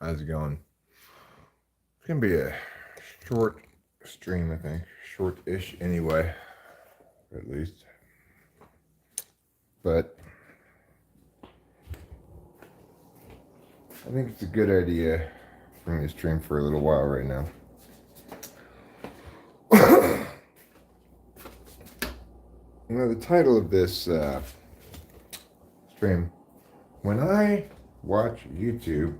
How's it going? It's gonna be a short stream, I think. Short-ish anyway, at least. But I think it's a good idea for me to stream for a little while right now. The title of this stream, when I watch YouTube,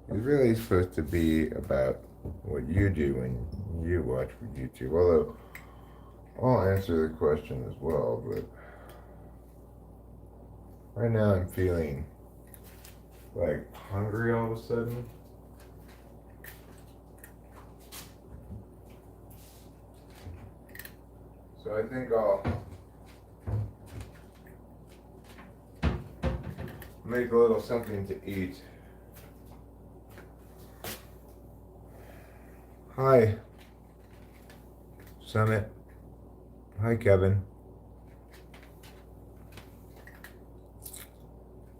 it's really supposed to be about what you do when you watch YouTube. Although I'll answer the question as well, but right now I'm feeling like hungry all of a sudden. So I think I'll make a little something to eat. Hi, Summit. Hi, Kevin.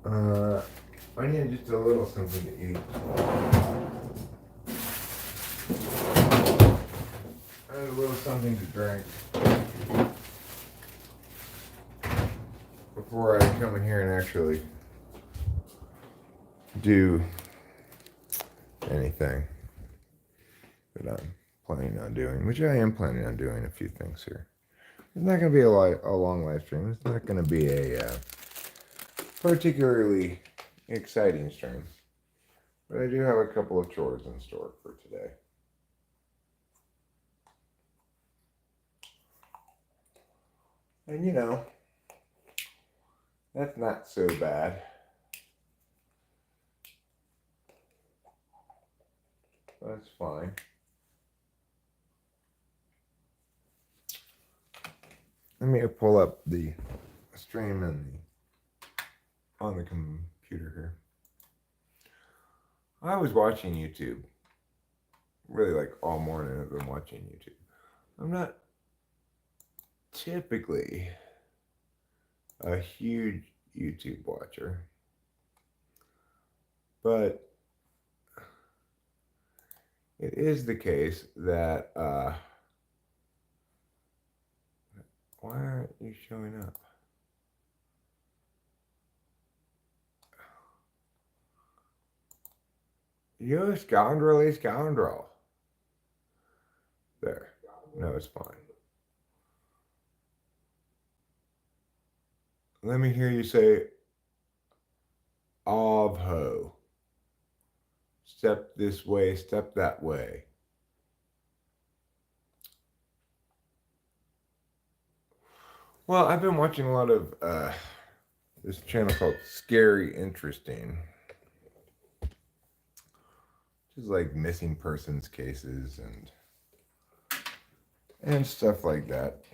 I need just a little something to eat. And a little something to drink before I come in here and actually do anything that I'm planning on doing, which I am planning on doing a few things here. It's not going to be a long live stream. It's not going to be a particularly exciting stream, but I do have a couple of chores in store for today. And that's not so bad. That's fine. Let me pull up the stream on the computer here. I was watching YouTube. Really, like all morning I've been watching YouTube. I'm not typically a huge YouTube watcher, but it is the case that why aren't you showing up? You scoundrelly scoundrel. There. No, it's fine. Let me hear you say, Avho. Step this way, step that way. Well, I've been watching a lot of this channel called Scary Interesting. Which is like missing persons cases and stuff like that.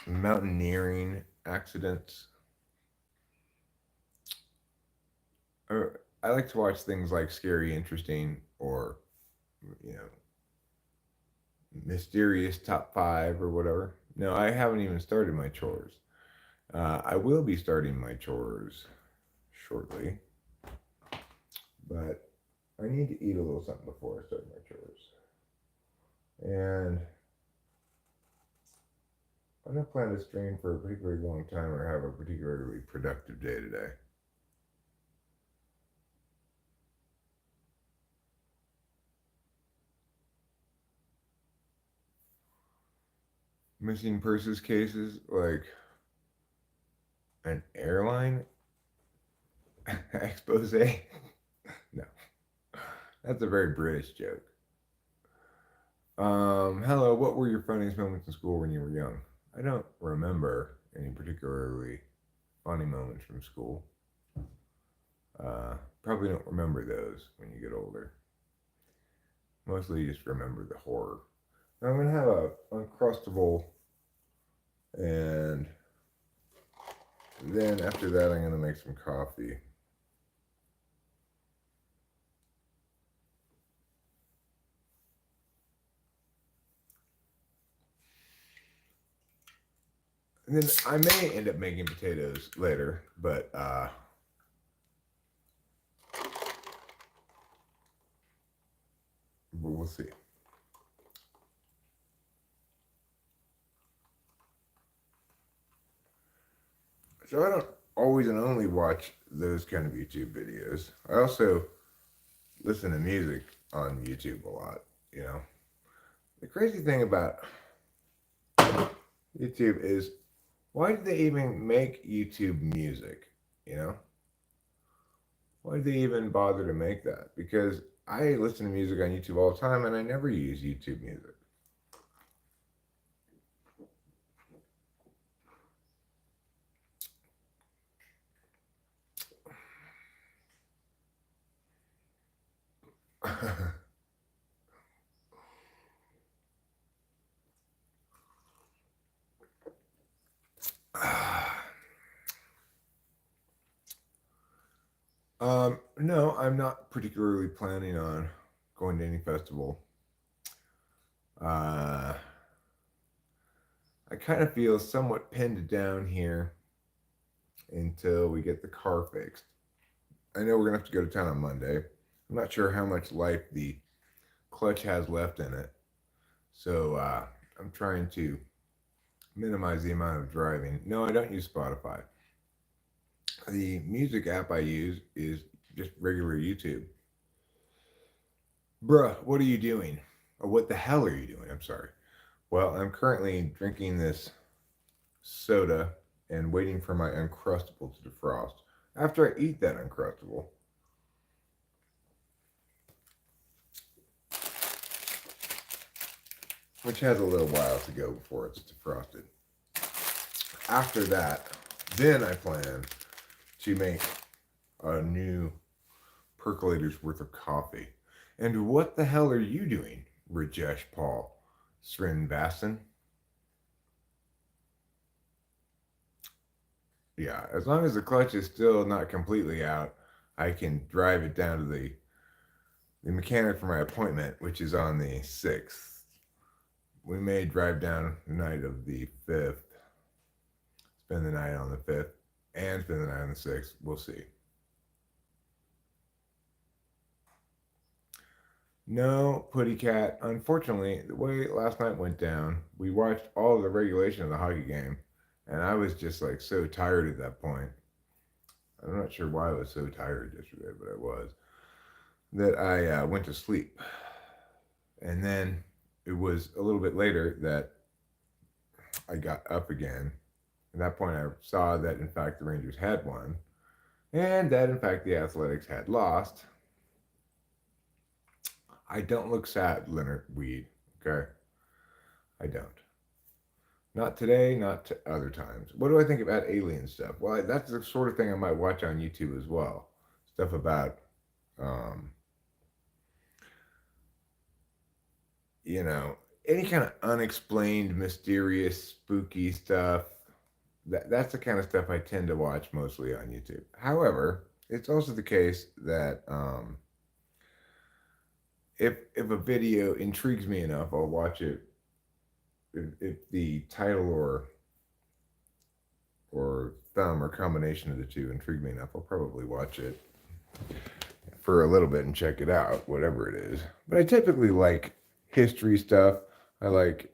Mountaineering accidents. I like to watch things like Scary Interesting or, Mysterious Top 5 or whatever. No, I haven't even started my chores. I will be starting my chores shortly, but I need to eat a little something before I start my chores. And I don't plan to stream for a particularly long time or have a particularly productive day today. Missing persons cases, like an airline expose? No, that's a very British joke. Hello, what were your funniest moments in school when you were young? I don't remember any particularly funny moments from school. Probably don't remember those when you get older. Mostly you just remember the horror. Now I'm going to have a Uncrustable, and then after that I'm going to make some coffee. And then I may end up making potatoes later, but but we'll see. So I don't always and only watch those kind of YouTube videos. I also listen to music on YouTube a lot, you know. The crazy thing about YouTube is, why did they even make YouTube music, you know? Why did they even bother to make that? Because I listen to music on YouTube all the time and I never use YouTube music. No, I'm not particularly planning on going to any festival. Uh, I kind of feel somewhat pinned down here until we get the car fixed. I know we're gonna have to go to town on Monday. I'm not sure how much life the clutch has left in it, so I'm trying to minimize the amount of driving. No, I don't use Spotify. The music app I use is just regular YouTube. Bruh, what are you doing? Or what the hell are you doing? I'm sorry. Well, I'm currently drinking this soda and waiting for my Uncrustable to defrost. After I eat that Uncrustable, which has a little while to go before it's defrosted. After that, then I plan to make a new percolator's worth of coffee. And what the hell are you doing, Rajesh Paul Srinvasan? Yeah, as long as the clutch is still not completely out, I can drive it down to the mechanic for my appointment, which is on the 6th. We may drive down the night of the 5th, spend the night on the 5th, and spend the night on the 6th. We'll see. No, Putty Cat. Unfortunately, the way last night went down, we watched all of the regulation of the hockey game, and I was just like so tired at that point. I'm not sure why I was so tired yesterday, but I was. That I went to sleep. And then it was a little bit later that I got up again. At that point, I saw that in fact the Rangers had won, and that in fact the Athletics had lost. I don't look sad, Leonard Weed. Okay, I don't. Not today, not to other times. What do I think about alien stuff? Well, that's the sort of thing I might watch on YouTube as well. Stuff about, um, you know, any kind of unexplained, mysterious, spooky stuff. That's the kind of stuff I tend to watch mostly on YouTube. However, it's also the case that if a video intrigues me enough, I'll watch it. If the title or thumb or combination of the two intrigue me enough, I'll probably watch it for a little bit and check it out, whatever it is. But I typically like history stuff. I like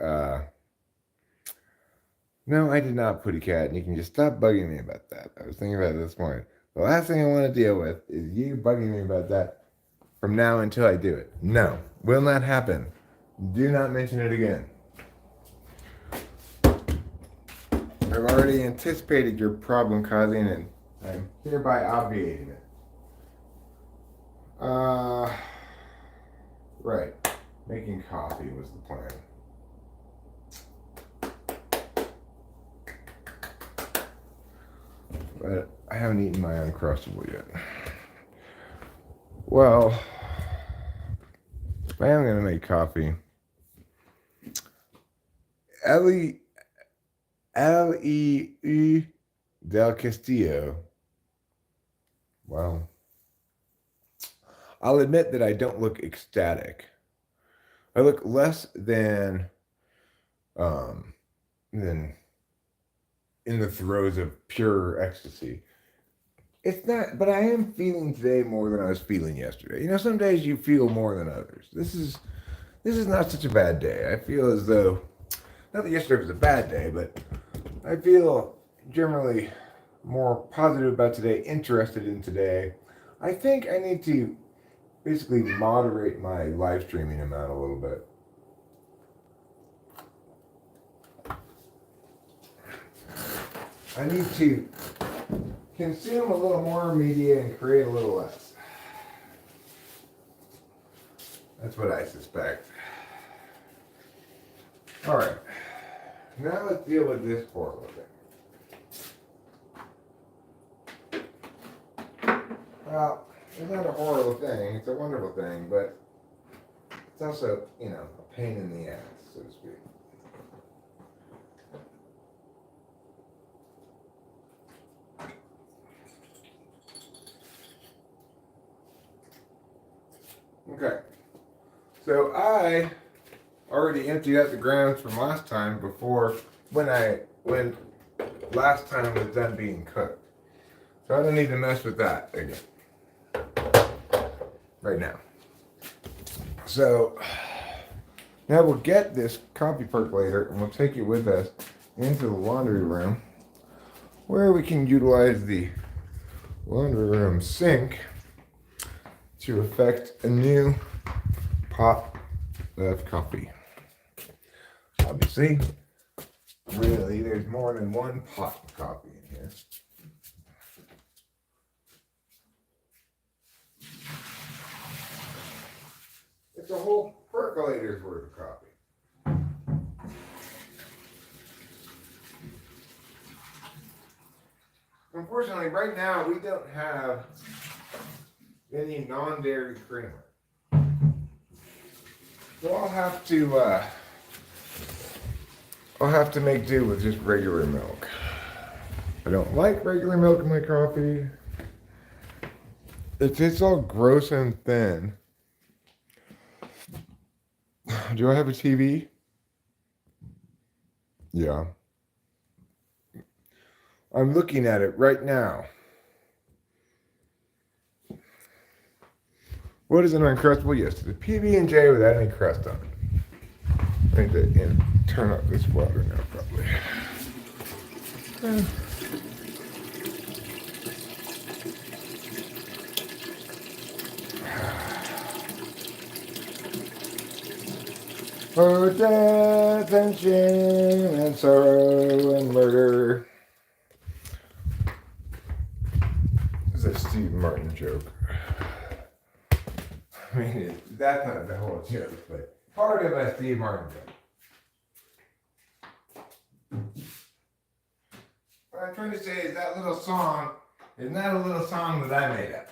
no, I did not put a cat, and you can just stop bugging me about that. I was thinking about it this morning. The last thing I want to deal with is you bugging me about that from now until I do it. No, will not happen. Do not mention it again. I've already anticipated your problem causing, and I'm hereby obviating it. Right. Making coffee was the plan. But I haven't eaten my Uncrustable yet. Well, I am going to make coffee. L.E.E. del Castillo. Wow. I'll admit that I don't look ecstatic. I look less than in the throes of pure ecstasy. it's not, but I am feeling today more than I was feeling yesterday. You know, some days you feel more than others. This is not such a bad day. I feel as though, not that yesterday was a bad day, but I feel generally more positive about today, interested in today. I think I need to basically moderate my live streaming amount a little bit. I need to consume a little more media and create a little less. That's what I suspect. All right. Now let's deal with this horrible thing. Well, it's not a horrible thing. It's a wonderful thing, but it's also, you know, a pain in the ass, so to speak. Okay. So I already emptied out the grounds from last time before when last time was done being cooked. So I don't need to mess with that again. Right now. So now we'll get this coffee percolator and we'll take it with us into the laundry room where we can utilize the laundry room sink to effect a new pot of coffee. Obviously, really, there's more than one pot of coffee in here. It's a whole percolator's worth of coffee. Unfortunately, right now we don't have any non-dairy creamer. So I'll have to make do with just regular milk. I don't like regular milk in my coffee. It's all gross and thin. Do I have a TV? Yeah. I'm looking at it right now. What is an Uncrustable? Yes, the PB&J without any crust on it. I need to turn up this water now, probably. For death and shame and sorrow and murder. This is a Steve Martin joke. I mean, that's not the whole joke, but part of a Steve Martin joke. What I'm trying to say is that little song is not a little song that I made up.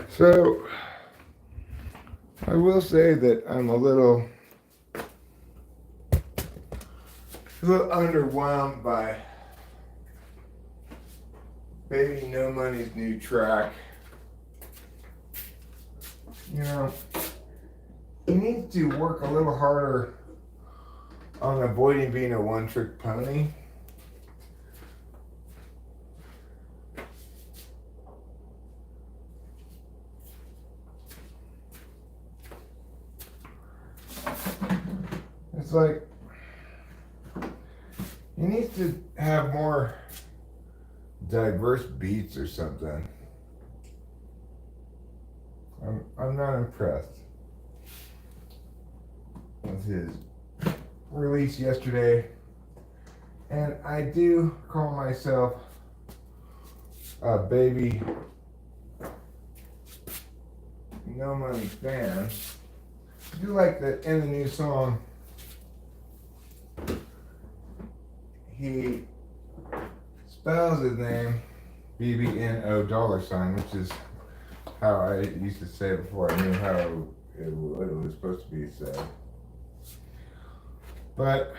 So, I will say that I'm a little underwhelmed by Baby No Money's new track. You know, he needs to work a little harder on avoiding being a one-trick pony. It's like he needs to have more diverse beats or something. I'm not impressed with his release yesterday, and I do call myself a Baby No Money fan. I do like that in the new song he spells his name BBNO $, which is how I used to say it before I knew how it was supposed to be said. But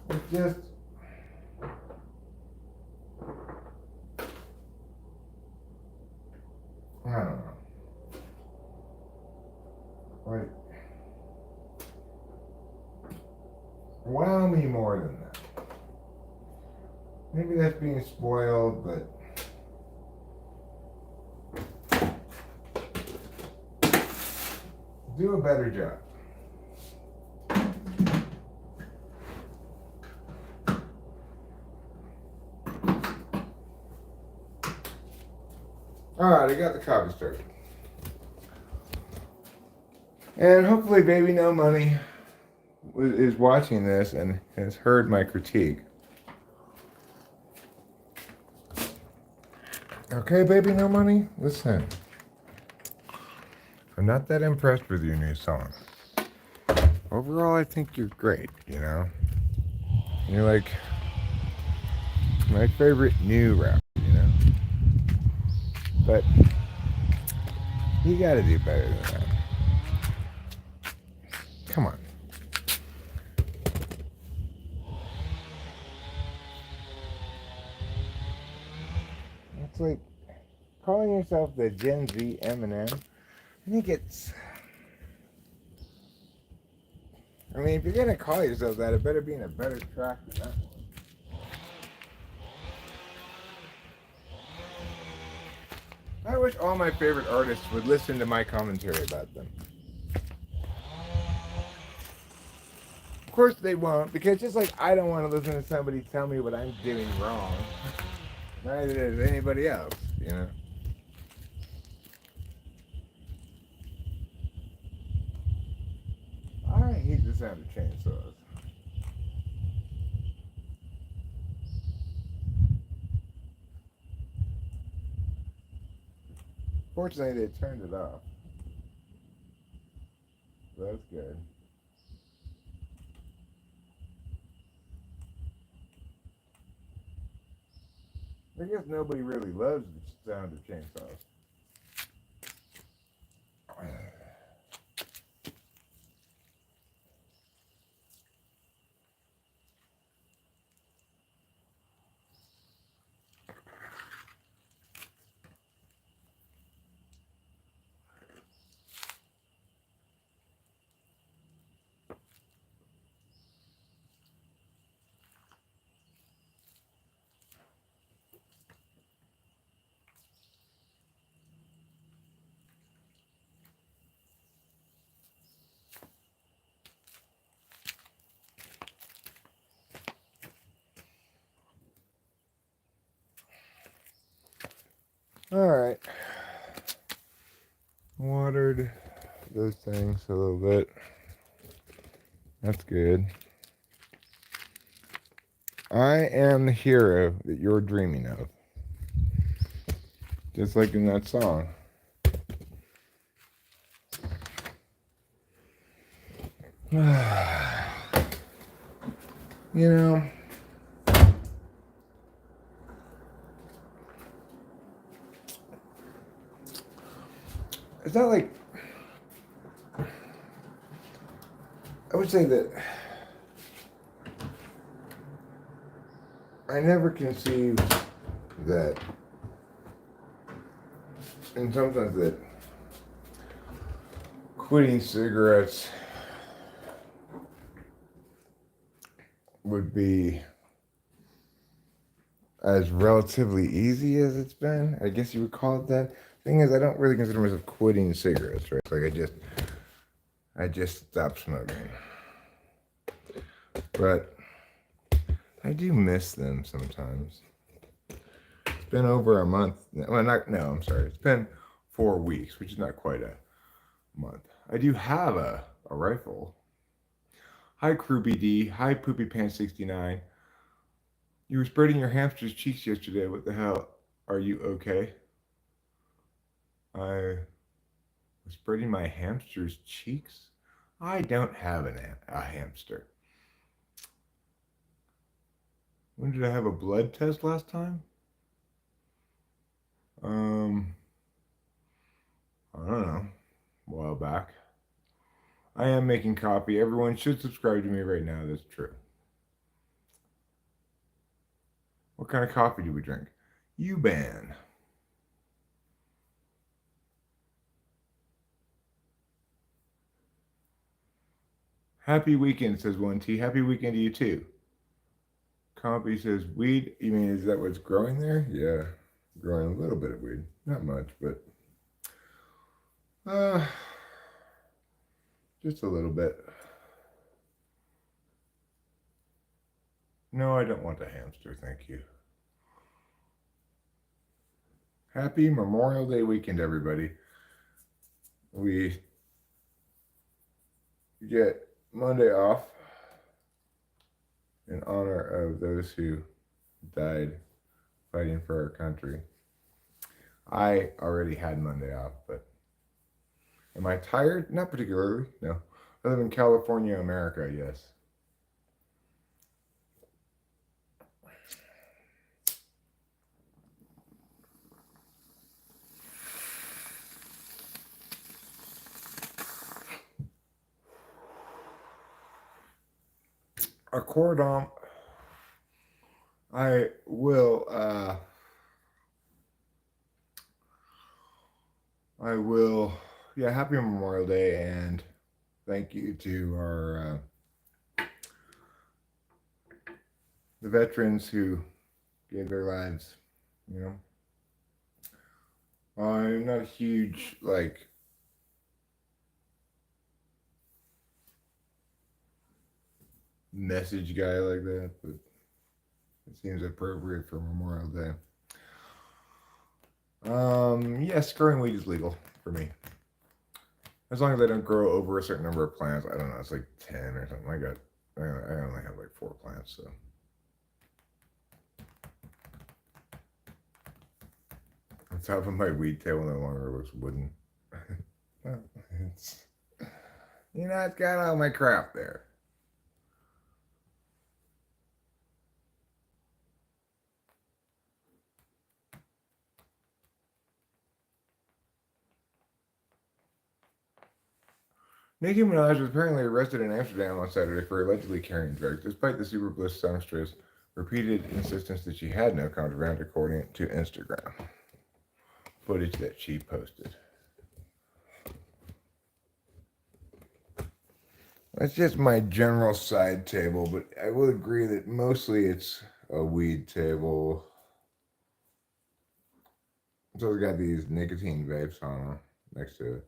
it's just I don't know. Like, wow me more than that. Maybe that's being spoiled, but do a better job. Alright, I got the coffee started. And hopefully Baby No Money is watching this and has heard my critique. Okay, Baby No Money, listen. I'm not that impressed with your new song. Overall, I think you're great, you know? You're like my favorite new rapper, you know? But you gotta do better than that. Come on. It's like calling yourself the Gen Z Eminem. I think it's... I mean, if you're gonna call yourself that, it better be in a better track than that one. I wish all my favorite artists would listen to my commentary about them. Of course they won't, because just like I don't want to listen to somebody tell me what I'm doing wrong, neither does anybody else, you know? I hate the sound of chainsaws. Fortunately, they turned it off. That's good. I guess nobody really loves the sound of chainsaws. Alright. Watered those things a little bit. That's good. I am the hero that you're dreaming of. Just like in that song. You know, it's not like, I would say that I never conceived that, and sometimes that quitting cigarettes would be as relatively easy as it's been. I guess you would call it that. Thing is, I don't really consider myself quitting cigarettes, right? Like I just stopped smoking. But I do miss them sometimes. It's been over a month. Well, I'm sorry. It's been 4 weeks, which is not quite a month. I do have a rifle. Hi, Kruby D. Hi, Poopy Pants 69. You were spreading your hamster's cheeks yesterday. What the hell? Are you okay? I was spreading my hamster's cheeks? I don't have a hamster. When did I have a blood test last time? Um, I don't know. A while back. I am making coffee. Everyone should subscribe to me right now. That's true. What kind of coffee do we drink? U-Ban. Happy weekend, says 1T. Happy weekend to you too. Compy says weed. You mean, is that what's growing there? Yeah. Growing a little bit of weed. Not much, but uh just a little bit. No, I don't want a hamster, thank you. Happy Memorial Day weekend, everybody. We get Monday off in honor of those who died fighting for our country. I already had Monday off, but am I tired? Not particularly, no. I live in California, America, yes. A cordon. I will yeah, happy Memorial Day, and thank you to our the veterans who gave their lives, you know. I'm not a huge message guy like that, but it seems appropriate for Memorial Day. Yes, growing weed is legal for me. As long as I don't grow over a certain number of plants. I don't know, it's like 10 or something. I only have like 4 plants, so. On top of my weed table no longer looks wooden. it's, it's got all my crap there. Nicki Minaj was apparently arrested in Amsterdam on Saturday for allegedly carrying drugs, despite the Super Bliss songstress' repeated insistence that she had no contraband, according to Instagram footage that she posted. That's just my general side table, but I will agree that mostly it's a weed table. So it's got these nicotine vapes on next to it.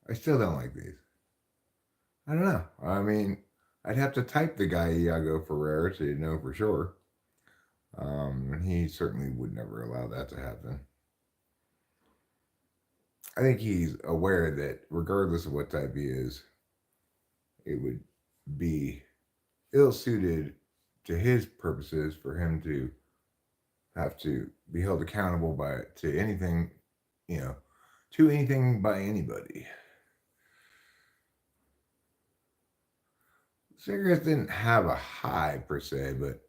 I still don't like these. I don't know. I mean, I'd have to type the guy Iago Ferrer to know for sure. He certainly would never allow that to happen. I think he's aware that regardless of what type he is, it would be ill suited to his purposes for him to have to be held accountable to anything, to anything by anybody. Cigarettes didn't have a high per se, but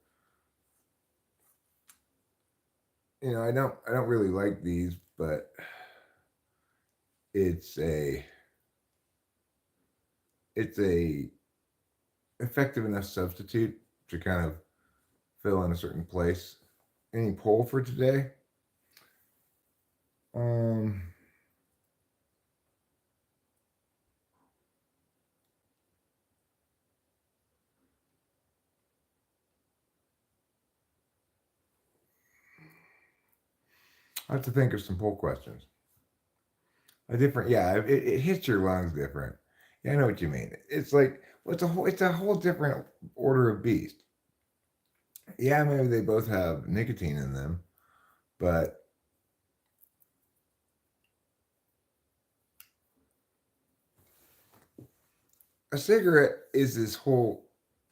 I don't really like these, but it's a effective enough substitute to kind of fill in a certain place. Any poll for today? Um, I have to think of some poll questions. It hits your lungs different. Yeah, I know what you mean. It's like, well, it's a whole different order of beast. Yeah, maybe they both have nicotine in them, but a cigarette is this whole.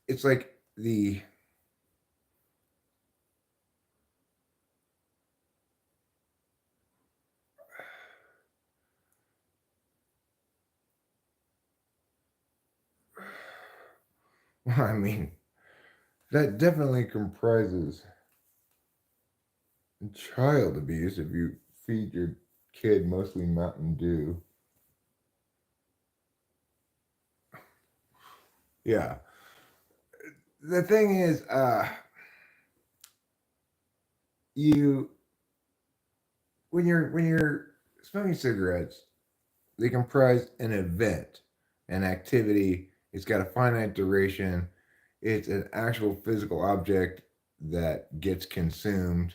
It's like the. I mean, that definitely comprises child abuse if you feed your kid mostly Mountain Dew. Yeah. The thing is, you when you're smoking cigarettes, they comprise an event, an activity. It's got a finite duration. It's an actual physical object that gets consumed.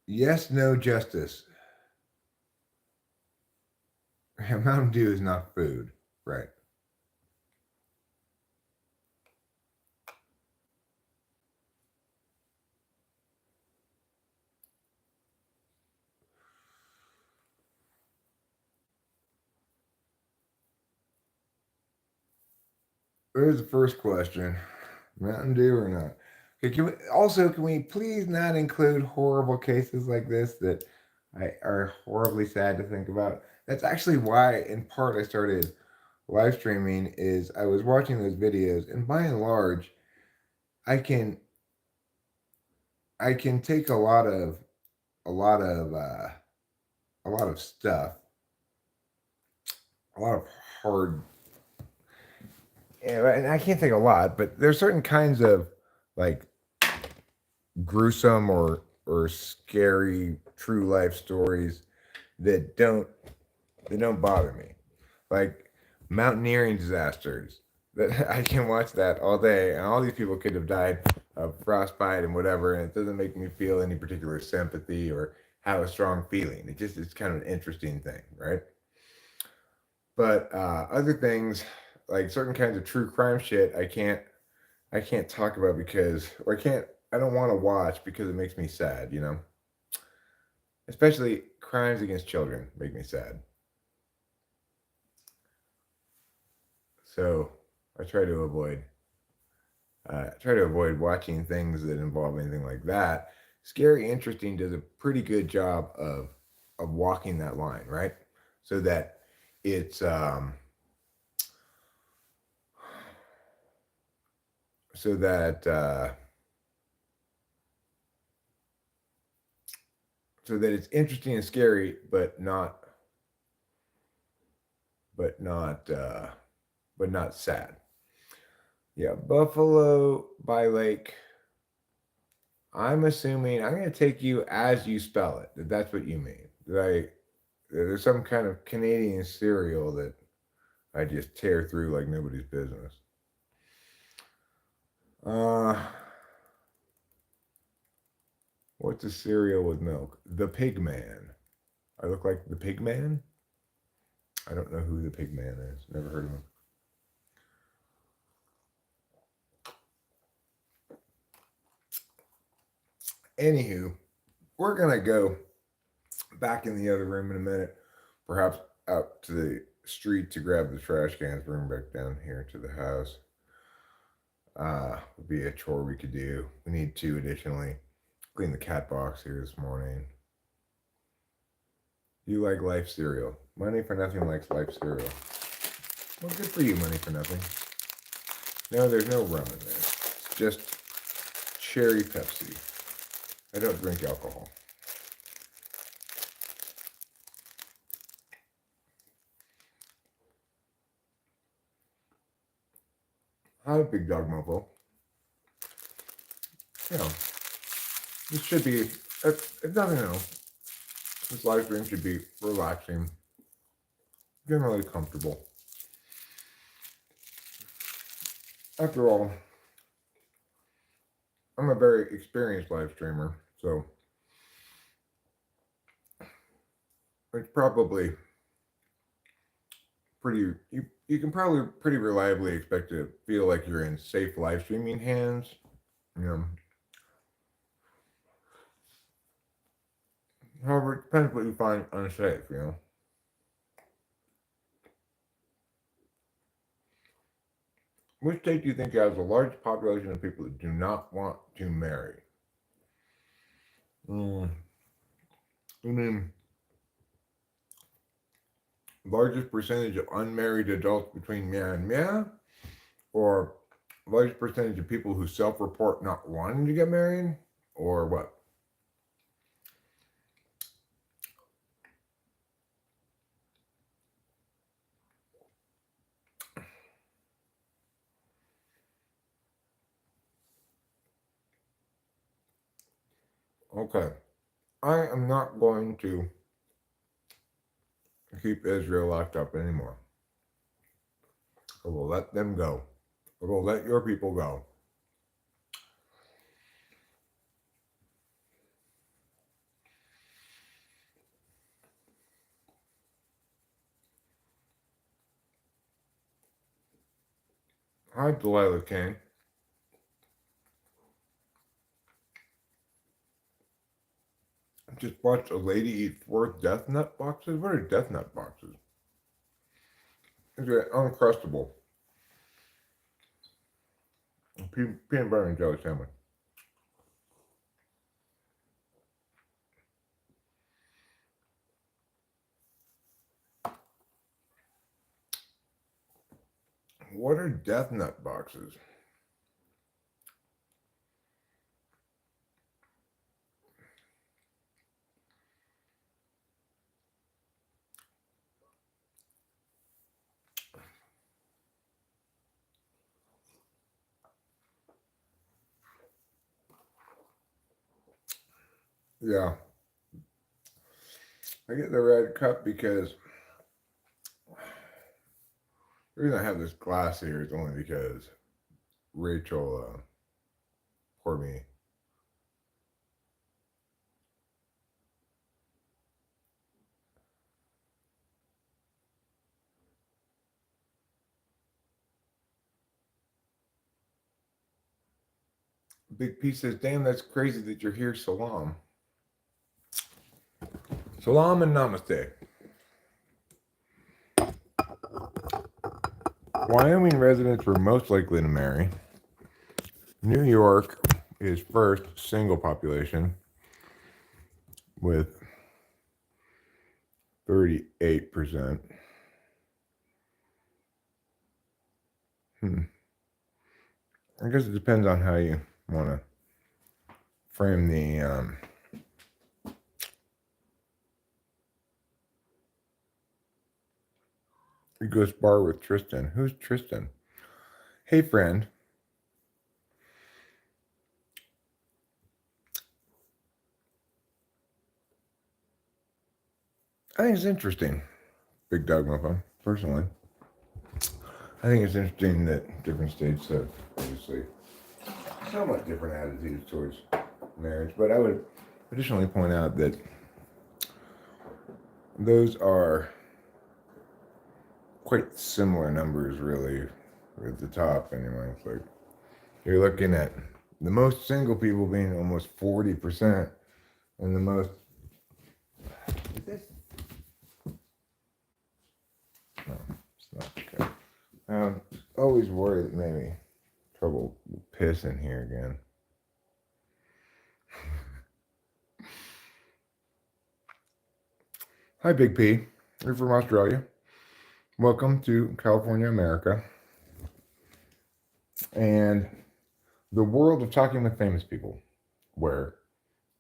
Yes, no justice. Mountain Dew is not food, right? There's the first question: Mountain Dew or not? Okay, can we please not include horrible cases like this that are horribly sad to think about? That's actually why, in part, I started live streaming. Is I was watching those videos, and by and large, I can I can take a lot of uh, a lot of stuff, a lot of hard. Yeah, and I can't think a lot, but there's certain kinds of like gruesome or scary true life stories that don't bother me. Like mountaineering disasters. That I can watch that all day, and all these people could have died of frostbite and whatever, and it doesn't make me feel any particular sympathy or have a strong feeling. It's kind of an interesting thing, right? But other things like certain kinds of true crime shit, I can't talk about because or I don't want to watch because it makes me sad, you know. Especially crimes against children make me sad. So I try to avoid watching things that involve anything like that. Scary Interesting does a pretty good job of walking that line, right? So that it's so that so that it's interesting and scary, but not but not sad. Yeah, Buffalo by Lake. I'm assuming I'm going to take you as you spell it. That that's what you mean. There's some kind of Canadian cereal that I just tear through like nobody's business. Uh, what's a cereal with milk? The Pig Man. I look like the Pig Man. I don't know who the Pig Man is. Never heard of him. Anywho, we're gonna go back in the other room in a minute. Perhaps out to the street to grab the trash cans. Bring them back down here to the house. Would be a chore we could do. We need to additionally clean the cat box here this morning. You like life cereal. Money for Nothing likes life cereal. Well, good for you, Money for Nothing. No, there's no rum in there. It's just cherry Pepsi. I don't drink alcohol. Hi, Big Dog Mofo. You know, this should be, if nothing else, this live stream should be relaxing, generally comfortable. After all, I'm a very experienced live streamer, so it's probably you can probably pretty reliably expect to feel like you're in safe live streaming hands. You know, however, it depends what you find unsafe. You know, Which state do you think has a large population of people that do not want to marry? I mean, largest percentage of unmarried adults between mea and mea, or largest percentage of people who self-report not wanting to get married, or what? Okay, I am not going to keep Israel locked up anymore. I will let them go. I will let your people go. Hi, Delilah King. I just watched a lady eat 4 death nut boxes. What are death nut boxes? It's an uncrustable peanut butter and jelly sandwich. What are death nut boxes? Yeah, I get the red cup because the reason I have this glass here is only because Rachel poured me a big piece. Says, "Damn, that's crazy that you're here, Salam." Salam and namaste. Wyoming residents were most likely to marry. New York is first single population with 38%. I guess it depends on how you want to frame the Ghost Bar with Tristan. Who's Tristan? Hey, friend. I think it's interesting, Big Dog Muffin, personally. I think it's interesting that different states have obviously somewhat different attitudes towards marriage, but I would additionally point out that those are quite similar numbers, really, at the top, anyway. It's like you're looking at the most single people being almost 40%, and the most. Is this? No, it's not okay. Always worry that maybe trouble with piss in here again. Hi, Big P. You're from Australia. Welcome to California, America, and the world of talking with famous people, where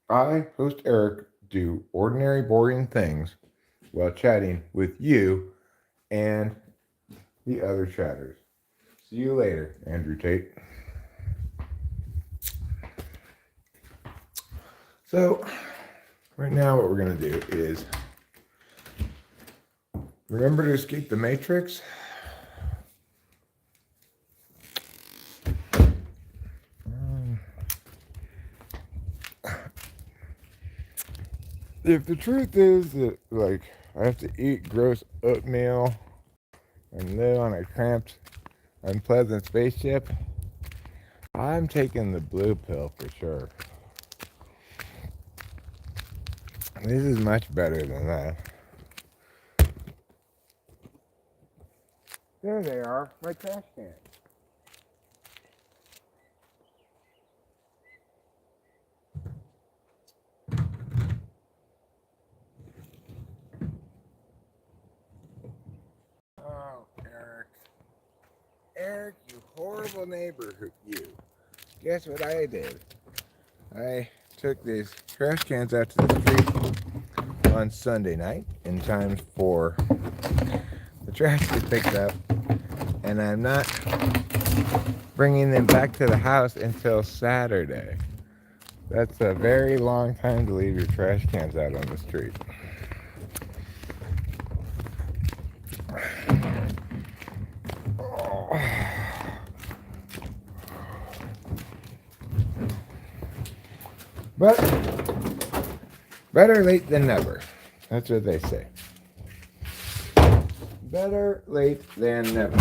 I, host Eric, do ordinary, boring things while chatting with you and the other chatters. See you later, Andrew Tate. So, right now, what we're going to do is remember to escape the Matrix. If the truth is that, like, I have to eat gross oatmeal and live on a cramped, unpleasant spaceship, I'm taking the blue pill for sure. This is much better than that. There they are, my trash can. Eric, you horrible neighbor, you. Guess what I did? I took these trash cans out to the street on Sunday night in time for the trash to be picked up, and I'm not bringing them back to the house until Saturday. That's a very long time to leave your trash cans out on the street. But better late than never. That's what they say. Better late than never.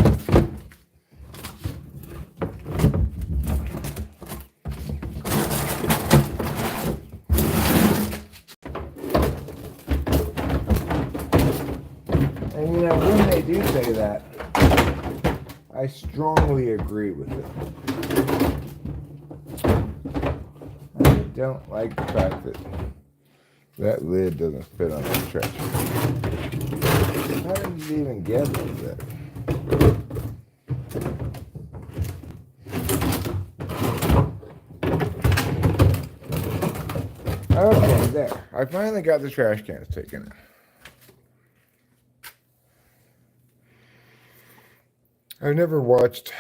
And you know, when they do say that, I strongly agree with it. I don't like the fact that that lid doesn't fit on the trash. How did you even get like that? Okay, there. I finally got the trash cans taken. I've never watched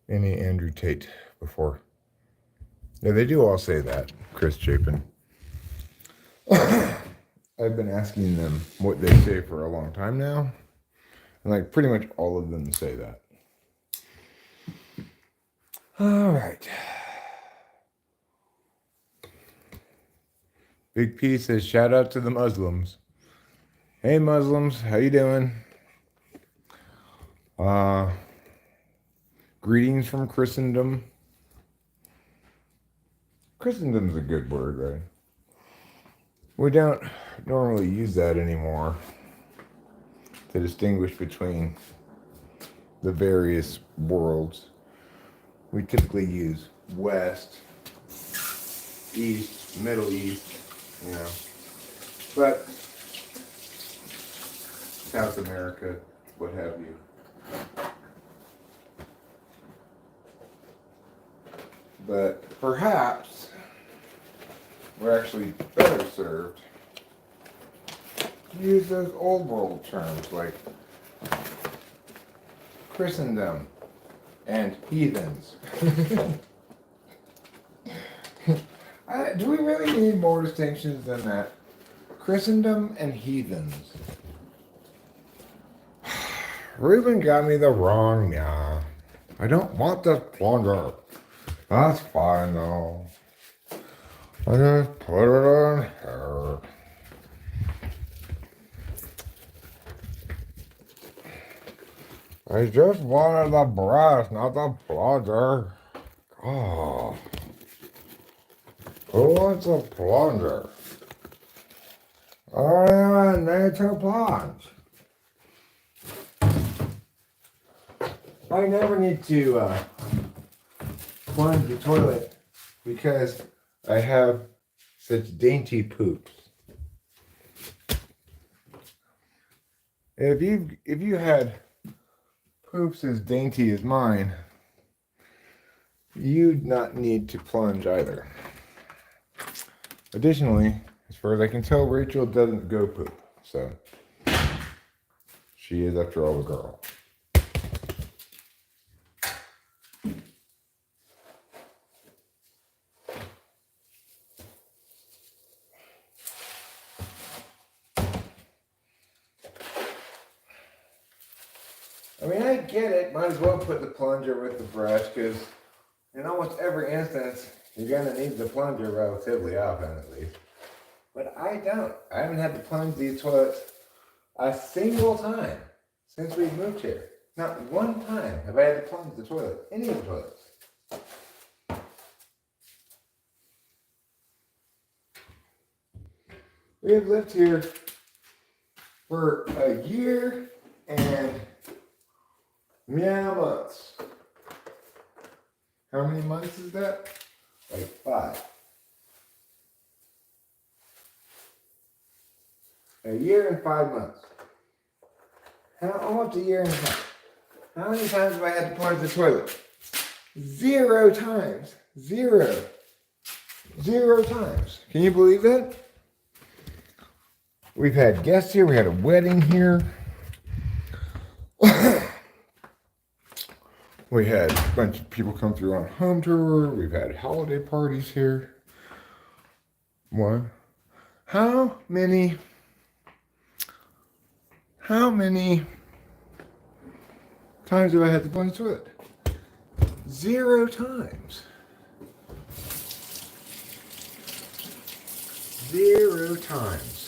any Andrew Tate before. Yeah, they do all say that, Chris Chapin. I've been asking them what they say for a long time now. And like pretty much all of them say that. All right. Big P says, shout out to the Muslims. Hey Muslims, how you doing? Greetings from Christendom. Christendom's a good word, right? We don't normally use that anymore to distinguish between the various worlds. We typically use West, East, Middle East, you know, but South America, what have you. But perhaps we're actually better served to use those old world terms like Christendom and heathens. Do we really need more distinctions than that? Christendom and heathens. Ruben got me the wrong yeah. I don't want this plunger. That's fine though. I just put it on here. I just wanted the brass, not the plunger. Oh. Who wants a plunger? I don't even need to plunge. I never need to plunge the toilet because I have such dainty poops. If you had poops as dainty as mine, you'd not need to plunge either. Additionally, as far as I can tell, Rachel doesn't go poop, so she is, after all, a girl. I mean, I get it. Might as well put the plunger with the brush because in almost every instance, you're going to need the plunger relatively often at least. But I don't. I haven't had to plunge these toilets a single time since we've moved here. Not one time have I had to plunge the toilet, any of the toilets. We have lived here for a year and months. How many months is that? Like 5. A year and 5 months. Almost a year and a half. How many times have I had to plunge the toilet? 0 times. 0. 0 times. Can you believe that? We've had guests here. We had a wedding here. We had a bunch of people come through on home tour. We've had holiday parties here. What? How many times have I had to plunge the toilet? 0 times. 0 times.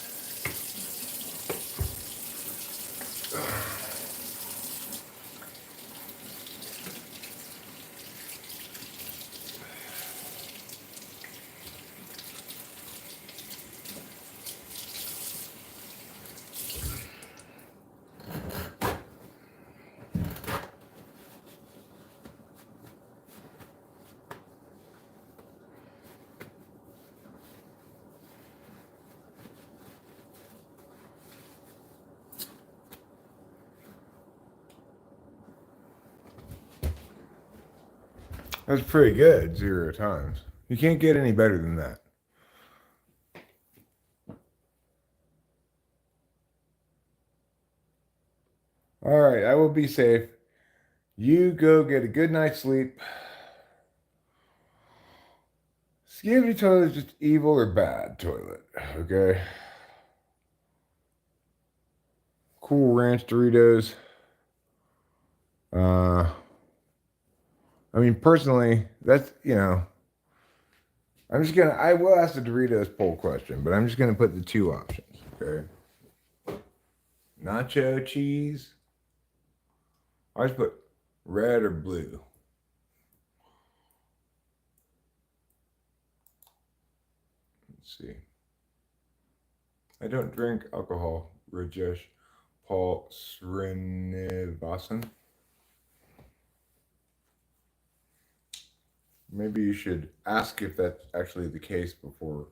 That's pretty good, 0 times. You can't get any better than that. All right, I will be safe. You go get a good night's sleep. Skibidi toilet is just evil or bad toilet, okay? Cool Ranch Doritos. I mean, personally, that's, I will ask the Doritos poll question, but I'm just gonna put the 2 options, okay? Nacho cheese. I just put red or blue. Let's see. I don't drink alcohol. Rajesh Paul Srinivasan. Maybe you should ask if that's actually the case before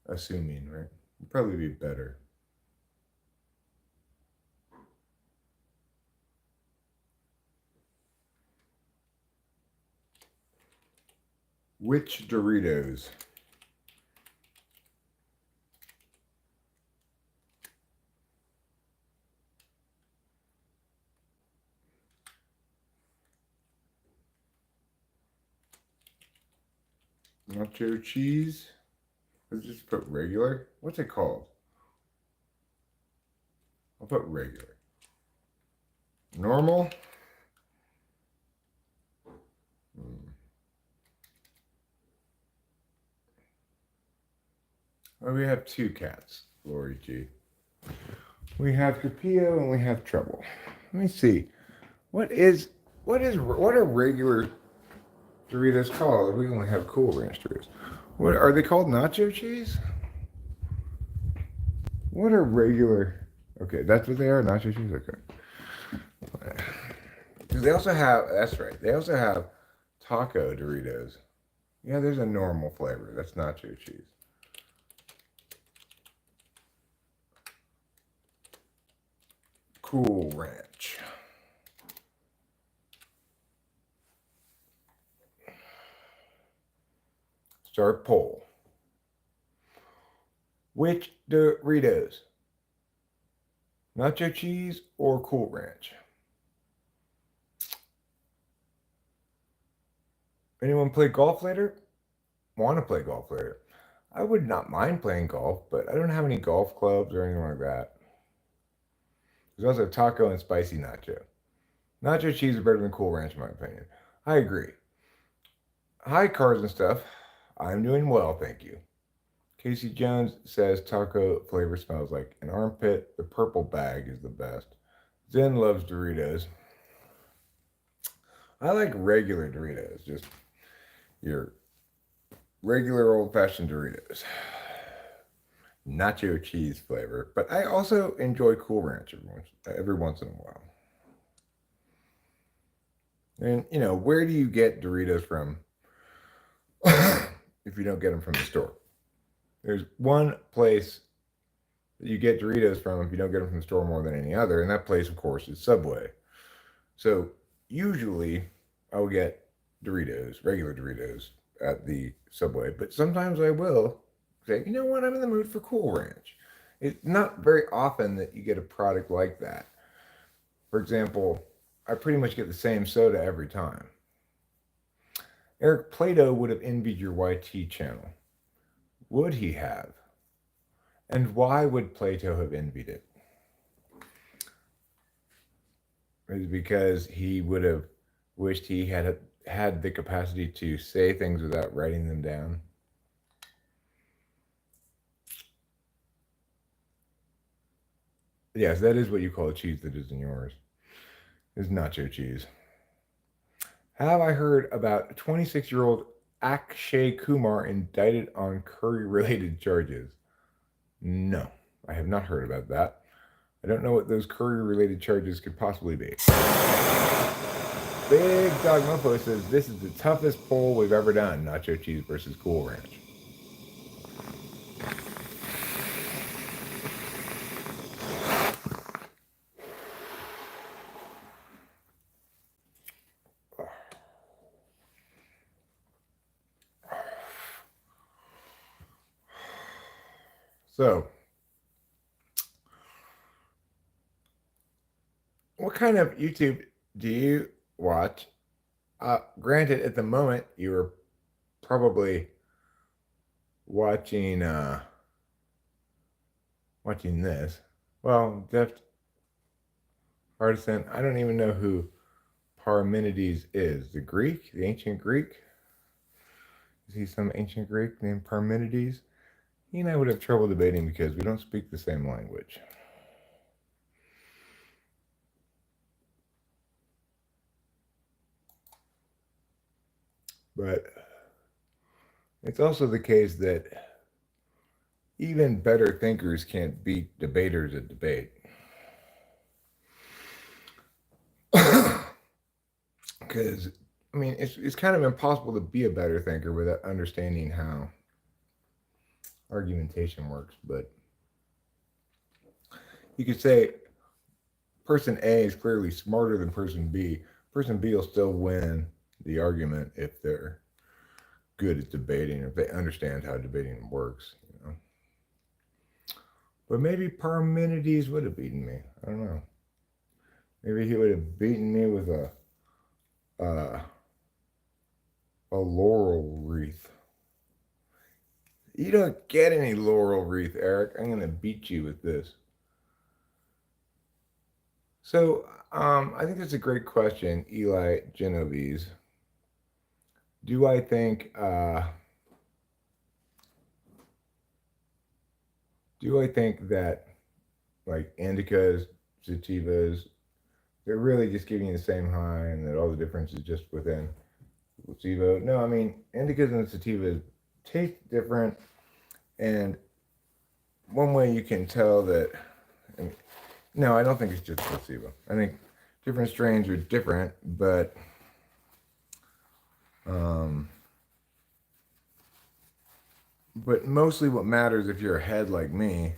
assuming, right? It'd probably be better. Which Doritos? Nacho cheese? Let's just put regular. What's it called? I'll put regular. Normal? Oh, we have 2 cats, Lori G. We have Capillo and we have Trouble. Let me see. What are regular Doritos called? We only have Cool Ranch Doritos. What are they called? Nacho cheese? What are regular? Okay, that's what they are. Nacho cheese. Okay. Because they also have. That's right. They also have taco Doritos. Yeah, there's a normal flavor. That's nacho cheese. Cool Ranch. Start poll. Which Doritos? Nacho cheese or Cool Ranch? Anyone play golf later? Want to play golf later? I would not mind playing golf, but I don't have any golf clubs or anything like that. There's also taco and spicy nacho. Nacho cheese is better than Cool Ranch, in my opinion. I agree. Hi, cars and stuff. I'm doing well, thank you. Casey Jones says taco flavor smells like an armpit. The purple bag is the best. Zen loves Doritos. I like regular Doritos, just your regular old-fashioned Doritos. Nacho cheese flavor. But I also enjoy Cool Ranch every once in a while. And, where do you get Doritos from if you don't get them from the store? There's one place that you get Doritos from if you don't get them from the store more than any other, and that place, of course, is Subway. So usually I'll get Doritos, regular Doritos at the Subway, but sometimes I will say, you know what, I'm in the mood for Cool Ranch. It's not very often that you get a product like that. For example, I pretty much get the same soda every time. Eric Plato would have envied your YT channel. Would he have? And why would Plato have envied it? Is because he would have wished he had the capacity to say things without writing them down. Yes, that is what you call a cheese that isn't yours. It's nacho cheese. Have I heard about 26-year-old Akshay Kumar indicted on curry-related charges? No, I have not heard about that. I don't know what those curry-related charges could possibly be. Big Dog Mofo says this is the toughest poll we've ever done. Nacho cheese versus Cool Ranch. So, what kind of YouTube do you watch? Granted, at the moment, you are probably watching watching this. Well, Deft Artisan. I don't even know who Parmenides is. The Greek, the ancient Greek. Is he some ancient Greek named Parmenides? He and I would have trouble debating because we don't speak the same language. But it's also the case that even better thinkers can't beat debaters at debate. Because, I mean, it's kind of impossible to be a better thinker without understanding how argumentation works. But you could say person A is clearly smarter than person B. Person B will still win the argument if they're good at debating, if they understand how debating works, you know. But maybe Parmenides would have beaten me. I don't know. Maybe he would have beaten me with a laurel wreath. You don't get any laurel wreath, Eric. I'm gonna beat you with this. So I think that's a great question, Eli Genovese. Do I think that like indicas, sativas, they're really just giving you the same high and that all the difference is just within placebo? No, I mean indicas and sativas taste different, and one way you can tell that, I mean, no, I don't think it's just placebo. I think different strains are different, but mostly what matters if you're a head like me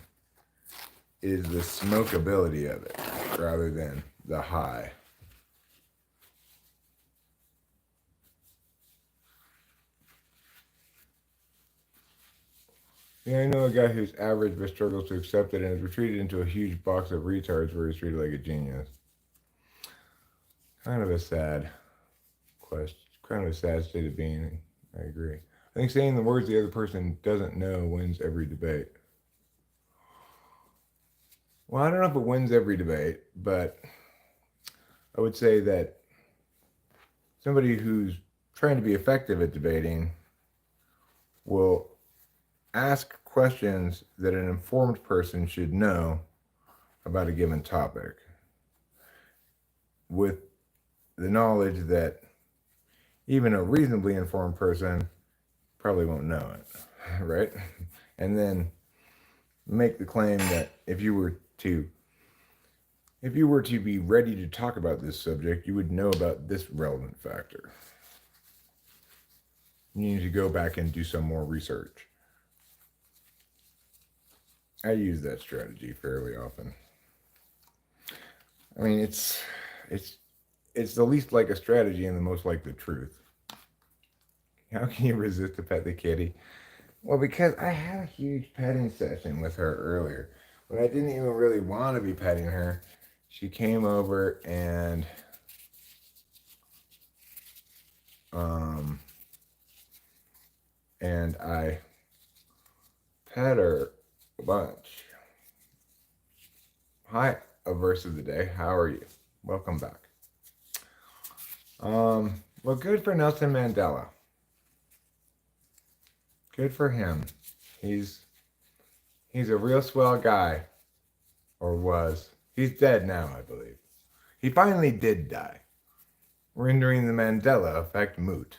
is the smokability of it rather than the high. Yeah, I know a guy who's average but struggles to accept it and is retreated into a huge box of retards where he's treated like a genius. Kind of a sad question. Kind of a sad state of being. I agree. I think saying the words the other person doesn't know wins every debate. Well, I don't know if it wins every debate, but I would say that somebody who's trying to be effective at debating will ask questions that an informed person should know about a given topic with the knowledge that even a reasonably informed person probably won't know it, right? And then make the claim that if you were to be ready to talk about this subject, you would know about this relevant factor. You need to go back and do some more research. I use that strategy fairly often. I mean, it's it's the least like a strategy and the most like the truth. How can you resist to pet the kitty? Well, because I had a huge petting session with her earlier. When I didn't even really want to be petting her, she came over um and I pet her a bunch. Hi, a verse of the day. How are you? Welcome back. Well, good for Nelson Mandela. Good for him. He's he's a real swell guy, or was. He's dead now, I believe. He finally did die, rendering the Mandela effect moot.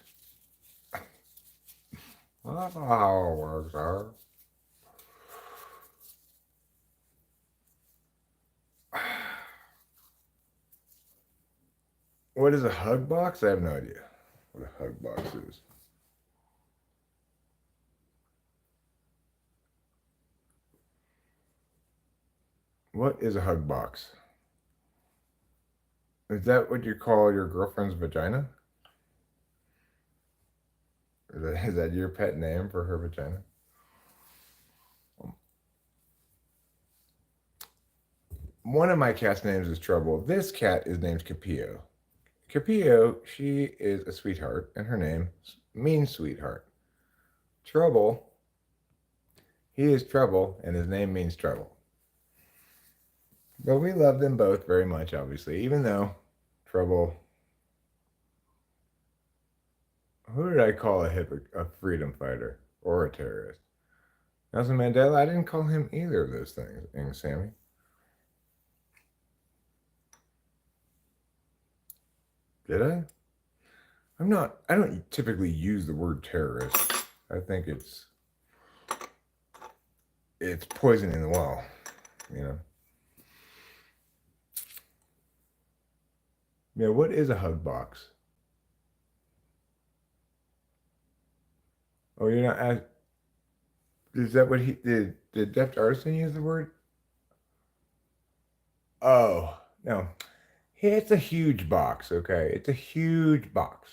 That's how it works, sir. What is a hug box? I have no idea what a hug box is. What is a hug box? Is that what you call your girlfriend's vagina? Is that your pet name for her vagina? One of my cat's names is Trouble. This cat is named Capillo. Capillo, she is a sweetheart, and her name means sweetheart. Trouble, he is Trouble, and his name means trouble. But we love them both very much, obviously, even though Trouble. Who did I call a freedom fighter or a terrorist? Nelson Mandela? I didn't call him either of those things, Sammy. Did I? I'm not, I don't typically use the word terrorist. I think it's poison in the well, you know? Yeah, what is a hug box? Oh, you're not ask, is that what he did Deft Artisan use the word? Oh, no. It's a huge box, okay? It's a huge box.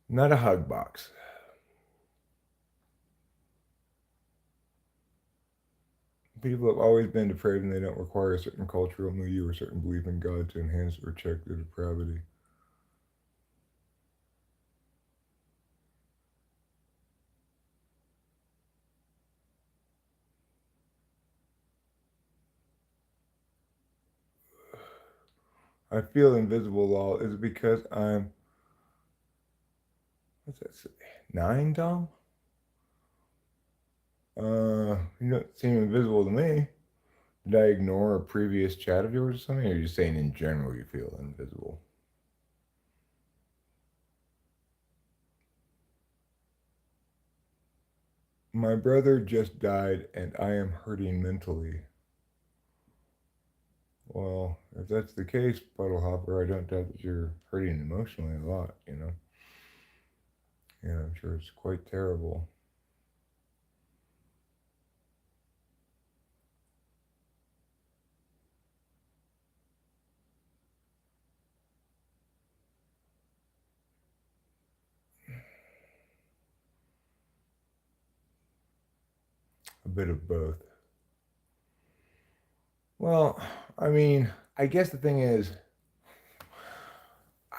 Not a hug box. People have always been depraved and they don't require a certain cultural milieu or certain belief in God to enhance or check their depravity. I feel invisible law. Is it because I'm, what's that say? 9, Tom? You don't seem invisible to me. Did I ignore a previous chat of yours or something? Or are you just saying in general you feel invisible? My brother just died and I am hurting mentally. Well, if that's the case, Puddle Hopper, I don't doubt that you're hurting emotionally a lot, you know? Yeah, I'm sure it's quite terrible. A bit of both. Well, I mean, I guess the thing is,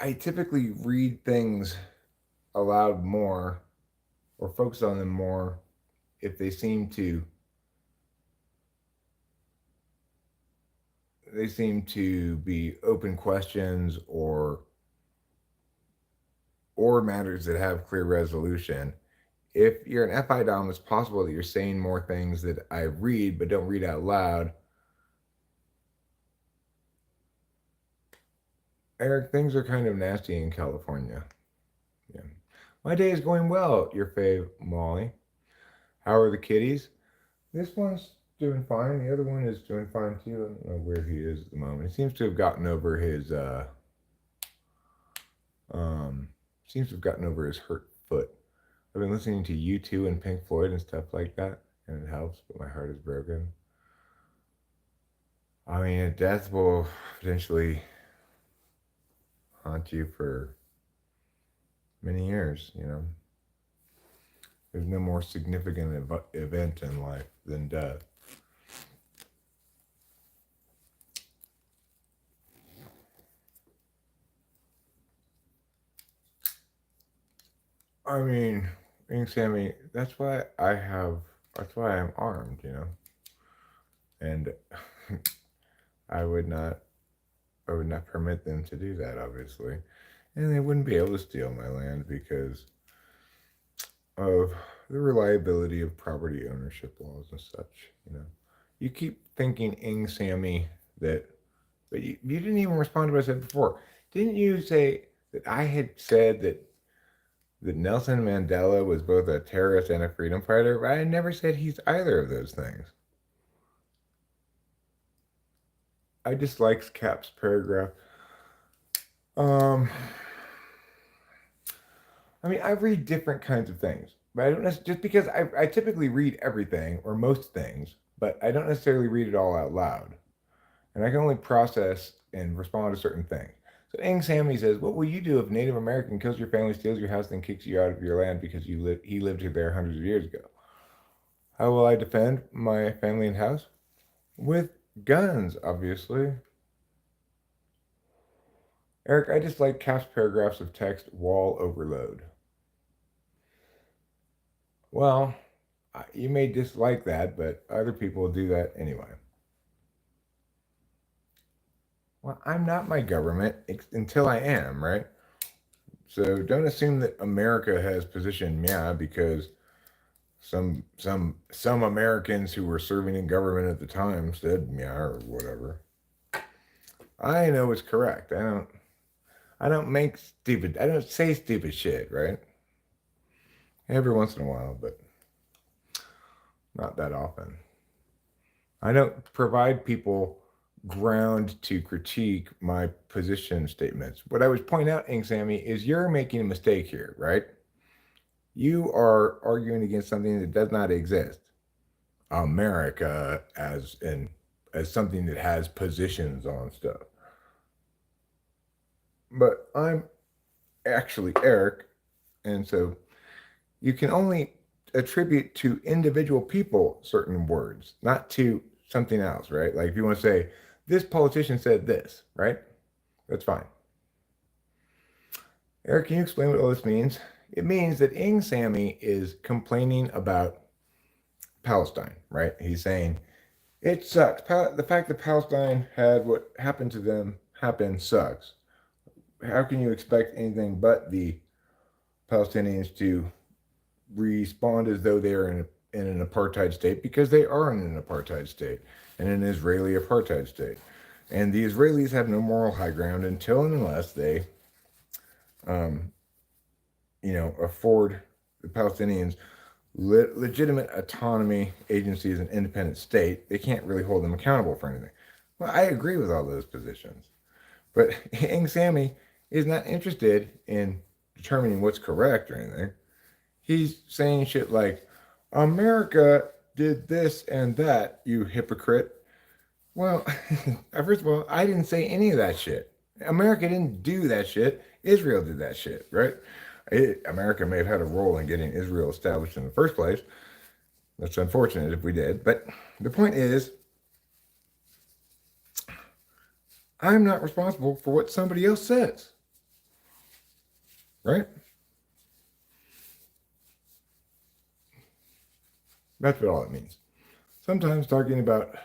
I typically read things aloud more or focus on them more if they seem to be open questions or matters that have clear resolution. If you're an FI Dom, it's possible that you're saying more things that I read but don't read out loud. Eric, things are kind of nasty in California. Yeah. My day is going well, your fave Molly. How are the kitties? This one's doing fine. The other one is doing fine too. I don't know where he is at the moment. He seems to have gotten over his um seems to have gotten over his hurt foot. I've been listening to U2 and Pink Floyd and stuff like that, and it helps, but my heart is broken. I mean, death will potentially haunt you for many years, you know. There's no more significant event in life than death. I mean, being Sammy, that's why I'm armed, you know. And I would not, I would not permit them to do that, obviously. And they wouldn't be able to steal my land because of the reliability of property ownership laws and such, you know. You keep thinking, Ing Sammy, that, but you didn't even respond to what I said before. Didn't you say that I had said that Nelson Mandela was both a terrorist and a freedom fighter? But I never said he's either of those things. I dislike Cap's paragraph. Um, I mean, I read different kinds of things, but I don't just because I typically read everything or most things, but I don't necessarily read it all out loud, and I can only process and respond to certain things. So Ing Sammy says, "What will you do if a Native American kills your family, steals your house, then kicks you out of your land because he lived there hundreds of years ago? How will I defend my family and house? With guns, obviously." Eric, I just like Cap's paragraphs of text wall overload. Well, you may dislike that, but other people do that anyway. Well, I'm not my government until I am, right? So don't assume that America has positioned me because some Americans who were serving in government at the time said meow or whatever. I know it's correct. I don't say stupid shit, right? Every once in a while, but not that often. I don't provide people ground to critique my position statements. What I would point out, Ink Sammy, is you're making a mistake here, right? You are arguing against something that does not exist. America as something that has positions on stuff. But I'm actually Eric, and so you can only attribute to individual people certain words, not to something else, right? Like if you want to say, this politician said this, right? That's fine. Eric, can you explain what all this means? It means that Ing Sammy is complaining about Palestine, right? He's saying, it sucks. The fact that Palestine had what happened to them happen sucks. How can you expect anything but the Palestinians to respond as though they are in an apartheid state, because they are in an apartheid state and an Israeli apartheid state. And the Israelis have no moral high ground until and unless they, afford the Palestinians legitimate autonomy agencies and independent state. They can't really hold them accountable for anything. Well, I agree with all those positions. But Ing Sammy is not interested in determining what's correct or anything. He's saying shit like, America did this and that, you hypocrite. Well, first of all, I didn't say any of that shit. America didn't do that shit. Israel did that shit, right? America may have had a role in getting Israel established in the first place. That's unfortunate if we did. But the point is, I'm not responsible for what somebody else says, right? That's what all it means. Sometimes talking about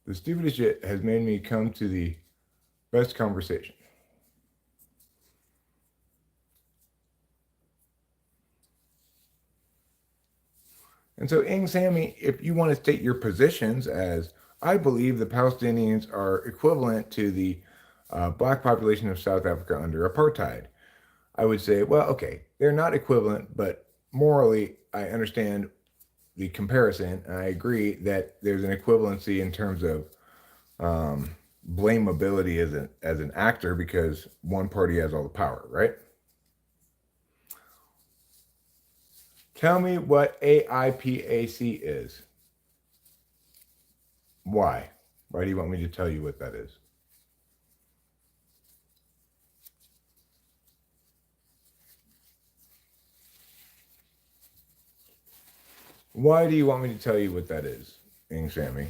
the stupidest shit has made me come to the best conversation. And so, Ing Sammy, if you want to state your positions as, I believe the Palestinians are equivalent to the black population of South Africa under apartheid, I would say, well, okay, they're not equivalent, but morally, I understand the comparison. And I agree that there's an equivalency in terms of blameability as an actor because one party has all the power, right? Tell me what AIPAC is. Why? Why do you want me to tell you what that is? Why do you want me to tell you what that is, Ing Sammy?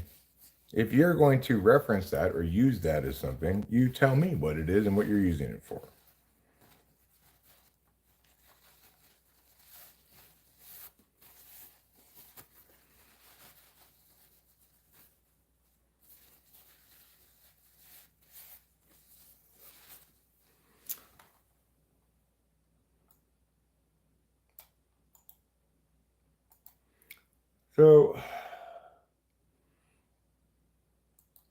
If you're going to reference that or use that as something, you tell me what it is and what you're using it for. So,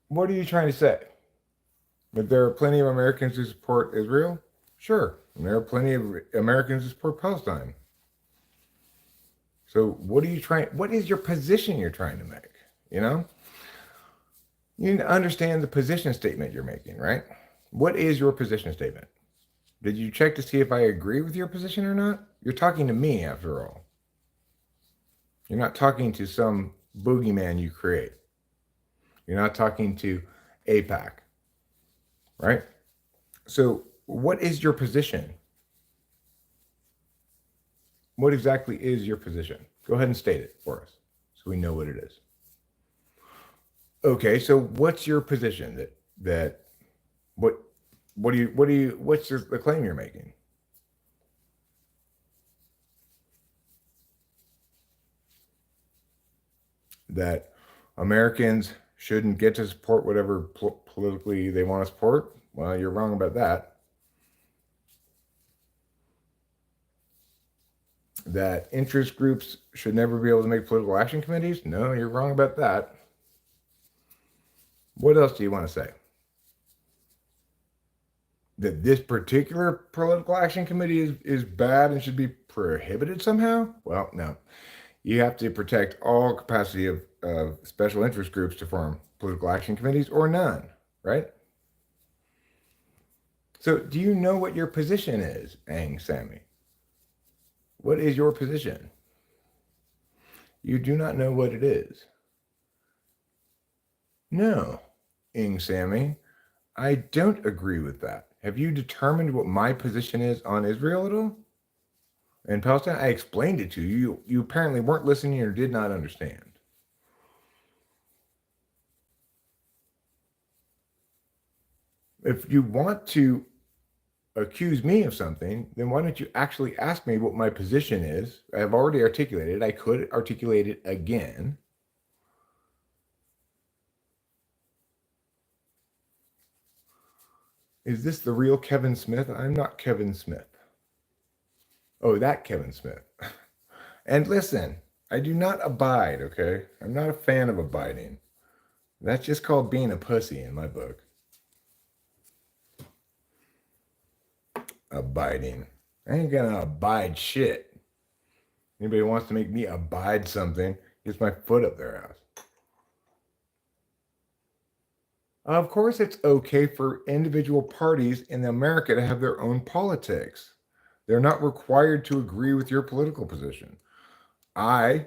what are you trying to say? That there are plenty of Americans who support Israel? Sure. And there are plenty of Americans who support Palestine. So what is your position you're trying to make? You know? You need to understand the position statement you're making, right? What is your position statement? Did you check to see if I agree with your position or not? You're talking to me after all. You're not talking to some boogeyman you create. You're not talking to APAC, right? So, what is your position? What exactly is your position? Go ahead and state it for us so we know what it is. Okay, so what's your position that what what's the claim you're making? That Americans shouldn't get to support whatever politically they want to support? Well, you're wrong about that. That interest groups should never be able to make political action committees? No, you're wrong about that. What else do you want to say? That this particular political action committee is bad and should be prohibited somehow? Well, no. You have to protect all capacity of special interest groups to form political action committees or none, right? So, do you know what your position is, Ang Sammy? What is your position? You do not know what it is. No, Ing Sammy, I don't agree with that. Have you determined what my position is on Israel at all? And Palestine, I explained it to you. You apparently weren't listening or did not understand. If you want to accuse me of something, then why don't you actually ask me what my position is? I've already articulated. I could articulate it again. Is this the real Kevin Smith? I'm not Kevin Smith. Oh, that Kevin Smith. And listen, I do not abide, okay? I'm not a fan of abiding. That's just called being a pussy in my book. Abiding. I ain't gonna abide shit. Anybody wants to make me abide something, gets my foot up their ass. Of course, it's okay for individual parties in America to have their own politics. They're not required to agree with your political position. I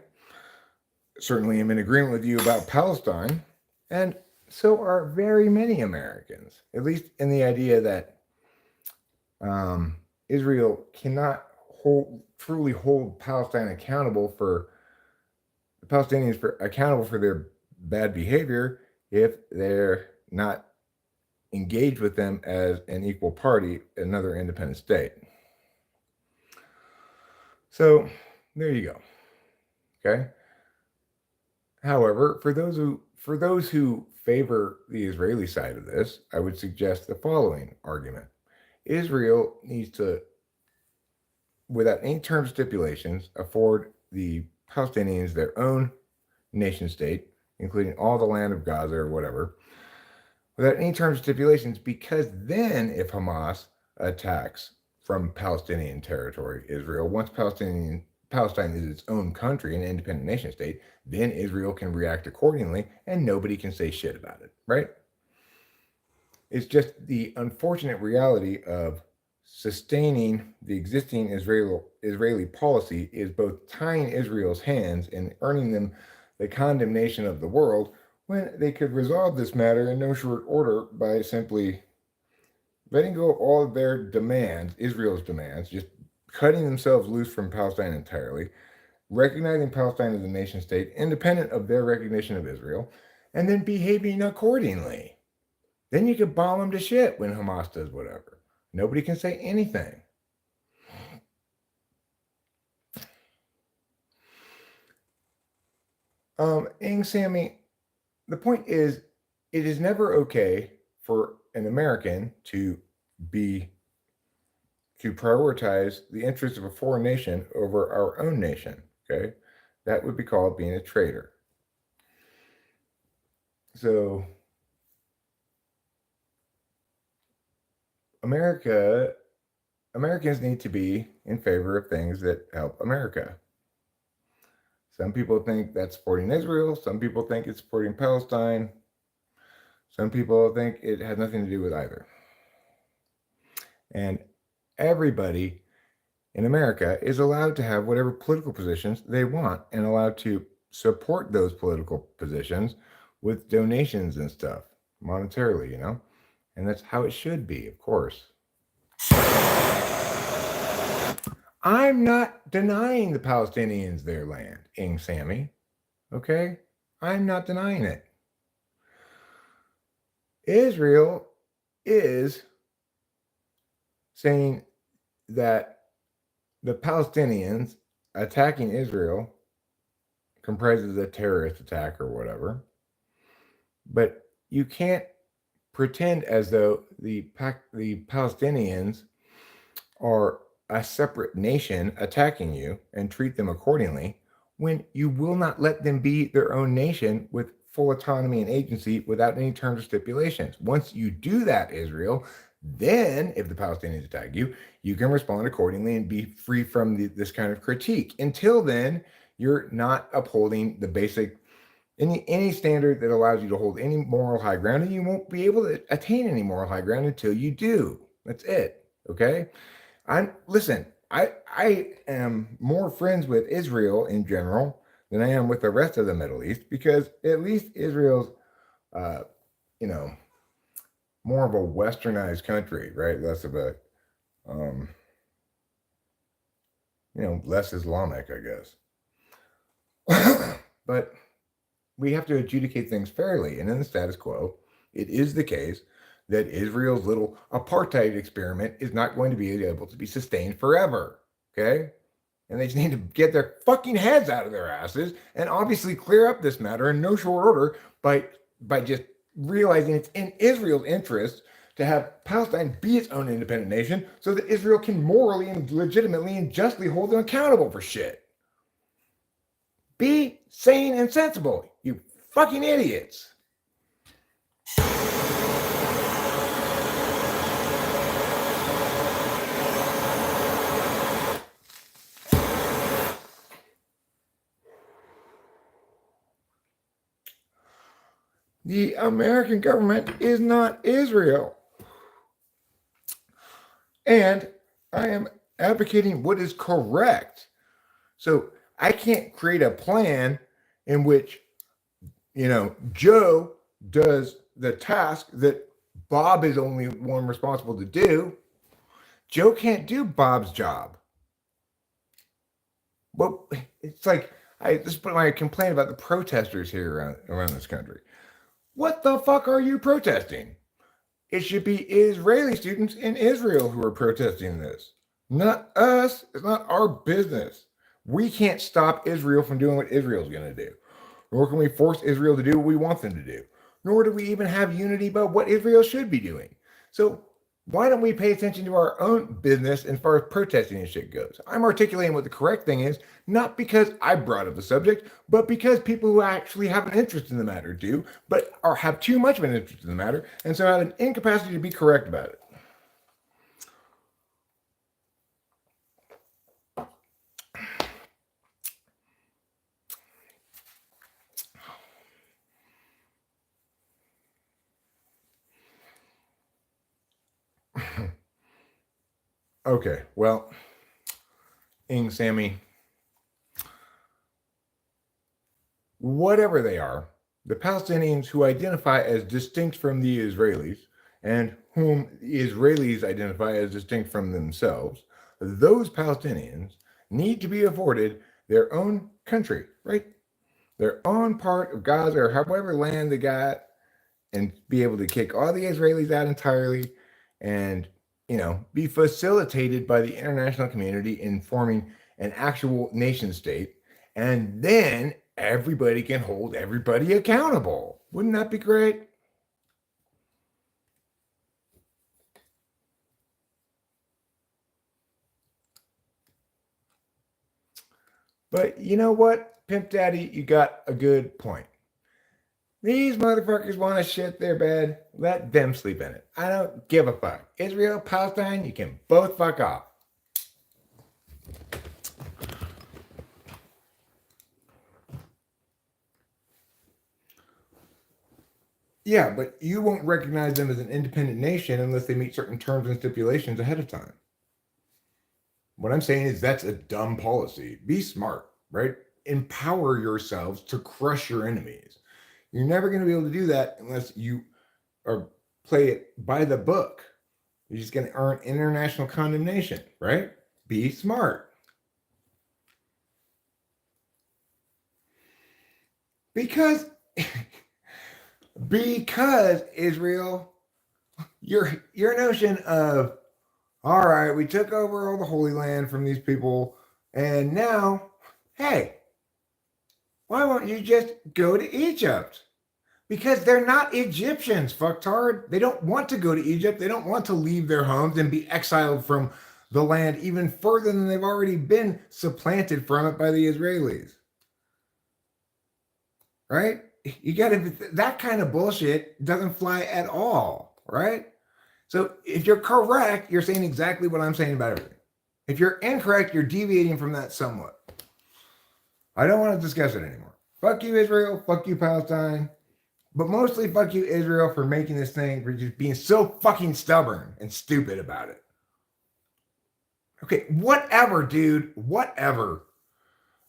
certainly am in agreement with you about Palestine, and so are very many Americans, at least in the idea that Israel cannot truly hold Palestine accountable for the Palestinians accountable for their bad behavior if they're not engaged with them as an equal party, another independent state. So there you go. Okay. However, for those who favor the Israeli side of this, I would suggest the following argument. Israel needs to, without any term stipulations, afford the Palestinians their own nation state, including all the land of Gaza or whatever, without any term stipulations, because then if Hamas attacks from Palestinian territory, Israel, once Palestine is its own country, an independent nation state, then Israel can react accordingly and nobody can say shit about it, right? It's just the unfortunate reality of sustaining the existing Israeli policy is both tying Israel's hands and earning them the condemnation of the world when they could resolve this matter in no short order by simply letting go of all of their demands, Israel's demands, just cutting themselves loose from Palestine entirely, recognizing Palestine as a nation state independent of their recognition of Israel, and then behaving accordingly. Then you can bomb them to shit when Hamas does whatever. Nobody can say anything. Sammy, the point is, it is never okay for an American to prioritize the interests of a foreign nation over our own nation. Okay, that would be called being a traitor. So Americans need to be in favor of things that help America. Some people think that's supporting Israel. Some people think it's supporting Palestine. Some people think it has nothing to do with either. And everybody in America is allowed to have whatever political positions they want and allowed to support those political positions with donations and stuff, monetarily, And that's how it should be, of course. I'm not denying the Palestinians their land, Sammy. Okay? I'm not denying it. Israel is saying that the Palestinians attacking Israel comprises a terrorist attack or whatever. But you can't pretend as though the Palestinians are a separate nation attacking you and treat them accordingly when you will not let them be their own nation with full autonomy and agency without any terms or stipulations. Once you do that, Israel, then if the Palestinians attack you, you can respond accordingly and be free from this kind of critique. Until then, you're not upholding the basic any standard that allows you to hold any moral high ground, and you won't be able to attain any moral high ground until you do. That's it. Okay? Listen, I am more friends with Israel in general than I am with the rest of the Middle East, because at least Israel's, more of a westernized country, right? Less of a, less Islamic, I guess. But we have to adjudicate things fairly. And in the status quo, it is the case that Israel's little apartheid experiment is not going to be able to be sustained forever. Okay? And they just need to get their fucking heads out of their asses and obviously clear up this matter in no short order by just realizing it's in Israel's interest to have Palestine be its own independent nation so that Israel can morally and legitimately and justly hold them accountable for shit. Be sane and sensible, you fucking idiots. The American government is not Israel. And I am advocating what is correct. So I can't create a plan in which, Joe does the task that Bob is only one responsible to do. Joe can't do Bob's job. Well, it's like, this is my complaint about the protesters here around this country. What the fuck are you protesting? It should be Israeli students in Israel who are protesting this, not us. It's not our business. We can't stop Israel from doing what Israel's going to do, nor can we force Israel to do what we want them to do, nor do we even have unity about what Israel should be doing. So why don't we pay attention to our own business as far as protesting and shit goes? I'm articulating what the correct thing is, not because I brought up the subject, but because people who actually have an interest in the matter do, but have too much of an interest in the matter, and so have an incapacity to be correct about it. Okay, well, Sammy, whatever they are, the Palestinians who identify as distinct from the Israelis and whom the Israelis identify as distinct from themselves, those Palestinians need to be afforded their own country, right? Their own part of Gaza or however land they got, and be able to kick all the Israelis out entirely and, be facilitated by the international community in forming an actual nation state. And then everybody can hold everybody accountable. Wouldn't that be great? But you know what, Pimp Daddy, you got a good point. These motherfuckers want to shit their bed. Let them sleep in it. I don't give a fuck. Israel, Palestine, you can both fuck off. Yeah, but you won't recognize them as an independent nation unless they meet certain terms and stipulations ahead of time. What I'm saying is that's a dumb policy. Be smart, right? Empower yourselves to crush your enemies. You're never going to be able to do that unless you or play it by the book. You're just going to earn international condemnation, right? Be smart. Because Israel, your notion of, all right, we took over all the Holy Land from these people, and now, hey, why won't you just go to Egypt? Because they're not Egyptians, fucktard. They don't want to go to Egypt. They don't want to leave their homes and be exiled from the land even further than they've already been supplanted from it by the Israelis. Right? You got to, that kind of bullshit doesn't fly at all, right? So if you're correct, you're saying exactly what I'm saying about everything. If you're incorrect, you're deviating from that somewhat. I don't want to discuss it anymore. Fuck you, Israel. Fuck you, Palestine. But mostly fuck you, Israel, for making this thing, for just being so fucking stubborn and stupid about it. Okay, whatever, dude. Whatever.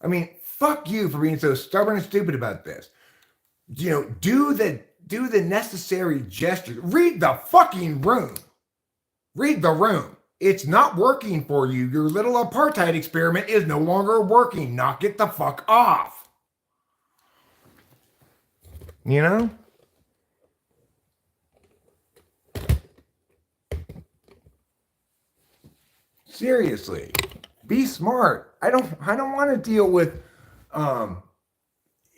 I mean, fuck you for being so stubborn and stupid about this. Do the necessary gestures. Read the fucking room. Read the room. It's not working for you. Your little apartheid experiment is no longer working. Knock it the fuck off. Seriously, be smart. I don't want to deal with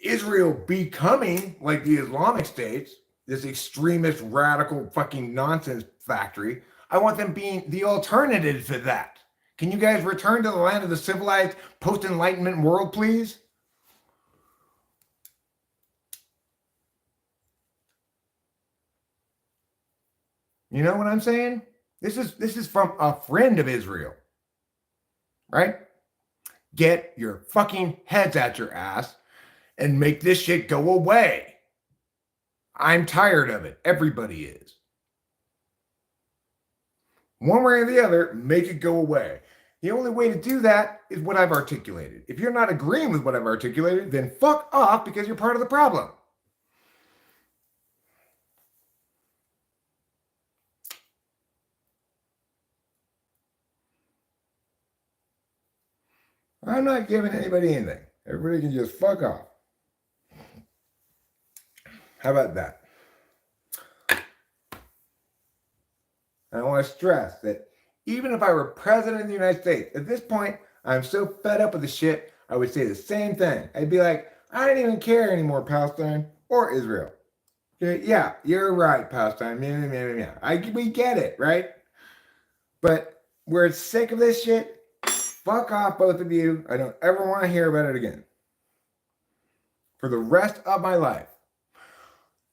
Israel becoming like the Islamic states, this extremist, radical, fucking nonsense factory. I want them being the alternative to that. Can you guys return to the land of the civilized post-enlightenment world, please? You know what I'm saying? This is from a friend of Israel, right? Get your fucking heads out your ass and make this shit go away. I'm tired of it. Everybody is. One way or the other, make it go away. The only way to do that is what I've articulated. If you're not agreeing with what I've articulated, then fuck off because you're part of the problem. I'm not giving anybody anything. Everybody can just fuck off. How about that? I want to stress that even if I were president of the United States, at this point, I'm so fed up with the shit, I would say the same thing. I'd be like, I don't even care anymore, Palestine or Israel. Okay, yeah, you're right, Palestine. We get it, right? But we're sick of this shit. Fuck off, both of you. I don't ever want to hear about it again. For the rest of my life.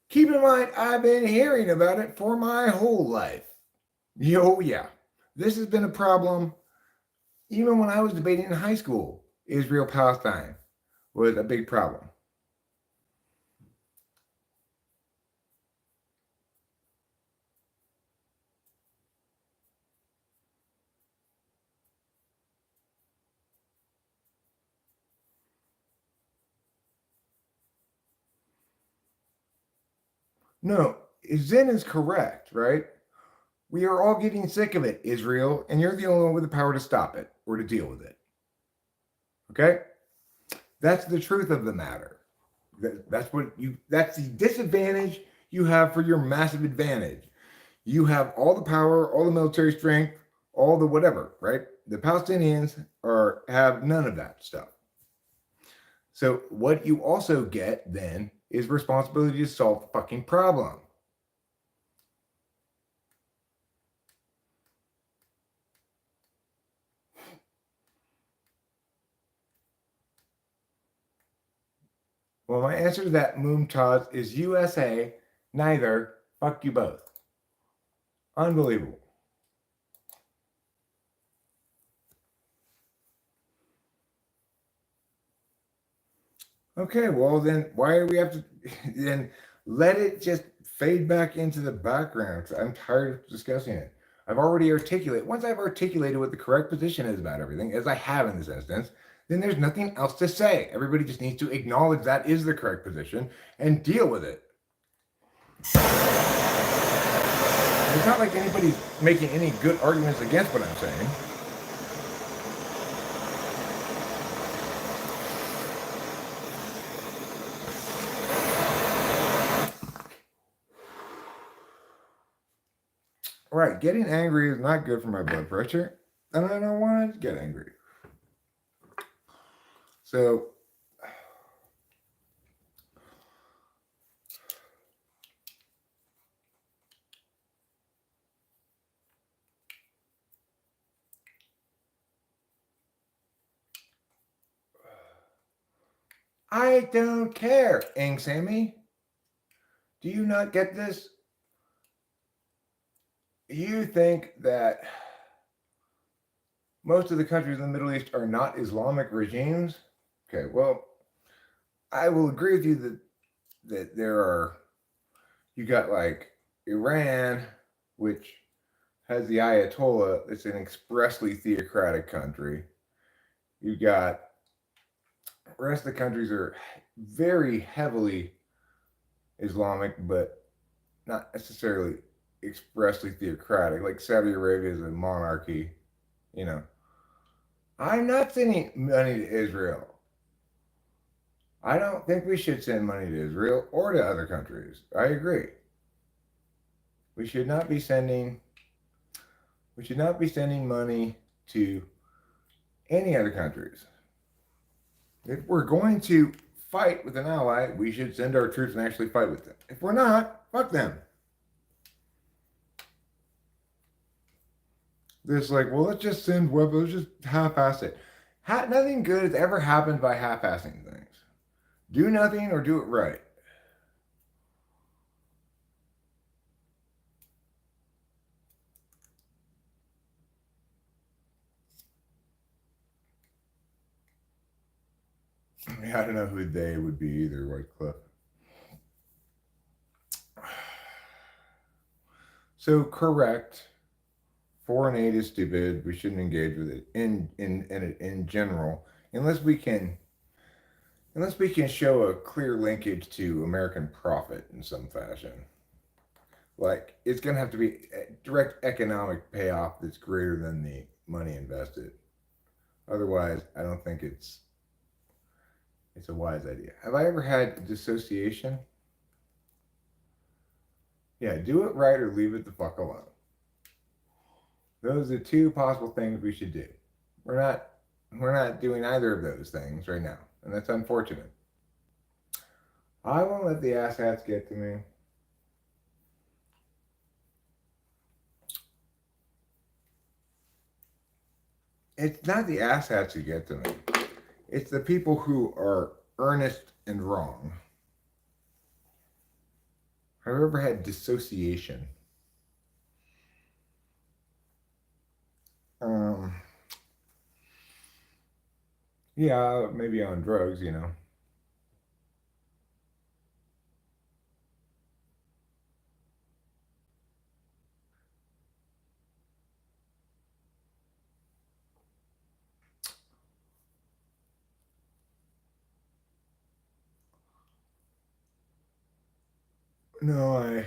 Keep in mind, I've been hearing about it for my whole life. Yeah. This has been a problem even when I was debating in high school. Israel-Palestine was a big problem. No, Zen is correct, right? We are all getting sick of it, Israel, and you're the only one with the power to stop it or to deal with it. Okay? That's the truth of the matter. That's the disadvantage you have for your massive advantage. You have all the power, all the military strength, all the whatever, right? The Palestinians have none of that stuff. So what you also get then is responsibility to solve the fucking problem. Well, my answer to that, Mumtaz, is USA, neither, fuck you both. Unbelievable. Okay, well then why do we have to then let it just fade back into the background? 'Cause I'm tired of discussing it. I've already articulated. Once I've articulated what the correct position is about everything, as I have in this instance, then there's nothing else to say. Everybody just needs to acknowledge that is the correct position and deal with it. It's not like anybody's making any good arguments against what I'm saying. Right, getting angry is not good for my blood pressure, and I don't want to get angry. So, I don't care, Ing Sammy. Do you not get this? You think that most of the countries in the Middle East are not Islamic regimes? Okay, well, I will agree with you that there are. You got like Iran, which has the Ayatollah. It's an expressly theocratic country. You got the rest of the countries are very heavily Islamic, but not necessarily expressly theocratic. Like Saudi Arabia is a monarchy, you know. I'm not sending money to Israel. I don't think we should send money to Israel or to other countries. I agree. We should not be sending money to any other countries. If we're going to fight with an ally, we should send our troops and actually fight with them. If we're not, fuck them. There's like, well, let's just send weapons, let's just half-ass it. Nothing good has ever happened by half-assing things. Do nothing or do it right. I mean, I don't know who they would be either, Whitecliff. So correct. Foreign aid is stupid. We shouldn't engage with it in general, unless we can show a clear linkage to American profit in some fashion. Like it's gonna have to be a direct economic payoff that's greater than the money invested. Otherwise, I don't think it's a wise idea. Have I ever had dissociation? Yeah, do it right or leave it the fuck alone. Those are two possible things we should do. We're not doing either of those things right now, and that's unfortunate. I won't let the asshats get to me. It's not the asshats who get to me. It's the people who are earnest and wrong. Have you ever had dissociation? Um, yeah, maybe on drugs, you know. No, I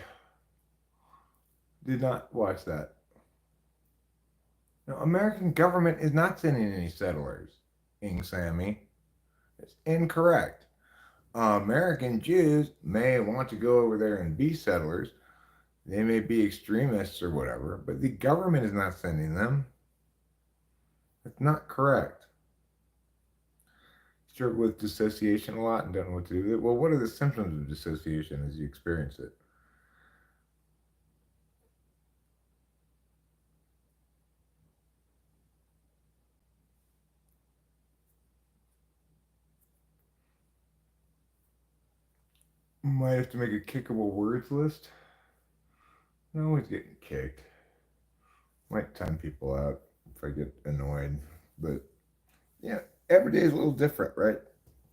did not watch that. No, American government is not sending any settlers, Ing Sammy. It's incorrect. American Jews may want to go over there and be settlers. They may be extremists or whatever, but the government is not sending them. That's not correct. Struggle with dissociation a lot and don't know what to do with it. Well, what are the symptoms of dissociation as you experience it? Might have to make a kickable words list. I'm always getting kicked. Might time people out if I get annoyed. But yeah, every day is a little different, right?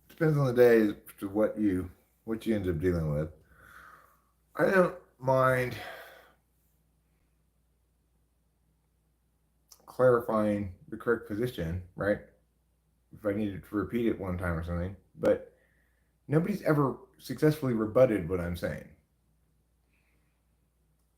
Depends on the day as to what you end up dealing with. I don't mind clarifying the correct position, right? If I needed to repeat it one time or something, but nobody's ever successfully rebutted what I'm saying.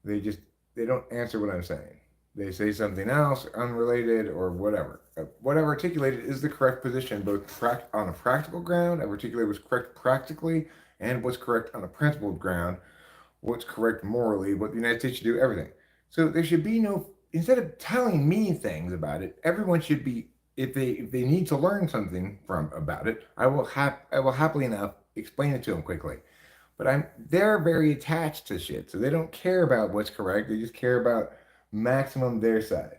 They just they don't answer what I'm saying. They say something else, unrelated or whatever. What I've articulated is the correct position, both on a practical ground. I've articulated what's correct practically and what's correct on a principled ground, what's correct morally, what the United States should do, everything. So there should be no, instead of telling me things about it, everyone should be, if they need to learn something from about it, I will happily enough explain it to them quickly. But they're very attached to shit, so they don't care about what's correct. They just care about maximum their side.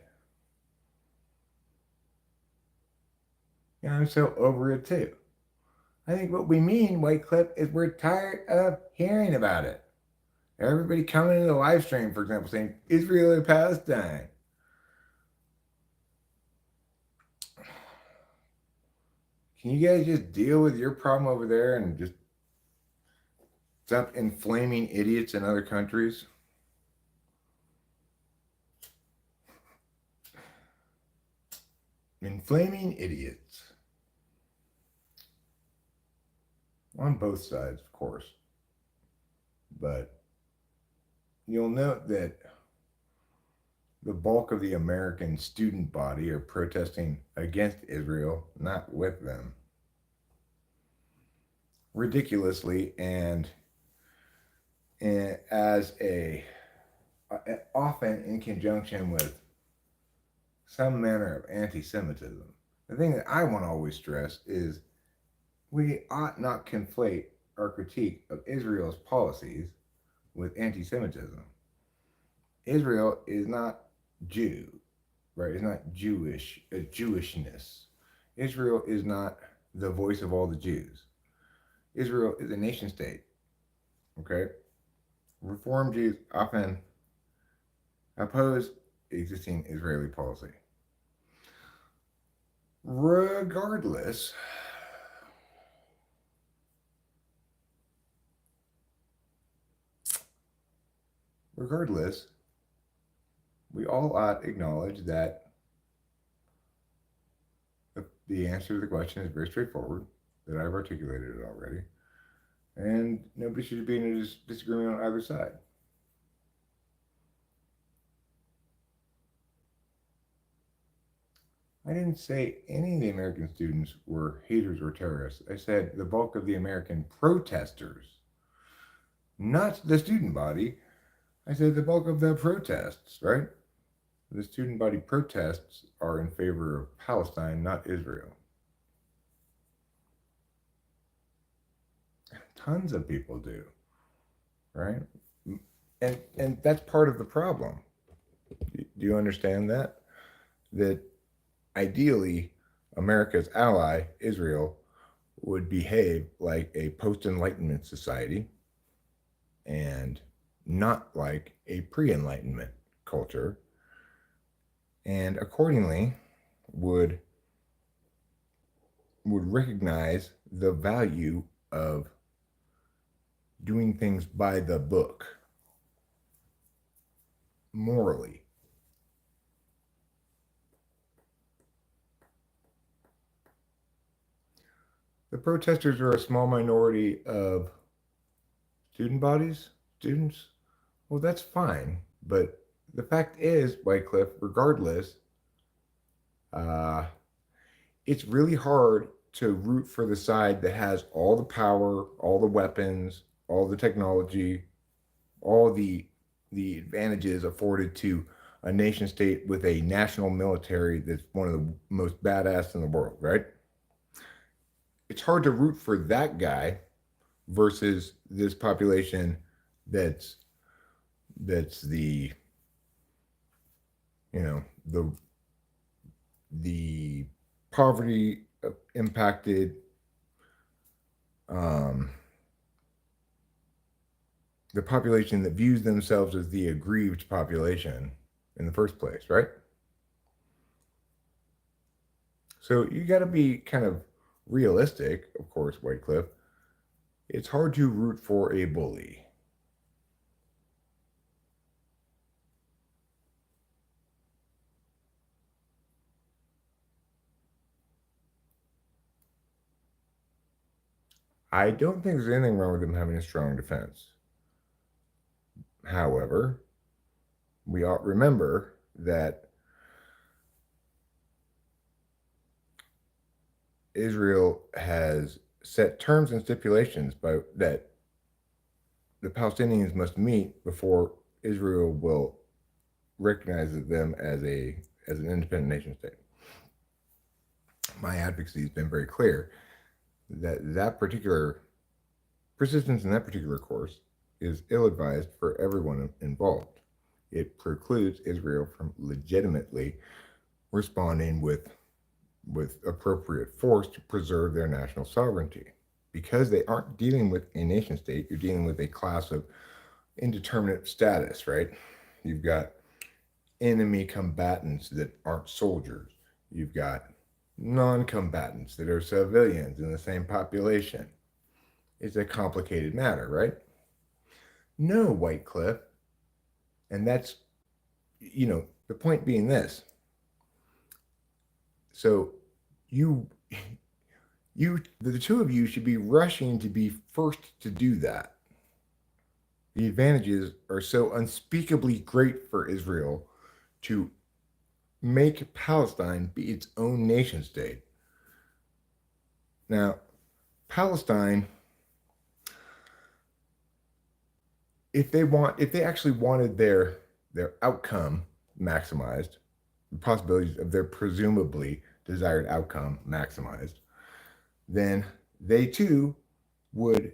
I'm so over it too. I think what we mean, White Clip, is we're tired of hearing about it. Everybody coming into the live stream, for example, saying Israel or Palestine. Can you guys just deal with your problem over there and just stop inflaming idiots in other countries? Inflaming idiots. On both sides, of course. But you'll note that the bulk of the American student body are protesting against Israel, not with them. Ridiculously, and as often in conjunction with some manner of anti-Semitism. The thing that I want to always stress is we ought not conflate our critique of Israel's policies with anti-Semitism. Israel is not Jew, right? It's not Jewishness. Israel is not the voice of all the Jews. Israel is a nation state, okay? Reform Jews often oppose existing Israeli policy. Regardless, we all ought to acknowledge that the answer to the question is very straightforward, that I've articulated it already, and nobody should be in a disagreement on either side. I didn't say any of the American students were haters or terrorists. I said the bulk of the American protesters, not the student body. I said the bulk of the protests, right? The student body protests are in favor of Palestine, not Israel. Tons of people do, right? And that's part of the problem. Do you understand that? That ideally, America's ally, Israel, would behave like a post-Enlightenment society and not like a pre-Enlightenment culture, and accordingly would recognize the value of doing things by the book morally. The protesters are a small minority of student bodies, students. Well, that's fine, but the fact is, Wycliffe, regardless, it's really hard to root for the side that has all the power, all the weapons, all the technology, all the advantages afforded to a nation state with a national military that's one of the most badass in the world, right? It's hard to root for that guy versus this population that's the the the poverty impacted, um, the population that views themselves as the aggrieved population in the first place, right? So you got to be kind of realistic, of course, Whitecliff. It's hard to root for a bully. I don't think there's anything wrong with them having a strong defense. However, we ought to remember that Israel has set terms and stipulations by that the Palestinians must meet before Israel will recognize them as an independent nation state. My advocacy has been very clear that particular persistence in that particular course is ill-advised for everyone involved. It precludes Israel from legitimately responding with appropriate force to preserve their national sovereignty. Because they aren't dealing with a nation state, you're dealing with a class of indeterminate status, right? You've got enemy combatants that aren't soldiers. You've got non-combatants that are civilians in the same population. It's a complicated matter, right? No, Whitecliff. And that's, the point being this. So the two of you should be rushing to be first to do that. The advantages are so unspeakably great for Israel to make Palestine be its own nation state. Now, Palestine, if they actually wanted their outcome maximized, the possibilities of their presumably desired outcome maximized, then they too would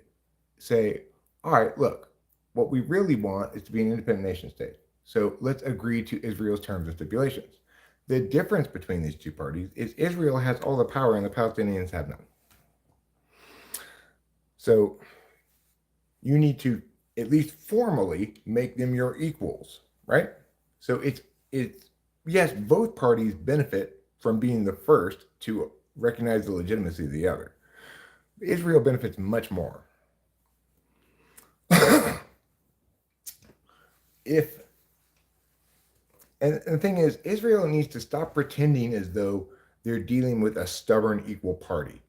say, all right, look, what we really want is to be an independent nation state. So let's agree to Israel's terms and stipulations. The difference between these two parties is Israel has all the power and the Palestinians have none. So you need to at least formally make them your equals, right? So it's yes, both parties benefit from being the first to recognize the legitimacy of the other. Israel benefits much more. And the thing is, Israel needs to stop pretending as though they're dealing with a stubborn equal party.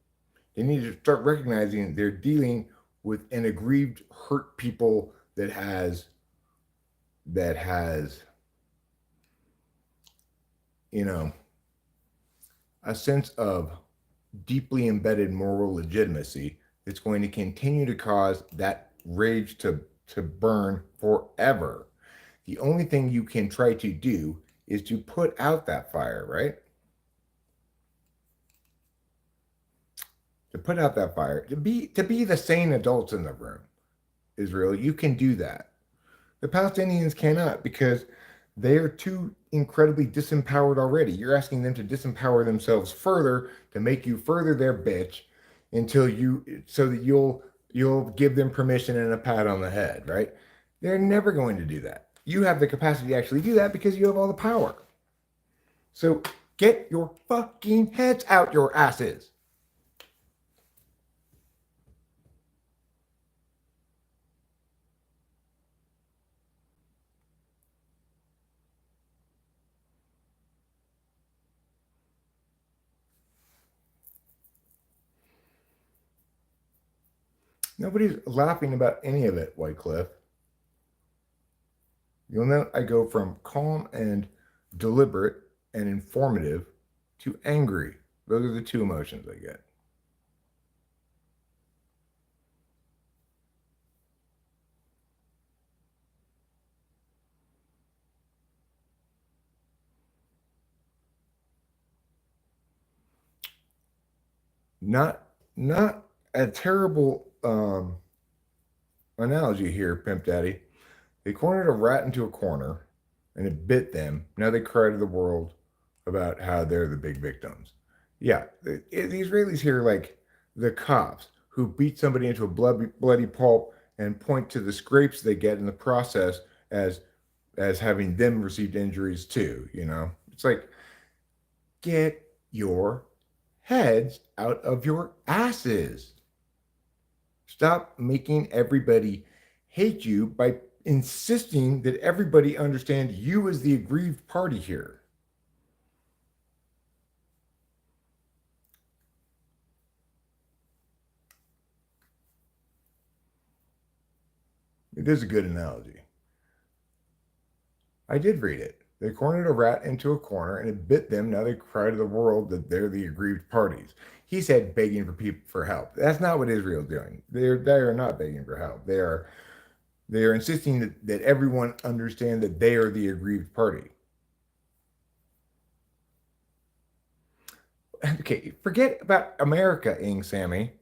They need to start recognizing they're dealing with an aggrieved, hurt people that has a sense of deeply embedded moral legitimacy that's going to continue to cause that rage to burn forever. The only thing you can try to do is to put out that fire, right? To put out that fire, to be the sane adults in the room. Israel, you can do that. The Palestinians cannot because they are too incredibly disempowered already. You're asking them to disempower themselves further to make you further their bitch so that you'll give them permission and a pat on the head, right? They're never going to do that. You have the capacity to actually do that because you have all the power. So get your fucking heads out your asses. Nobody's laughing about any of it, Whitecliff. You'll note I go from calm and deliberate and informative to angry. Those are the two emotions I get. not a terrible analogy here, Pimp Daddy. They cornered a rat into a corner and it bit them. Now they cry to the world about how they're the big victims. Yeah, the Israelis here are like the cops who beat somebody into a bloody pulp and point to the scrapes they get in the process as having them received injuries too. It's like, get your heads out of your asses. Stop making everybody hate you by insisting that everybody understand you as the aggrieved party here. It is a good analogy. I did read it. They cornered a rat into a corner and it bit them. Now they cry to the world that they're the aggrieved parties. He said begging for people for help. That's not what Israel's doing. They are not begging for help. They are insisting that everyone understand that they are the aggrieved party. Okay, forget about America, Sammy.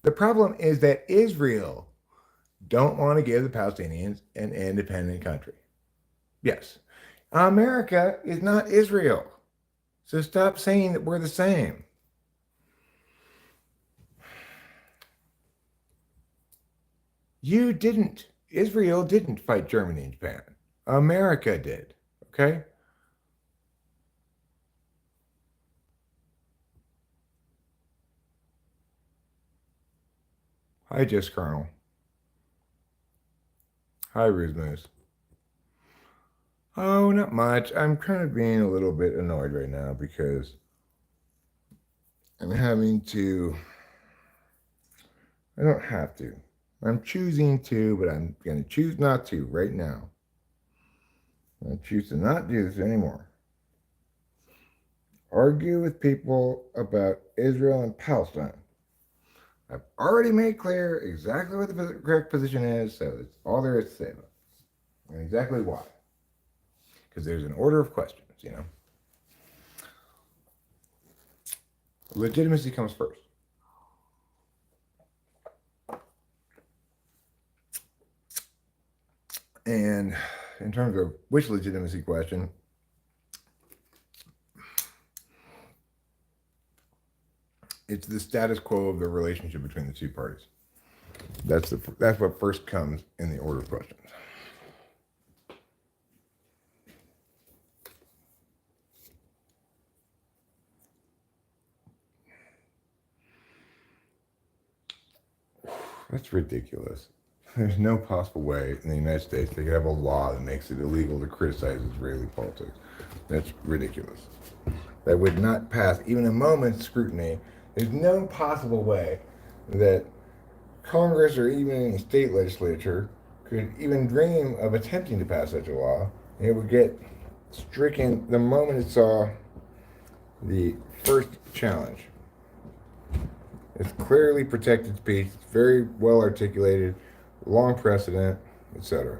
The problem is that Israel don't want to give the Palestinians an independent country. Yes, America is not Israel. So stop saying that we're the same. Israel didn't fight Germany and Japan. America did. Okay? Hi, Just Colonel. Hi, Ruzmoose. Oh, not much. I'm kind of being a little bit annoyed right now because I'm having to. I don't have to. I'm choosing to, but I'm going to choose not to right now. I choose to not do this anymore. Argue with people about Israel and Palestine. I've already made clear exactly what the correct position is, so that's all there is to say about it. And exactly why. Because there's an order of questions. Legitimacy comes first. And in terms of which legitimacy question, it's the status quo of the relationship between the two parties. That's what first comes in the order of questions. That's ridiculous. There's no possible way in the United States they could have a law that makes it illegal to criticize Israeli politics. That's ridiculous. That would not pass even a moment's scrutiny. There's no possible way that Congress or even any state legislature could even dream of attempting to pass such a law. It would get stricken the moment it saw the first challenge. It's clearly protected speech. It's very well articulated, long precedent, etc.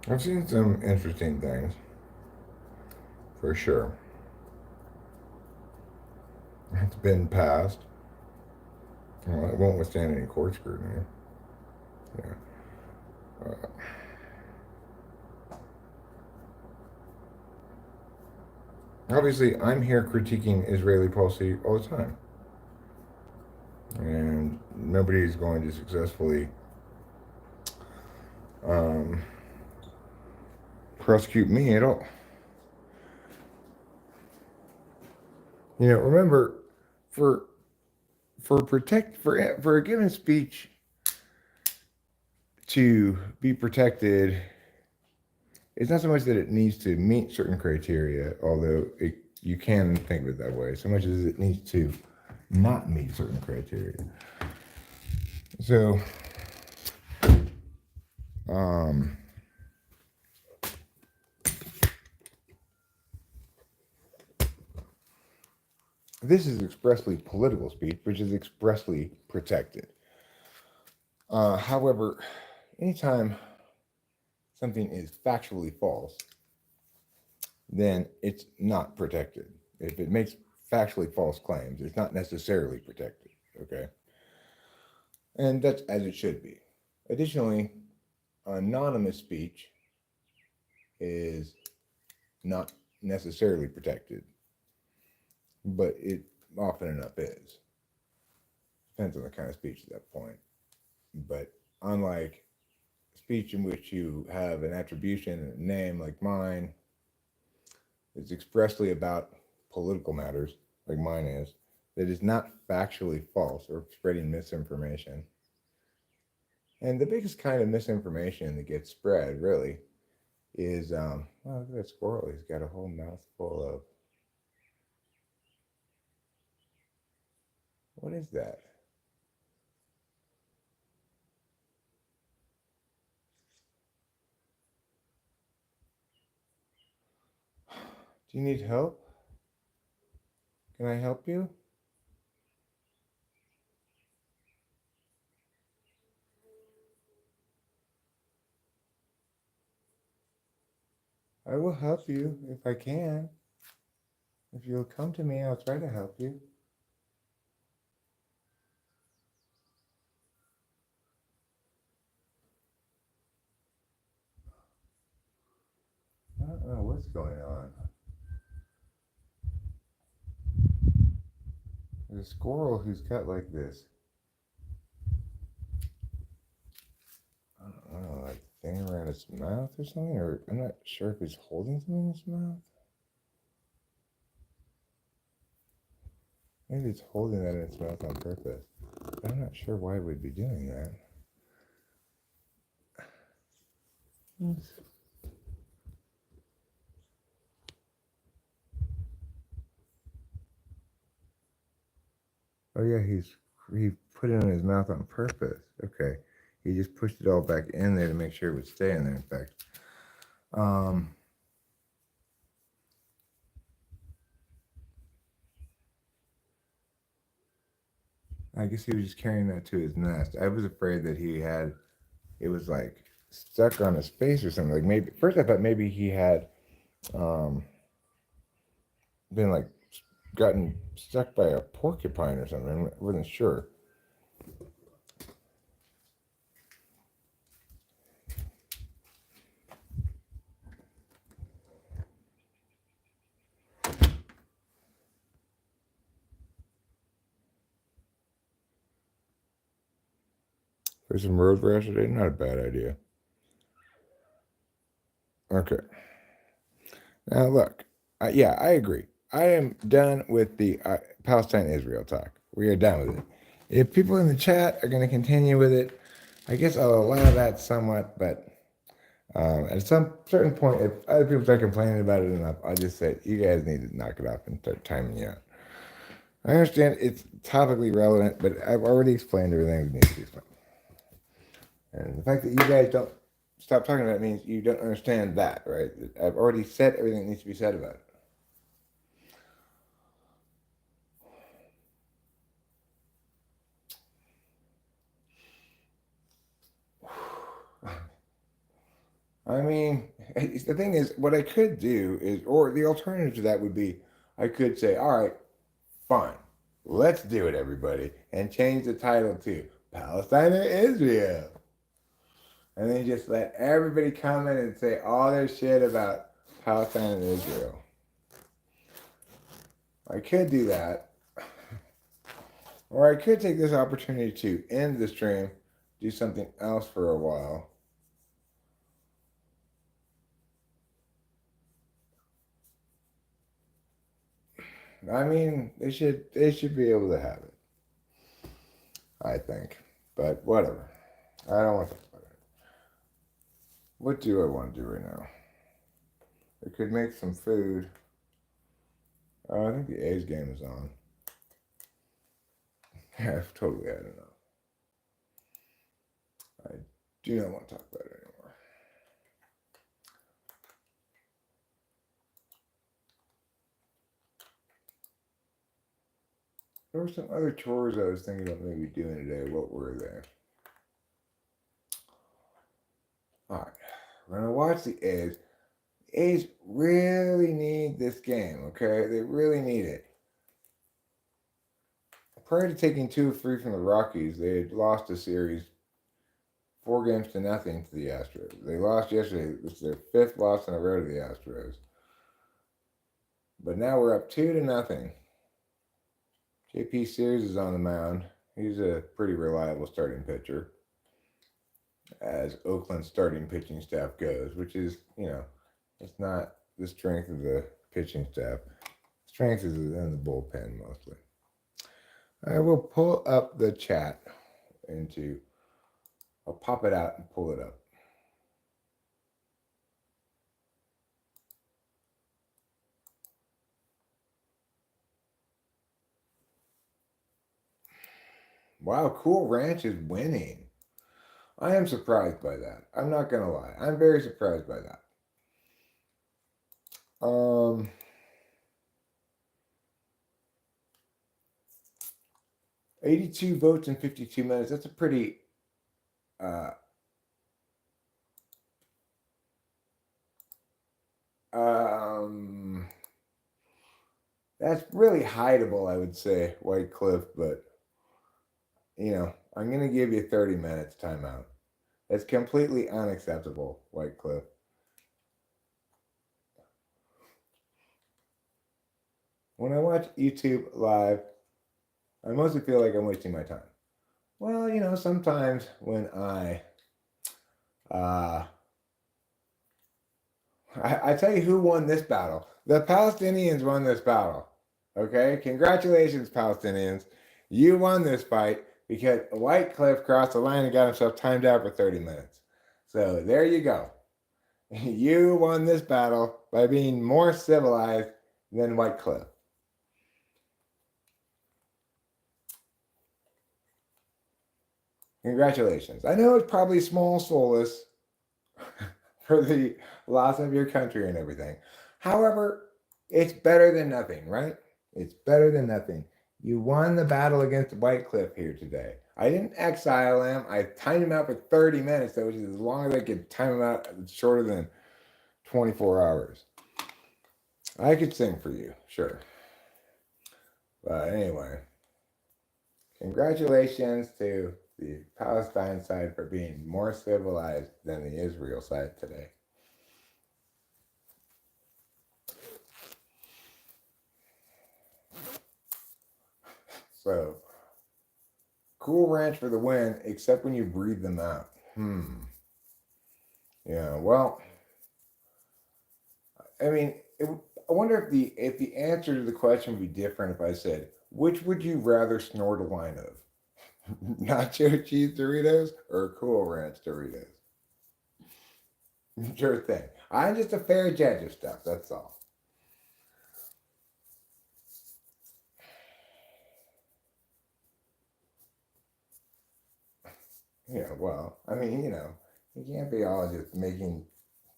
I've seen some interesting things, for sure. It's been passed. Well, it won't withstand any court scrutiny. Yeah. Obviously, I'm here critiquing Israeli policy all the time. And nobody's going to successfully prosecute me at all. Remember, for a given speech to be protected, it's not so much that it needs to meet certain criteria, although you can think of it that way, so much as it needs to not meet certain criteria. So, this is expressly political speech, which is expressly protected. However, anytime something is factually false, then it's not protected. If it makes factually false claims, it's not necessarily protected. Okay. And that's as it should be. Additionally, anonymous speech is not necessarily protected, but it often enough is. Depends on the kind of speech at that point. But unlike speech in which you have an attribution, a name like mine, it's expressly about political matters, like mine is, that is not factually false or spreading misinformation. And the biggest kind of misinformation that gets spread, really, is oh, look at that squirrel. He's got a whole mouthful of, what is that? Do you need help? Can I help you? I will help you if I can. If you'll come to me, I'll try to help you. I don't know what's going on. There's a squirrel who's got like this, I don't know, like thing around its mouth or something, or I'm not sure if he's holding something in his mouth. Maybe it's holding that in its mouth on purpose. But I'm not sure why it would be doing that. Oh yeah, he put it in his mouth on purpose. Okay, he just pushed it all back in there to make sure it would stay in there. In fact, um, I guess he was just carrying that to his nest. I was afraid that it was like stuck on his face or something. Like maybe first I thought maybe he had um, been like gotten stuck by a porcupine or something. I wasn't sure. For some road rash today, not a bad idea. Okay. Now look, yeah, I agree. I am done with the Palestine-Israel talk. We are done with it. If people in the chat are going to continue with it, I guess I'll allow that somewhat. But at some certain point, if other people start complaining about it enough, I'll just say you guys need to knock it off and start timing you out. I understand it's topically relevant, but I've already explained everything that needs to be explained. And the fact that you guys don't stop talking about it means you don't understand that, right? I've already said everything that needs to be said about it. I mean, the thing is, what I could do is, or the alternative to that would be, I could say, all right, fine, let's do it, everybody, and change the title to Palestine and Israel. And then just let everybody come in and say all their shit about Palestine and Israel. I could do that. Or I could take this opportunity to end the stream, do something else for a while. I mean, they should be able to have it. I think. But whatever. I don't want to talk about it. What do I want to do right now? I could make some food. I think the A's game is on. Yeah, totally had enough. I do not want to talk about it anymore. There were some other chores I was thinking about maybe doing today. What were they? All right, we're gonna watch the A's. A's really need this game, okay? They really need it. Prior to taking 2 of 3 from the Rockies, they had lost a series 4-0 to the Astros. They lost yesterday. This is their 5th loss in a row to the Astros. But now we're up 2-0. JP Sears is on the mound. He's a pretty reliable starting pitcher, as Oakland's starting pitching staff goes, which is, it's not the strength of the pitching staff. Strength is in the bullpen mostly. I will pull up the chat I'll pop it out and pull it up. Wow, Cool Ranch is winning. I am surprised by that. I'm not going to lie. I'm very surprised by that. 82 votes in 52 minutes. That's a pretty that's really hideable, I would say, White Cliff, but I'm going to give you 30 minutes timeout. That's completely unacceptable, White Cliff. When I watch YouTube live, I mostly feel like I'm wasting my time. Well, sometimes when I tell you who won this battle. The Palestinians won this battle. Okay? Congratulations, Palestinians. You won this fight because White Cliff crossed the line and got himself timed out for 30 minutes. So there you go. You won this battle by being more civilized than White Cliff. Congratulations. I know it's probably small solace for the loss of your country and everything. However, it's better than nothing, right? It's better than nothing. You won the battle against White Cliff here today. I didn't exile him. I timed him out for 30 minutes, which is as long as I could time him out, shorter than 24 hours. I could sing for you, sure. But anyway, congratulations to the Palestine side for being more civilized than the Israel side today. So, Cool Ranch for the win, except when you breathe them out. Yeah, well, I mean, I wonder if the answer to the question would be different if I said, which would you rather snort a line of? Nacho cheese Doritos or Cool Ranch Doritos? Sure thing. I'm just a fair judge of stuff, that's all. Yeah, well, I mean, you can't be all just making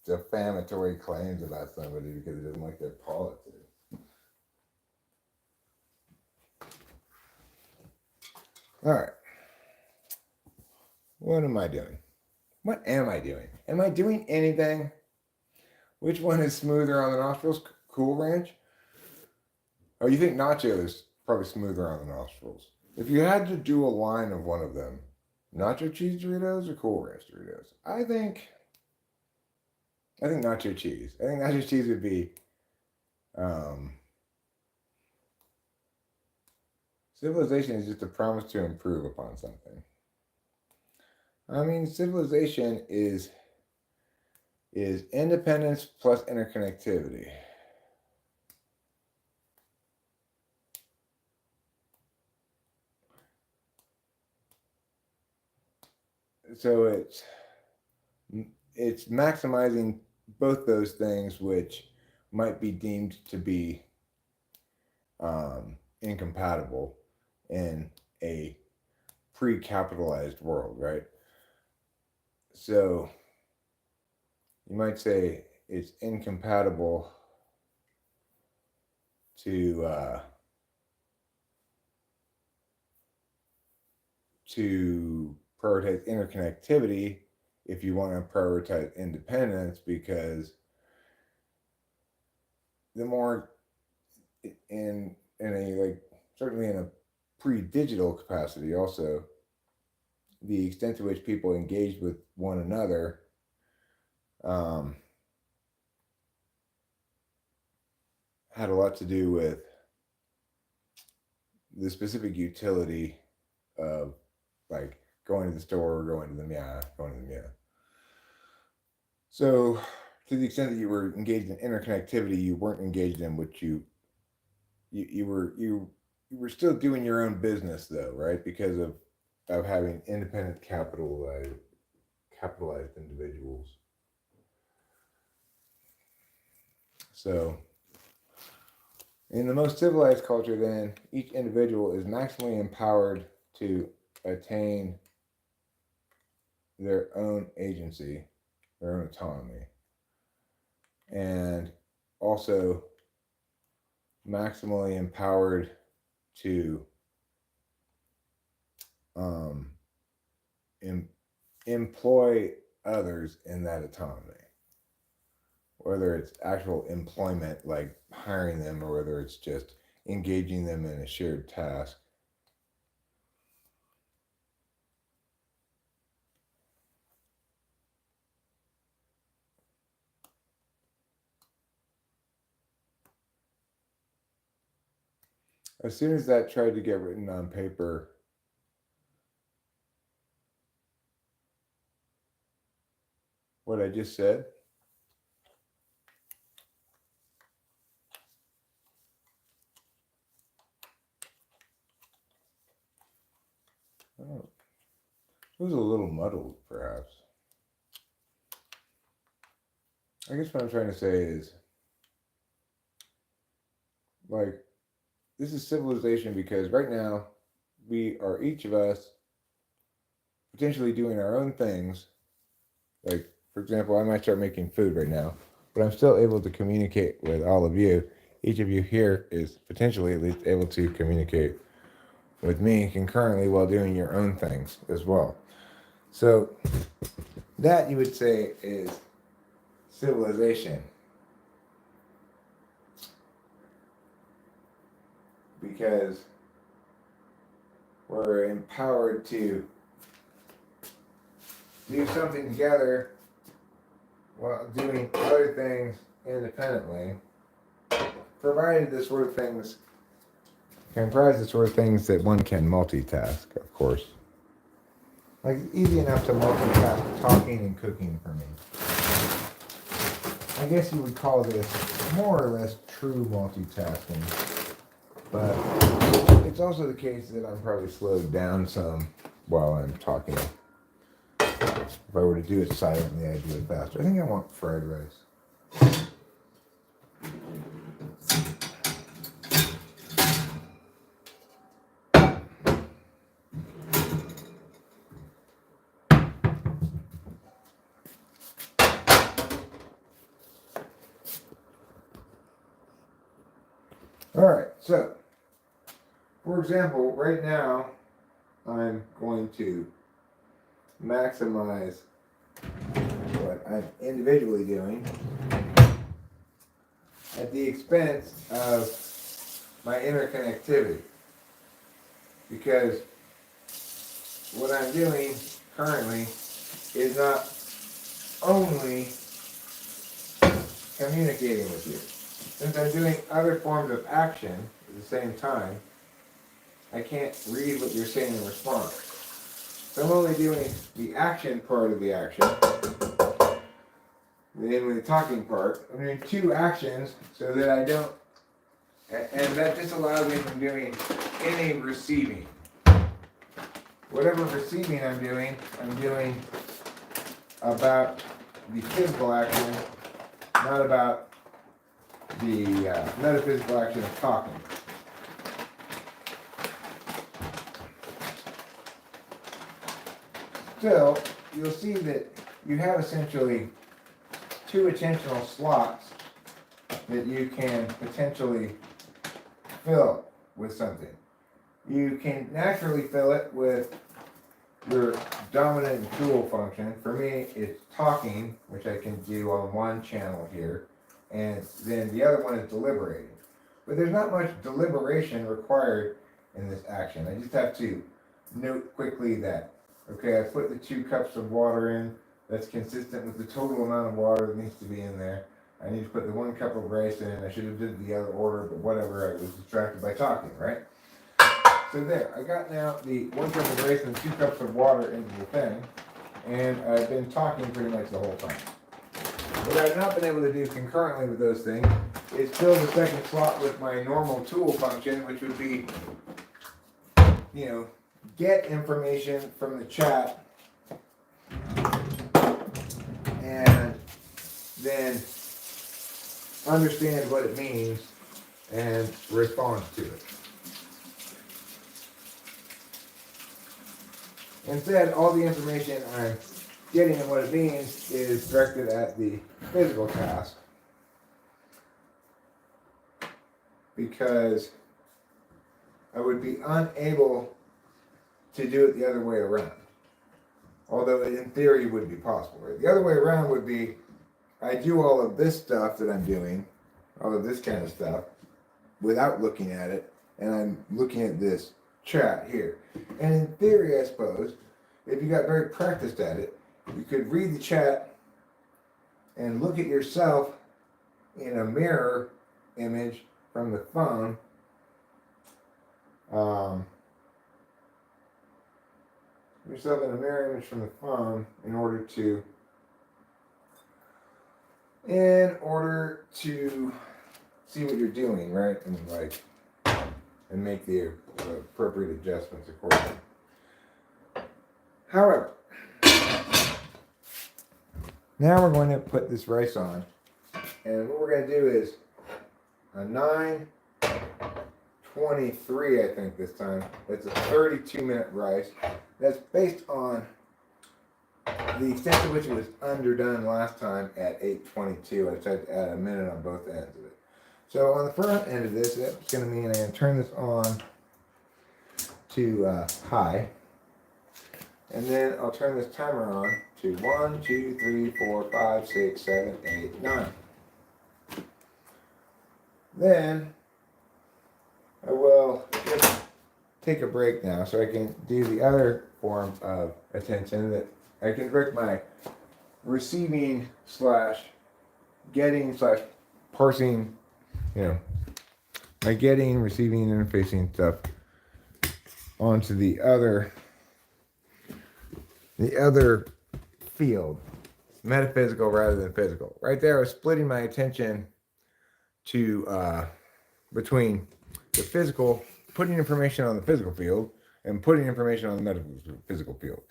defamatory claims about somebody because it doesn't like their politics. All right. What am I doing? What am I doing? Am I doing anything? Which one is smoother on the nostrils? Cool Ranch? Oh, you think Nacho is probably smoother on the nostrils? If you had to do a line of one of them, Nacho cheese Doritos or Cool Ranch Doritos? I think nacho cheese. I think nacho cheese would be civilization is just a promise to improve upon something. I mean, civilization is independence plus interconnectivity. So it's maximizing both those things, which might be deemed to be incompatible in a pre-capitalized world, right? So you might say it's incompatible to prioritize interconnectivity if you want to prioritize independence, because the more in a like certainly in a pre-digital capacity also, the extent to which people engaged with one another um, had a lot to do with the specific utility of like going to the store, going to the meow. So, to the extent that you were engaged in interconnectivity, you weren't engaged in what you were still doing your own business though, right? Because of having independent capitalized individuals. So, in the most civilized culture, then, each individual is maximally empowered to attain their own agency, their own autonomy, and also maximally empowered to um, em- employ others in that autonomy, whether it's actual employment, like hiring them, or whether it's just engaging them in a shared task. As soon as that tried to get written on paper, what I just said, oh, it was a little muddled, perhaps. I guess what I'm trying to say is, like, this is civilization because right now, we are each of us potentially doing our own things. Like, for example, I might start making food right now, but I'm still able to communicate with all of you. Each of you here is potentially at least able to communicate with me concurrently while doing your own things as well. So, that you would say is civilization. Because we're empowered to do something together while doing other things independently, provided the sort of things comprise the sort of things that one can multitask, of course. Like, it's easy enough to multitask talking and cooking for me. I guess you would call this more or less true multitasking, but it's also the case that I'm probably slowed down some while I'm talking. If I were to do it silently, I'd do it faster. I think I want fried rice. Alright, so, for example, right now, I'm going to maximize what I'm individually doing at the expense of my interconnectivity. Because what I'm doing currently is not only communicating with you. Since I'm doing other forms of action at the same time, I can't read what you're saying in response. So I'm only doing the action part of the action, namely the talking part. I'm doing two actions so that I don't, and that just allows me from doing any receiving. Whatever receiving I'm doing about the physical action, not about the metaphysical action of talking. Still, you'll see that you have essentially two attentional slots that you can potentially fill with something. You can naturally fill it with your dominant and dual function. For me, it's talking, which I can do on one channel here, and then the other one is deliberating. But there's not much deliberation required in this action. I just have to note quickly that, okay, I put the 2 cups of water in. That's consistent with the total amount of water that needs to be in there. I need to put the 1 cup of rice in. I should have did the other order, but whatever. I was distracted by talking, right? So there, I got now the 1 cup of rice and 2 cups of water into the thing, and I've been talking pretty much the whole time. What I've not been able to do concurrently with those things is fill the second slot with my normal tool function, which would be, get information from the chat and then understand what it means and respond to it. Instead, all the information I'm getting and what it means is directed at the physical task, because I would be unable to do it the other way around. Although in theory it would be possible. Right? The other way around would be I do all of this stuff that I'm doing, all of this kind of stuff, without looking at it, and I'm looking at this chat here. And in theory, I suppose, if you got very practiced at it, you could read the chat and look at yourself in a mirror image from the phone. Yourself in a mirror image from the phone in order to see what you're doing, right? And make the appropriate adjustments accordingly. However, now we're going to put this rice on, and what we're going to do is a 9:23, I think this time. It's a 32-minute rice. That's based on the extent to which it was underdone last time at 8:22. I tried to add a minute on both ends of it. So on the front end of this, that's going to mean I'm going to turn this on to high. And then I'll turn this timer on to 1, 2, 3, 4, 5, 6, 7, 8, 9. Then I will just take a break now so I can do the other form of attention that I can direct my receiving / getting / parsing, my getting, receiving, interfacing stuff onto the other field, metaphysical rather than physical. Right there, I was splitting my attention to between the physical, putting information on the physical field, and putting information on the metaphysical field.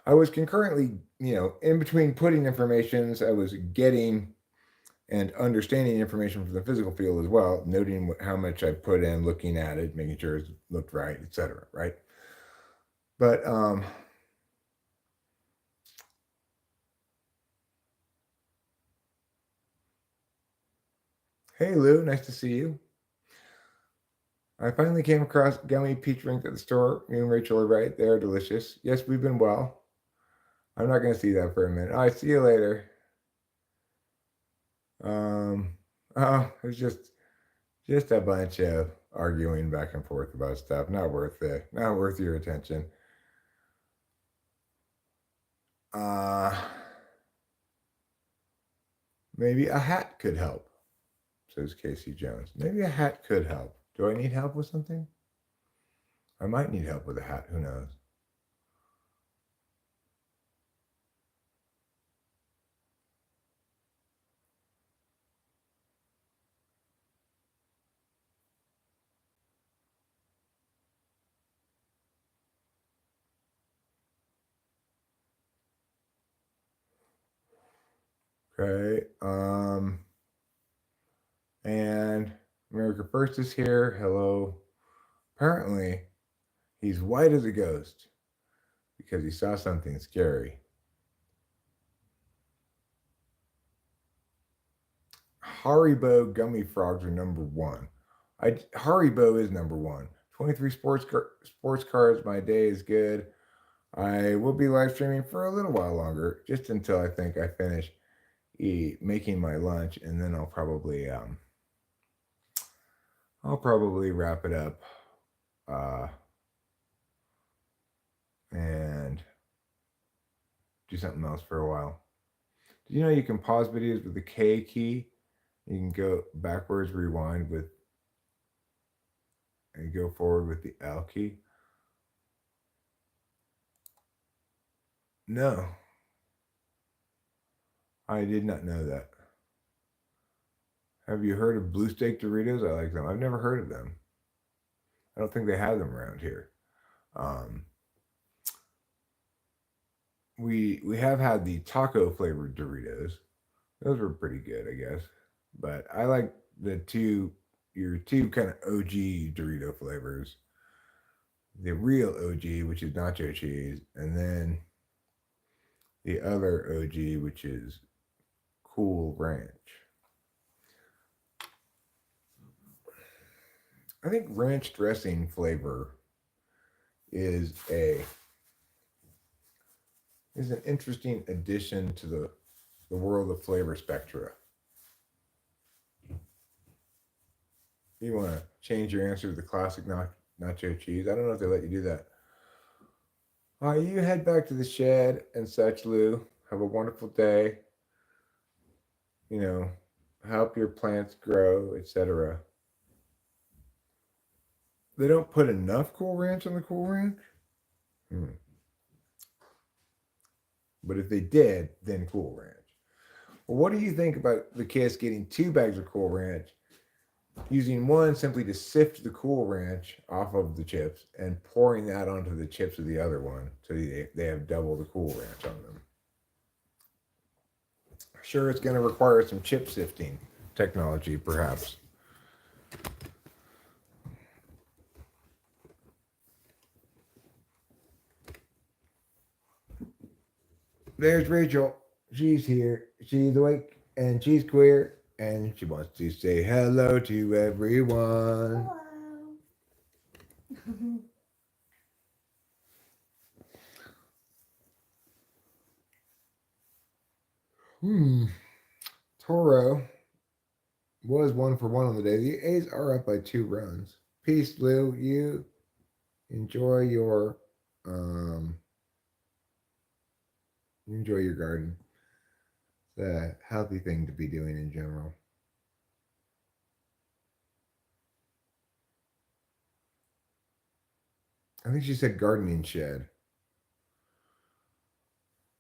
I was concurrently, in between putting informations, I was getting and understanding information from the physical field as well, noting how much I put in, looking at it, making sure it looked right, etc. Right? But hey Lou, nice to see you. I finally came across gummy peach rings at the store. You and Rachel are right. They are delicious. Yes, we've been well. I'm not going to see that for a minute. All right, see you later. It's just a bunch of arguing back and forth about stuff. Not worth it. Not worth your attention. Maybe a hat could help, says Casey Jones. Maybe a hat could help. Do I need help with something? I might need help with a hat. Who knows? Okay. And America First is here. Hello. Apparently, he's white as a ghost because he saw something scary. Haribo gummy frogs are number one. Haribo is number one. 23 sports cars. My day is good. I will be live streaming for a little while longer, just until I think I finish making my lunch, and then I'll probably wrap it up uh, and do something else for a while. Do you know you can pause videos with the K key? You can go backwards, rewind with, and go forward with the L key. No, I did not know that. Have you heard of blue steak Doritos? I like them. I've never heard of them. I don't think they have them around here. Um, we have had the taco flavored Doritos. Those were pretty good, I guess. But I like your two kind of OG Dorito flavors. The real OG, which is nacho cheese, and then the other OG, which is Cool Ranch. I think ranch dressing flavor is a is an interesting addition to the world of flavor spectra. You want to change your answer to the classic nacho cheese? I don't know if they let you do that. You head back to the shed and such, Lou. Have a wonderful day. You know, help your plants grow, etc. They don't put enough Cool Ranch on the Cool Ranch? Hmm. But if they did, then Cool Ranch. Well, what do you think about the kids getting 2 bags of Cool Ranch, using one simply to sift the Cool Ranch off of the chips and pouring that onto the chips of the other one so they have double the Cool Ranch on them? Sure, it's going to require some chip sifting technology, perhaps. There's Rachel. She's here. She's awake and she's queer and she wants to say hello to everyone. Hello. Toro was 1 for 1 on the day. The A's are up by 2 runs. Peace, Lou. You enjoy your um garden. It's a healthy thing to be doing in general. I think she said gardening shed.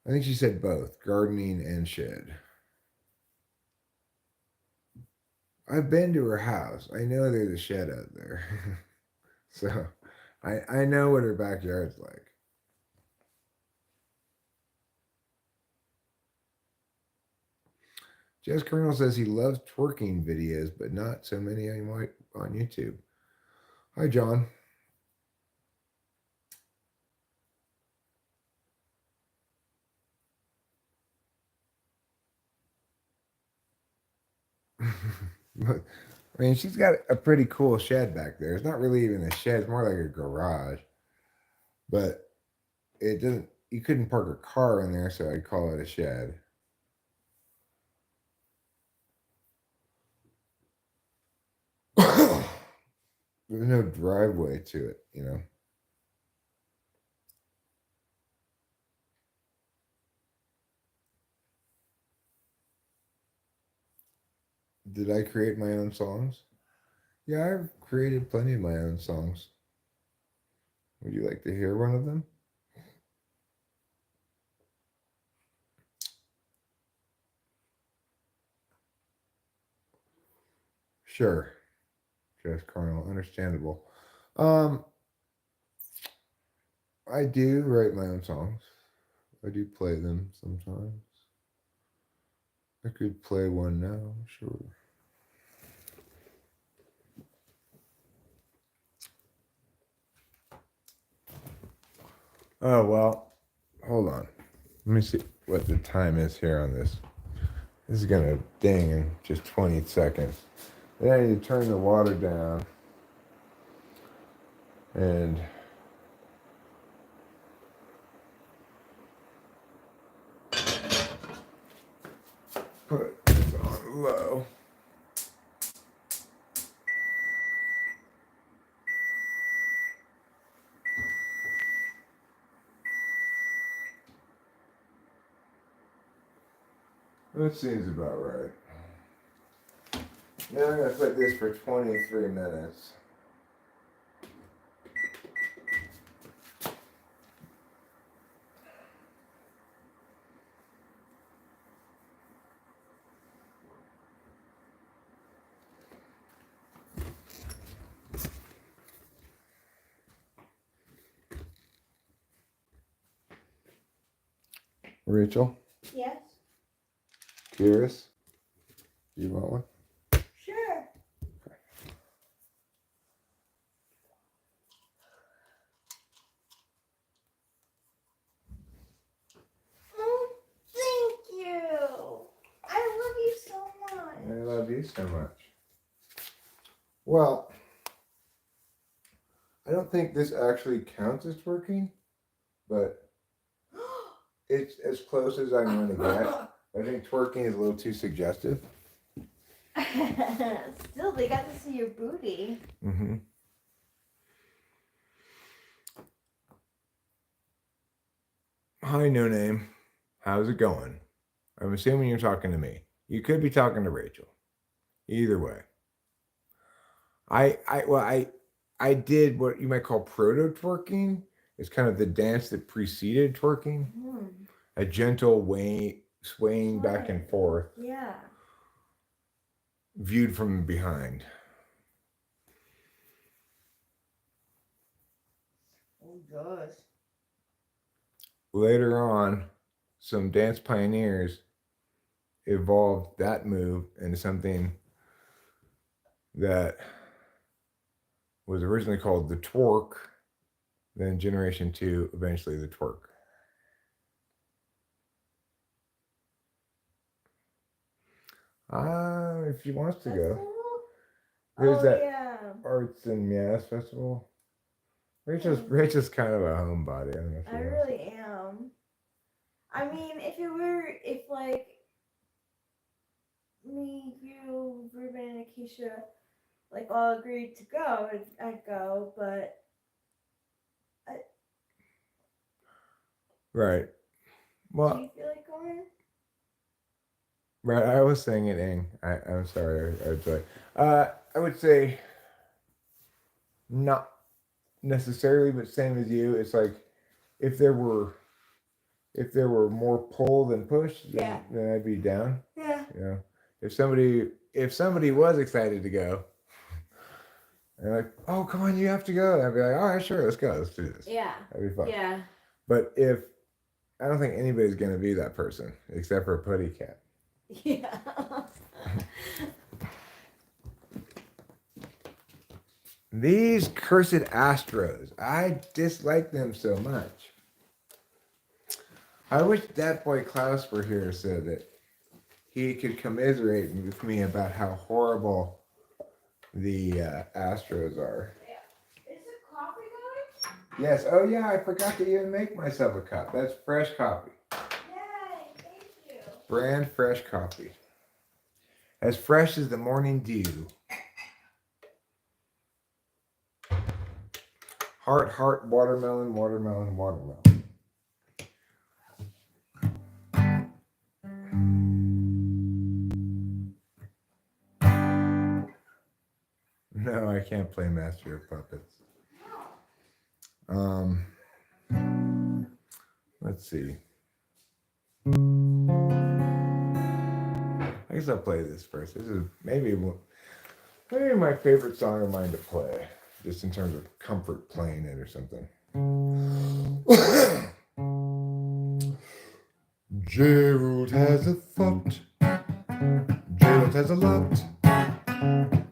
I think she said both, gardening and shed. I've been to her house. I know there's a shed out there. So I know what her backyard's like. Jess Colonel says he loves twerking videos, but not so many on YouTube. Hi, John. I mean, she's got a pretty cool shed back there. It's not really even a shed, it's more like a garage. But it doesn't, you couldn't park a car in there, so I'd call it a shed. There's no driveway to it, you know. Did I create my own songs? Yeah, I've created plenty of my own songs. Would you like to hear one of them? Sure. Just Carnal, understandable. Um, I do write my own songs. I do play them sometimes. I could play one now, sure. Oh, well, hold on. Let me see what the time is here on this. This is going to ding in just 20 seconds. Then I need to turn the water down and put That seems about right. Now I'm going to put this for 23 minutes. Rachel? Yes? Curious? You want one? Sure. Oh, thank you. I love you so much. I love you so much. Well, I don't think this actually counts as twerking, but it's as close as I'm going to get. I think twerking is a little too suggestive. Still, they got to see your booty. Mm-hmm. Hi, No Name. How's it going? I'm assuming you're talking to me. You could be talking to Rachel. Either way. I did what you might call proto twerking. It's kind of the dance that preceded twerking. A gentle swaying back and forth. Yeah. Viewed from behind. Oh, gosh. Later on, some dance pioneers evolved that move into something that was originally called the twerk, then Generation 2, eventually the twerk. If she wants to go. There's that Arts and Mass Festival. Rachel's kind of a homebody. I don't know if I really am. I mean, if like me, you, Ruben, and Akeisha, like all agreed to go, I'd go, but right. Well, do you feel like going? Right, I was saying it, Ing. I'm sorry. I would say not necessarily, but same as you. It's like if there were more pull than push, then I'd be down. Yeah. You know, if somebody was excited to go, and like, oh come on, you have to go, I'd be like, all right, sure, let's go, let's do this. Yeah. That'd be fun. Yeah. But I don't think anybody's gonna be that person except for a putty cat. Yeah. These cursed Astros. I dislike them so much. I wish that boy Klaus were here so that he could commiserate with me about how horrible the Astros are. Yeah. Is it coffee going? Yes. Oh, yeah. I forgot to even make myself a cup. That's fresh coffee. Yay. Thank you. Brand fresh coffee. As fresh as the morning dew. Heart, watermelon, watermelon, watermelon. No, I can't play Master of Puppets. Let's see. I guess I'll play this first. This is maybe my favorite song of mine to play, just in terms of comfort playing it or something. Gerald has a thought. Gerald has a lot.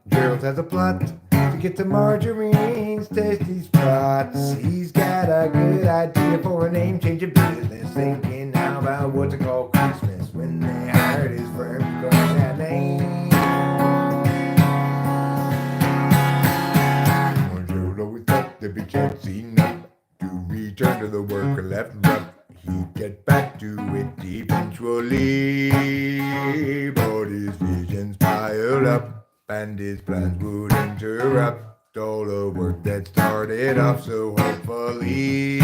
Gerald has a plot to get to Marjorie's tasty spots. He's got a good idea for a name change of business. Thinking now about what to call Christmas when they hired his firm to call that name. Gerald always thought there'd be chance enough to return to the work left rough. He'd get back to it eventually, but his visions piled up and his plans would interrupt all the work that started off so hopefully.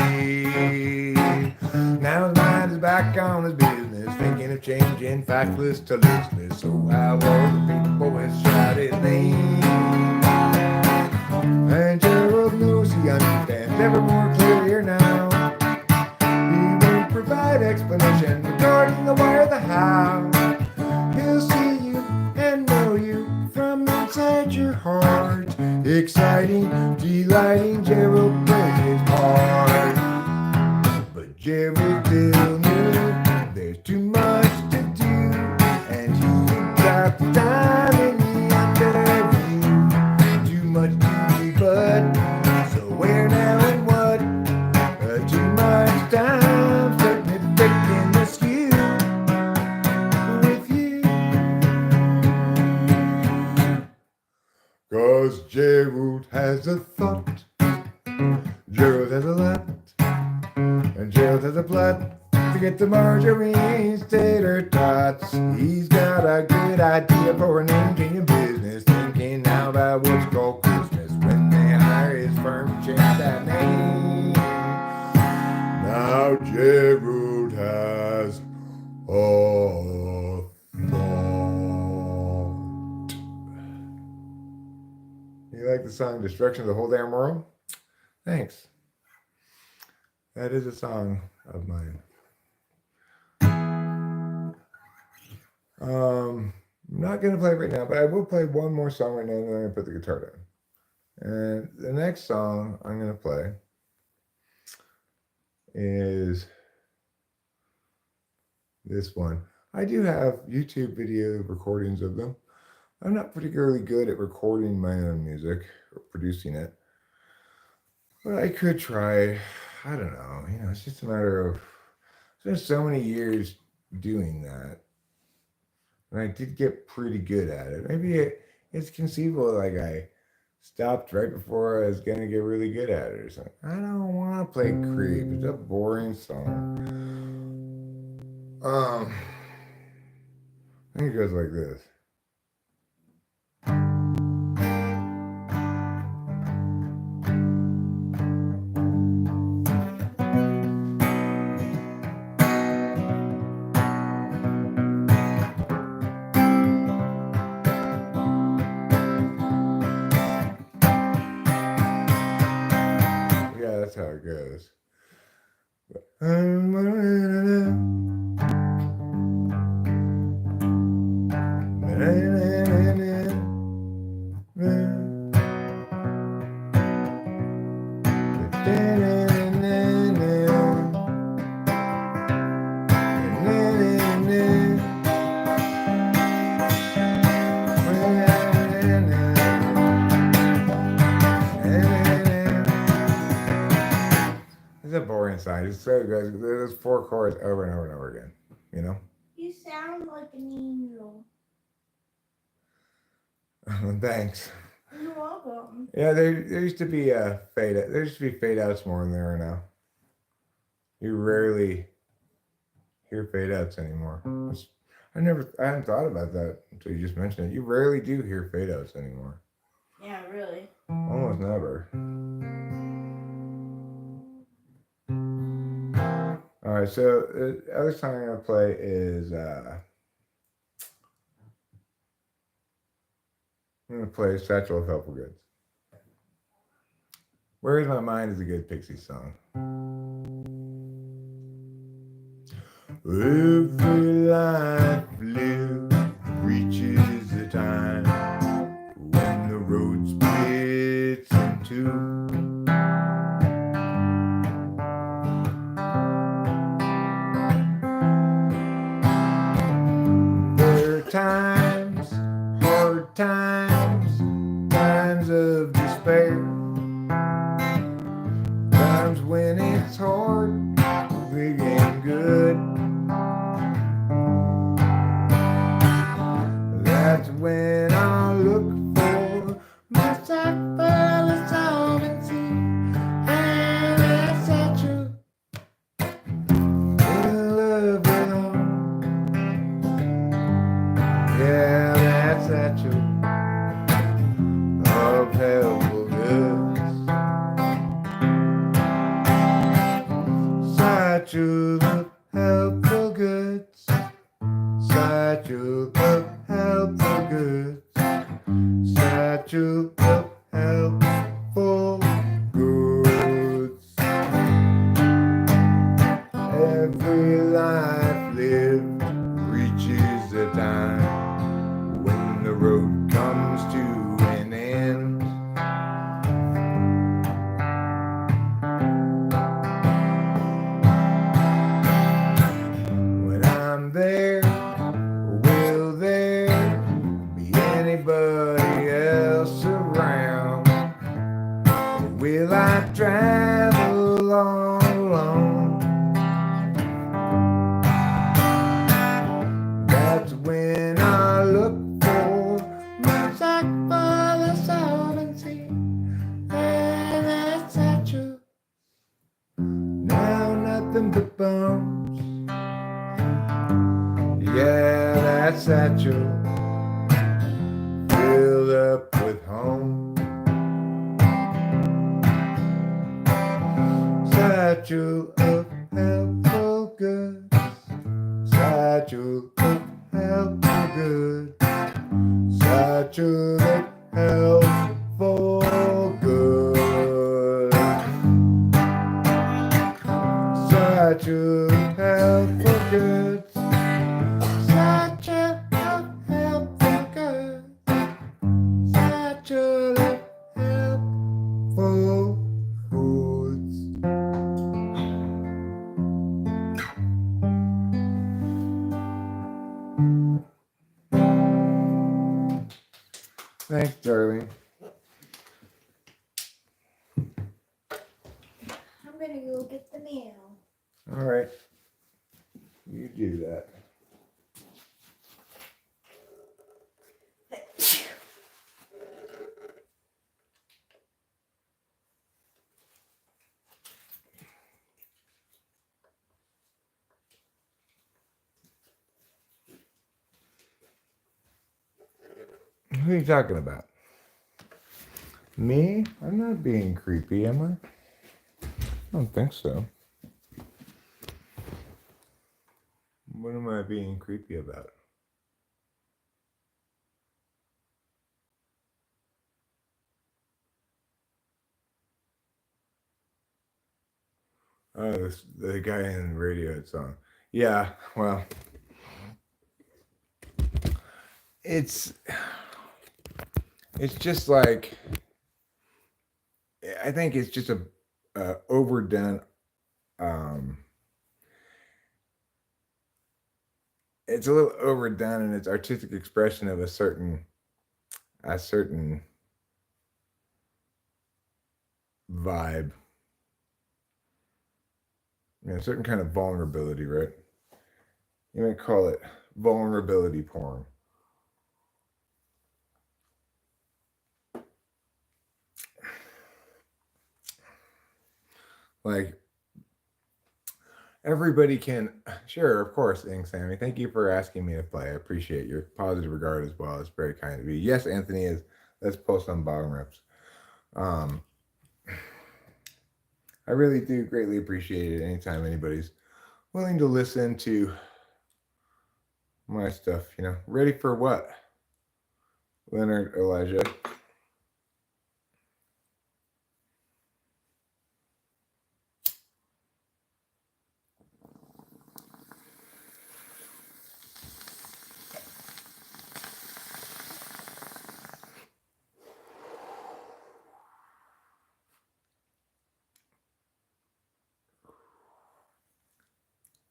Now his mind is back on his business, thinking of changing factless to listless. So how all the people has shouted name. And Gerald knows he understands ever more clear now. He won't provide explanation regarding the why or the how. He'll see you and know you from inside your heart. Exciting, delighting, Gerald played his part. But Gerald still knew there's too much to do, and he got the time in the underview. Too much to do, but so where now and what? Too much time certainly breaking the skew with you. 'Cause Gerald has a thought, Gerald has a lot, and Gerald has a plot to get the margarine tater tots. He's got a good idea for an name-changing business, thinking now about what's called Christmas when they hire his firm to change that name. Now Gerald has a thought. You like the song Destruction of the Whole Damn World? Thanks. That is a song of mine. I'm not going to play it right now, but I will play one more song right now, and then I'm going to put the guitar down. And the next song I'm going to play is this one. I do have YouTube video recordings of them. I'm not particularly good at recording my own music or producing it, but I could try. I don't know. It's just a matter of, it's been so many years doing that, and I did get pretty good at it. Maybe it's conceivable like I stopped right before I was gonna get really good at it or something. I don't want to play Creep. It's a boring song. I think it goes like this. That's how it goes. It's a boring song. It's so good. There's 4 chords over and over and over again. You sound like an angel. Thanks. You're welcome. Yeah, there used to be there used to be fade outs more than there are now. You rarely hear fade outs anymore. I hadn't thought about that until you just mentioned it. You rarely do hear fade outs anymore. Yeah, really. Almost never. All right, so the other song I'm gonna play is I'm gonna play "Satchel of Helpful Goods." "Where Is My Mind" is a good Pixies song. Every life lived reaches the time when the road splits in two. There are times, hard times, times of despair, times when it's hard, big and good. That's when I look for my cycle of solvency and a satchel in love with home. Yeah, that satchel of helpful goods. Satchel of helpful goods. Well, I travel all alone. That's when I look for my sack full of salmon sea. And that's not true. Now nothing but bones. Yeah, that's satchel filled up with home. Satchel of helpful goods. Satchel of helpful goods. Satchel of helpful goods. Satchel of helpful goods. Satchel of helpful goods. Satchel of helpful goods. Thanks, darling. I'm gonna go get the mail. All right. You do that. Who are you talking about? Me? I'm not being creepy, am I? I don't think so. What am I being creepy about? Oh, the guy in the Radiohead song. Yeah, well, it's just like, I think it's just a overdone. It's a little overdone in its artistic expression of a certain vibe, a certain kind of vulnerability, right? You might call it vulnerability porn. Like, everybody can, sure, of course, Ing Sammy. Thank you for asking me to play. I appreciate your positive regard as well. It's very kind of you. Yes, Anthony is. Let's post on bottom rips. I really do greatly appreciate it anytime anybody's willing to listen to my stuff. Ready for what? Leonard Elijah.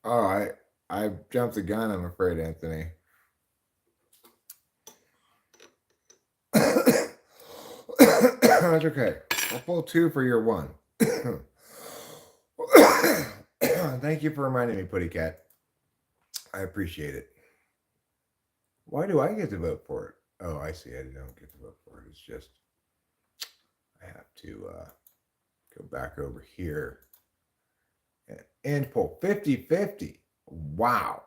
Oh, I jumped the gun, I'm afraid, Anthony. That's okay. I'll pull 2 for your 1. Thank you for reminding me, Putty Cat. I appreciate it. Why do I get to vote for it? Oh, I see. I don't get to vote for it. It's just I have to go back over here and pull 50-50. Wow.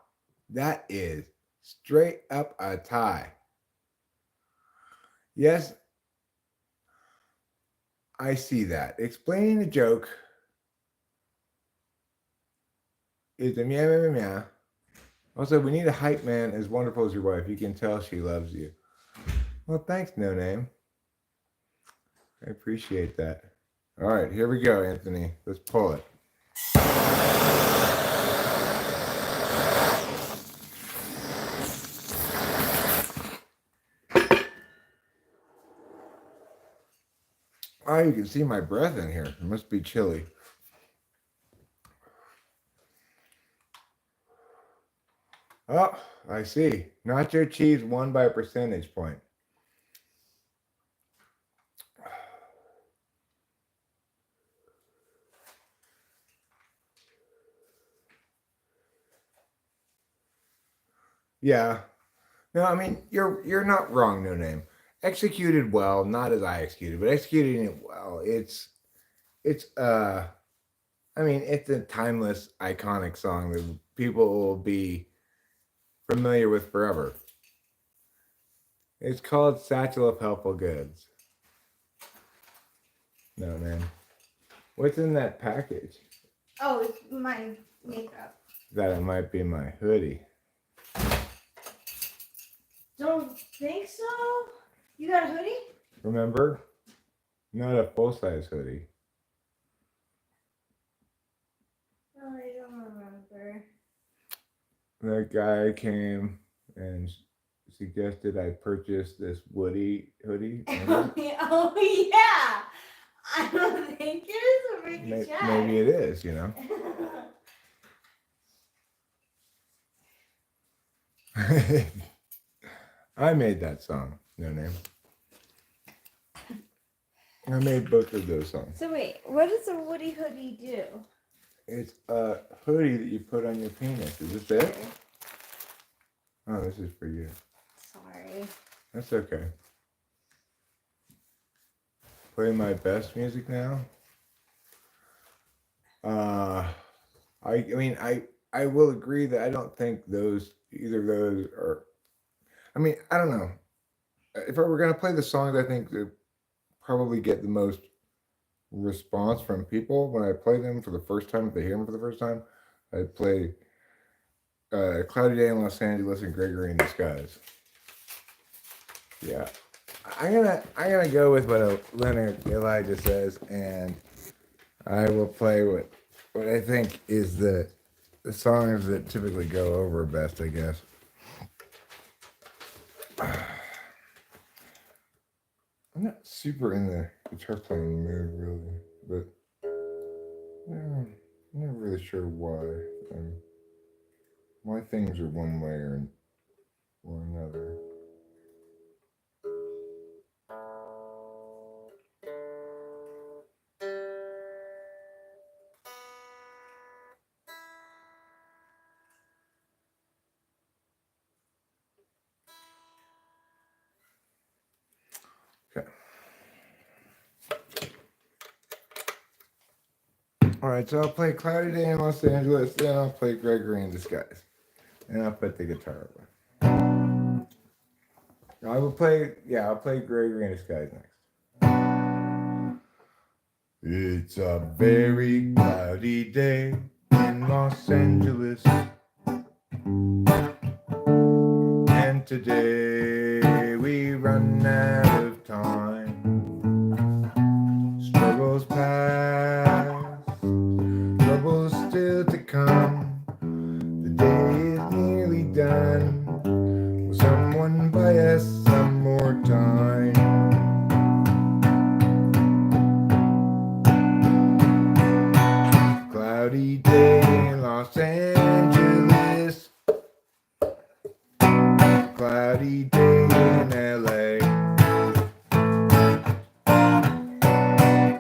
That is straight up a tie. Yes, I see that. Explaining the joke is a meow, meow, meow. Also, we need a hype man as wonderful as your wife. You can tell she loves you. Well, thanks, No Name. I appreciate that. All right, here we go, Anthony. Let's pull it. Oh, you can see my breath in here. It must be chilly. Oh, I see. Nacho cheese won by a percentage point. Yeah. No, I mean you're not wrong, no name. Executed well, not as I executed, but executing it well. It's I mean, it's a timeless, iconic song that people will be familiar with forever. It's called Satchel of Helpful Goods. No, man. What's in that package? Oh, it's my makeup. That it might be my hoodie. Don't think so? You got a hoodie? Remember? Not a full-size hoodie. No, I don't remember. That guy came and suggested I purchase this Woody hoodie. Oh yeah! I don't think it is a Ricky Jack. Maybe it is, you know. I made that song, no name. I made both of those songs. So wait, what does a Woody hoodie do? It's a hoodie that you put on your penis. Is this it? Oh, this is for you. Sorry. That's okay. Play my best music now. I mean, I will agree that I don't think either of those are. I mean, I don't know. If I were gonna play the songs, I think that probably get the most response from people when I play them for the first time. If they hear them for the first time, I play "Cloudy Day in Los Angeles" and "Gregory in the Skies." Yeah, I'm gonna go with what Leonard Elijah says, and I will play what I think is the songs that typically go over best, I guess. I'm not super in the guitar playing mood, really, but yeah, I'm not really sure why. My things are one way or another. Okay. All right, so I'll play "Cloudy Day in Los Angeles," then I'll play "Gregory in Disguise," and I'll put the guitar away. I'll play "Gregory in Disguise" next. It's a very cloudy day in Los Angeles, and today we run out of time. Struggles past, troubles still to come. The day is nearly done. Will someone buy us some more time? Cloudy day in Los Angeles, cloudy day in LA.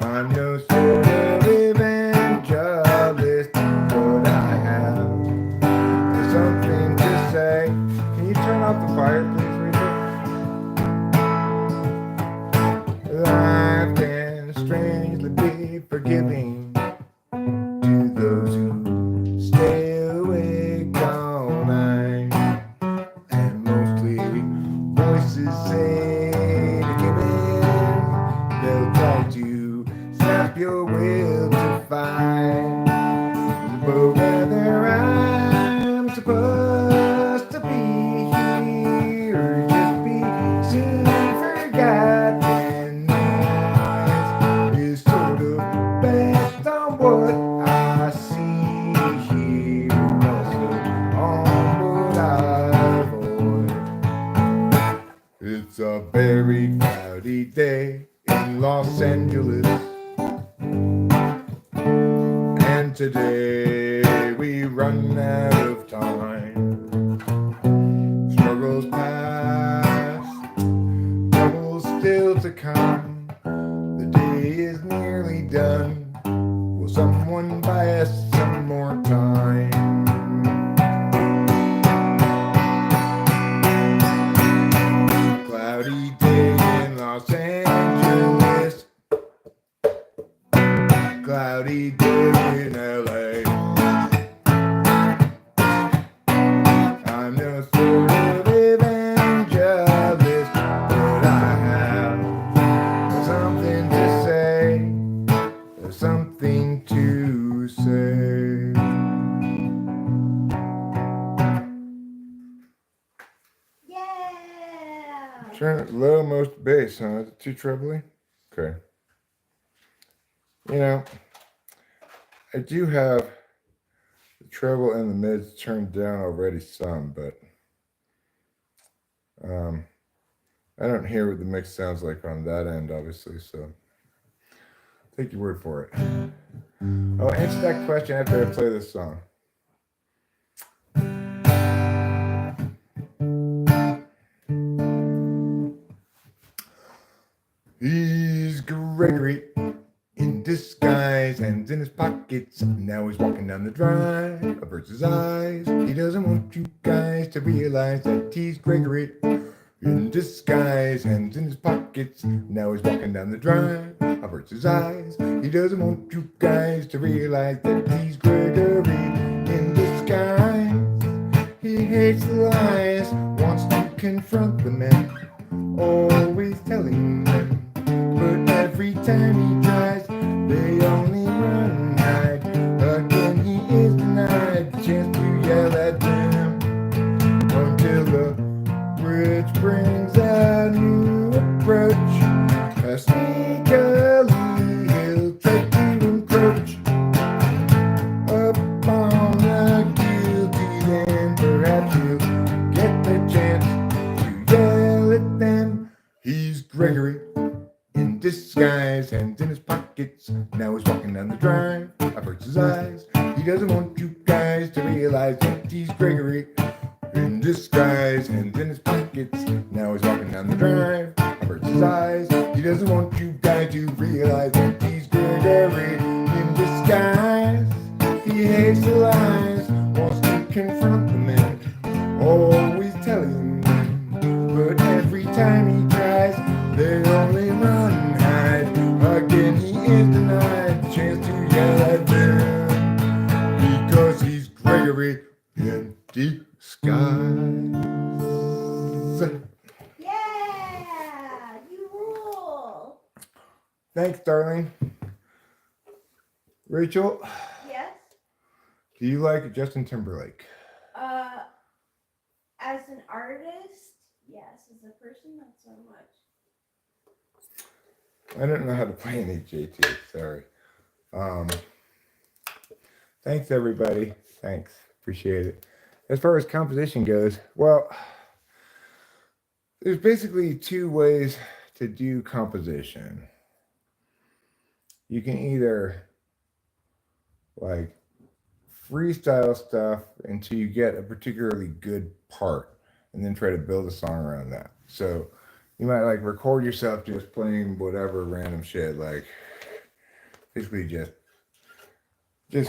I'm no sort of evangelist, but I have something to say. Can you turn off the fire, please, Rachel? Life can strangely be forgiving to those who stay awake all night, and mostly voices say to give in. They'll try to snap your will to fight, but whether I'm supposed to be here or just be soon forgotten is sort of based on what I see here, and also on what I avoid. It's a very cloudy day in Los Angeles, and today we run out of time. Struggles past, troubles still to come. The day is nearly done. Will someone buy us some more time? cloudy day in LA. I'm no sort of evangelist, but I have something to say, something to say. Yeah. Turn it low, most bass, huh? Is it too trebly? Okay. You know, I do have the treble and the mids turned down already some, but I don't hear what the mix sounds like on that end, obviously, so take your word for it. I'll answer that question after I play this song. He's Gregory in disguise, hands in his pockets. Now he's walking down the drive, averts his eyes. He doesn't want you guys to realize that he's Gregory in disguise, hands in his pockets. Now he's walking down the drive, averts his eyes. He doesn't want you guys to realize that he's Gregory in disguise. He hates lies, wants to confront the men, always telling them. But every time he tries, they only run and hide. Again, he is denied the chance to yell at them until the bridge brings a new approach. Sneakily, he'll try to encroach upon the guilty. Then perhaps he'll get the chance to yell at them. He's Gregory in disguise, hands in his pockets. Now he's walking down the drive, averts his eyes. He doesn't want you guys to realize that he's Gregory in disguise, hands in his pockets. Now he's walking down the drive, averts his eyes. He doesn't want you guys to realize that he's Gregory in disguise. He hates the lies, wants to confront the men, always telling them. But every time he tries, they only run and hide. Again, he is denied the chance to yell at them because he's Gregory in disguise. Yeah, you rule. Thanks, darling. Rachel, Yes. do you like Justin Timberlake? As an artist, yes. As a person, not so much. I don't know how to play any JT. Sorry. Thanks, everybody. Thanks. Appreciate it. As far as composition goes, well, there's basically two ways to do composition. You can either like freestyle stuff until you get a particularly good part and then try to build a song around that. So you might like record yourself just playing whatever random shit, like basically just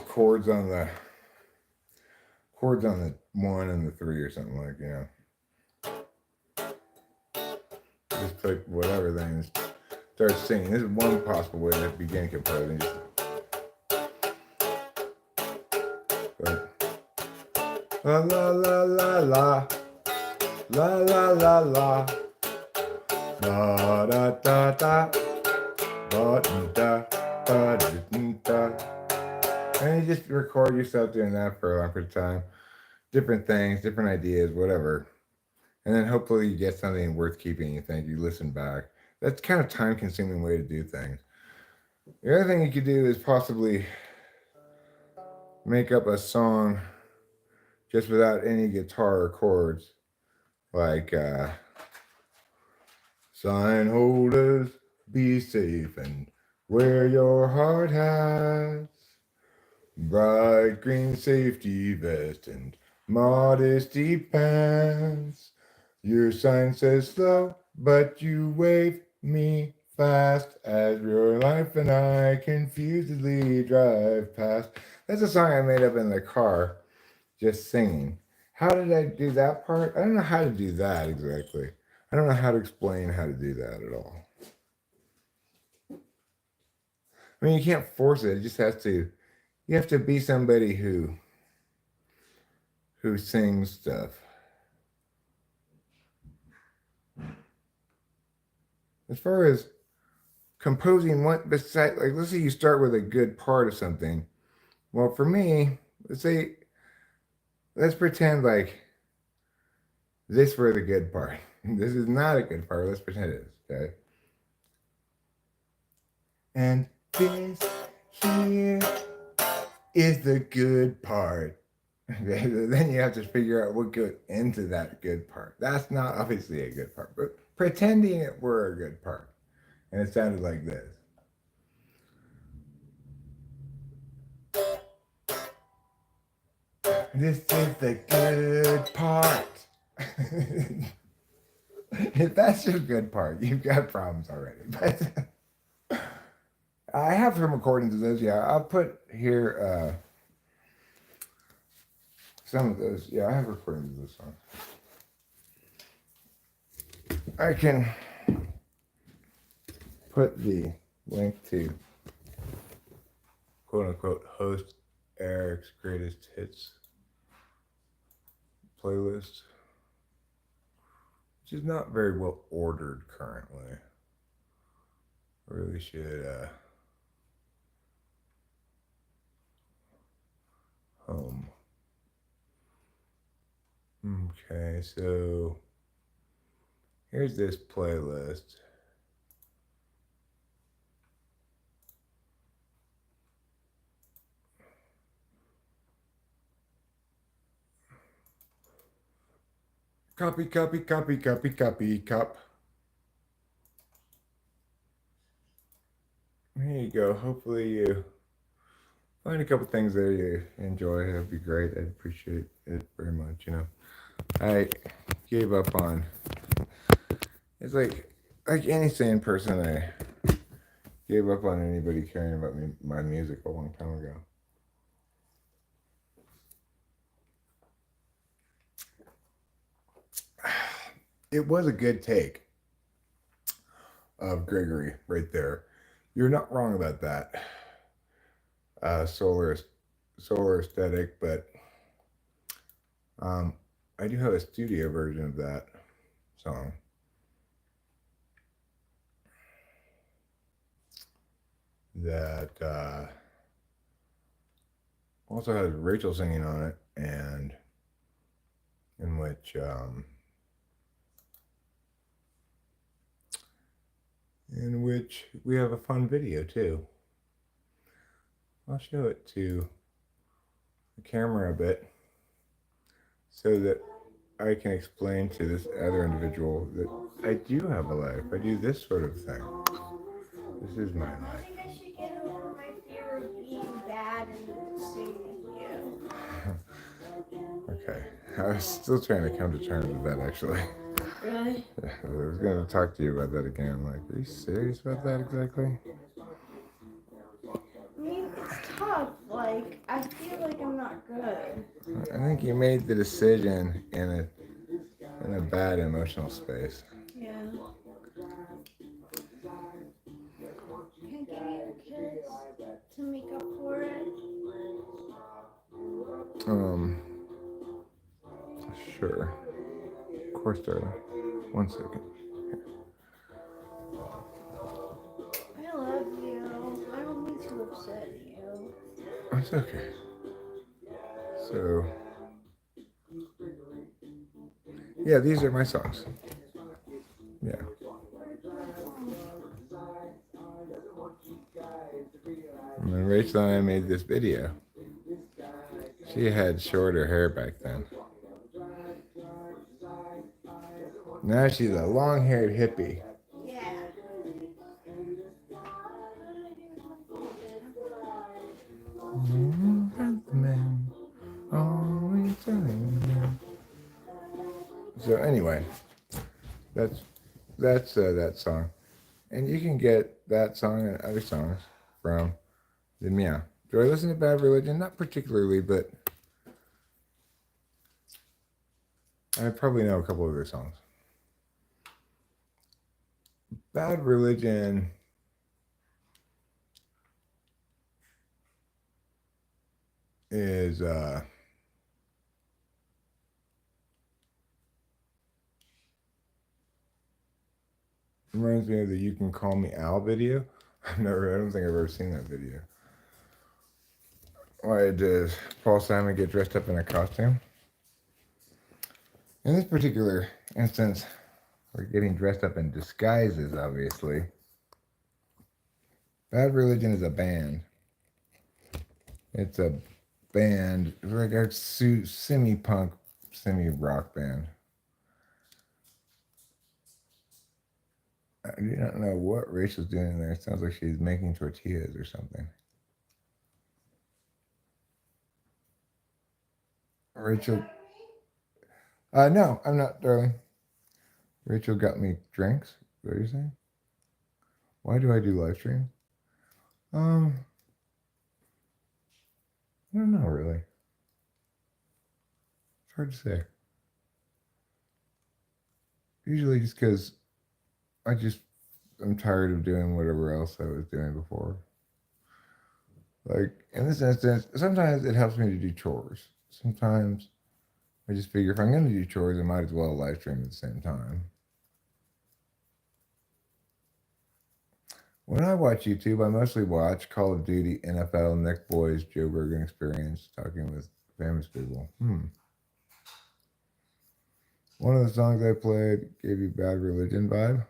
chords on the 1 and the 3 or something, like, you know. Just play whatever thing and start singing. This is one possible way to begin composing. La la la la la, la la la la, da da da da, da da da da. And you just record yourself doing that for a long period of time. Different things, different ideas, whatever. And then hopefully you get something worth keeping. You think you listen back. That's kind of time-consuming way to do things. The other thing you could do is possibly make up a song just without any guitar or chords, like sign holders, be safe and wear your hard hats, bright green safety vest and modesty pants. Your sign says slow, but you wave me fast as your life and I confusedly drive past. That's a song I made up in the car, just singing. How did I do that part? I don't know how to do that exactly. I don't know how to explain how to do that at all. I mean, you can't force it. It just has to. You have to be somebody who sings stuff. As far as composing, what beside, like, let's say you start with a good part of something. Well, for me, let's pretend like this were the good part. This is not a good part. Let's pretend it is. Okay. And this here is the good part. Then you have to figure out what goes into that good part. That's not obviously a good part, but pretending it were a good part. And it sounded like this. This is the good part. If that's your good part, you've got problems already. But I have some recordings of those. Yeah, I'll put here some of those. Yeah, I have recordings of this song. I can put the link to quote unquote host Eric's greatest hits playlist, which is not very well ordered currently. I really should home. Okay, so here's this playlist. Copy, copy, copy, copy, copy, cop. Here you go. Hopefully you find a couple things there you enjoy. That'd be great. I'd appreciate it very much. You know, I gave up on. It's like any sane person, I gave up on anybody caring about my music a long time ago. It was a good take of Gregory right there. You're not wrong about that. Solar aesthetic, but I do have a studio version of that song. That also has Rachel singing on it, and in which we have a fun video too. I'll show it to the camera a bit so that I can explain to this other individual that I do have a life. I do this sort of thing. This is my life. I think I should get over my fear of being bad and sing with you. Okay. I was still trying to come to terms with that, actually. Really? I was going to talk to you about that again. Like, are you serious about that exactly? I mean, it's tough. Like, I feel like I'm not good. I think you made the decision in a bad emotional space. Yeah. Can I give you a kiss to make up for it? Sure. Of course, darling. 1 second. I love you. I don't mean to upset you. It's okay. So, yeah, these are my songs. Yeah. And then Rachel and I made this video. She had shorter hair back then. Now she's a long-haired hippie. Yeah. So anyway, that's that song, and you can get that song and other songs from the Meow. Do I listen to Bad Religion? Not particularly, but I probably know a couple of their songs. Bad Religion is reminds me of the "You Can Call Me Al" video. I don't think I've ever seen that video. Why does Paul Simon get dressed up in a costume? In this particular instance, we're getting dressed up in disguises, obviously. Bad Religion is a band. It's a band, it's like a semi-punk, semi-rock band. I do not know what Rachel's doing there. It sounds like she's making tortillas or something. Rachel. No, I'm not, darling. Rachel got me drinks. Is that what you're saying? Why do I do live streams? I don't know, really. It's hard to say. Usually just because I'm tired of doing whatever else I was doing before. Like, in this instance, sometimes it helps me to do chores. Sometimes I just figure if I'm going to do chores, I might as well live stream at the same time. When I watch YouTube, I mostly watch Call of Duty, NFL, Nick Boys, Joe Rogan Experience, talking with famous people. One of the songs I played gave you Bad Religion vibe.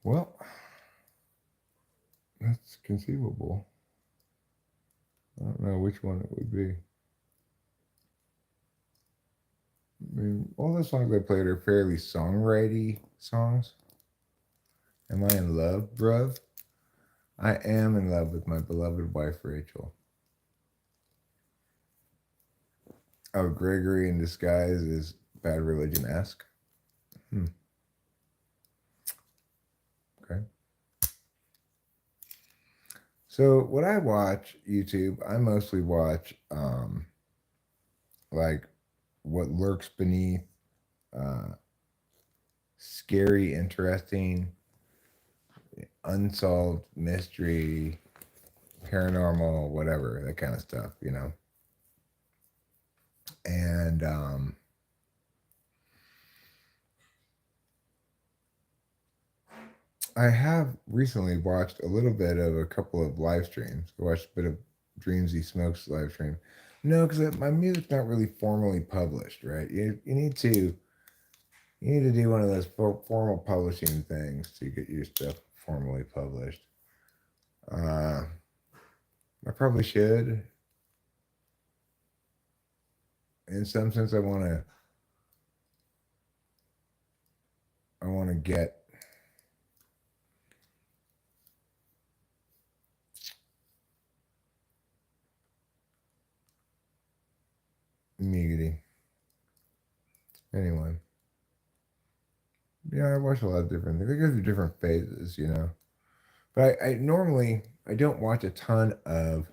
Well, that's conceivable. I don't know which one it would be. I mean, all the songs I played are fairly songwriting songs. Am I in love, bruv? I am in love with my beloved wife, Rachel. Oh, Gregory in Disguise is Bad Religion-esque. Okay. So when I watch YouTube, I mostly watch like what lurks beneath, scary, interesting, unsolved mystery, paranormal, whatever, that kind of stuff, you know. And I have recently watched a little bit of a couple of live streams. I watched a bit of Dreamsy Smokes live stream. No, because my music's not really formally published, right? You need to do one of those formal publishing things to get your stuff formally published. I probably should. In some sense, I want to get Muggity. Anyway. Yeah, I watch a lot of different things. I go through different phases, you know. But I normally don't watch a ton of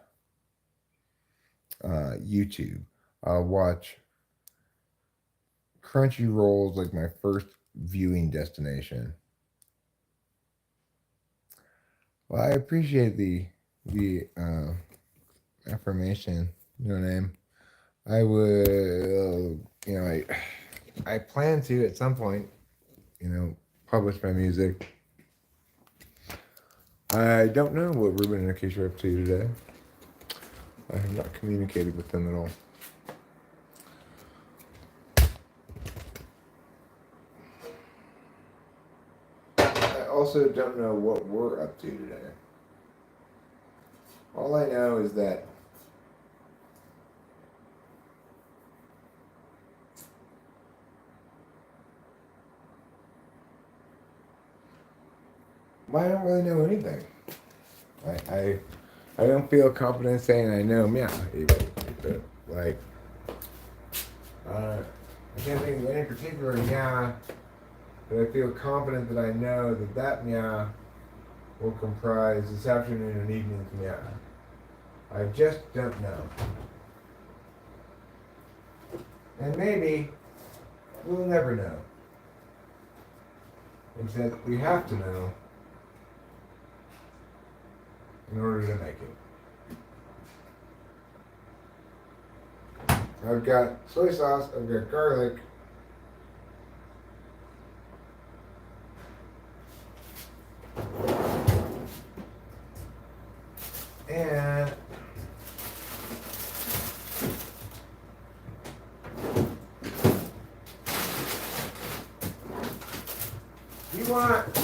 YouTube. I'll watch Crunchyroll's like my first viewing destination. Well, I appreciate the affirmation. You know what I mean? I will, you know, I plan to at some point, you know, publish my music. I don't know what Ruben and Akeisha are up to today. I have not communicated with them at all. I also don't know what we're up to today. All I know is that I don't really know anything. I don't feel confident saying I know meow even. Like I can't think of any particular meow that I feel confident that I know that meow will comprise this afternoon and evening's meow. I just don't know. And maybe we'll never know. Except we have to know in order to make it. I've got soy sauce, I've got garlic. And you want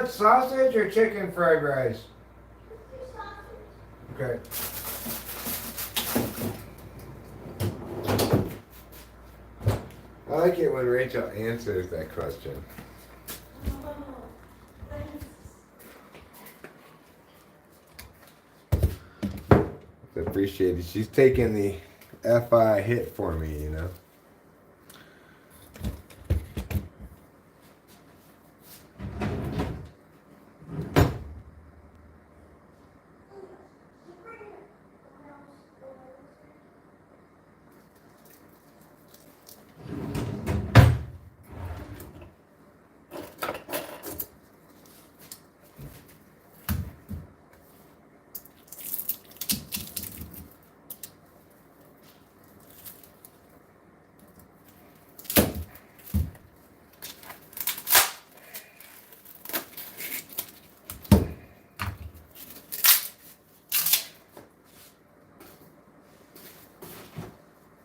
sausage or chicken fried rice? Okay. I like it when Rachel answers that question. It's appreciated. She's taking the FI hit for me, you know.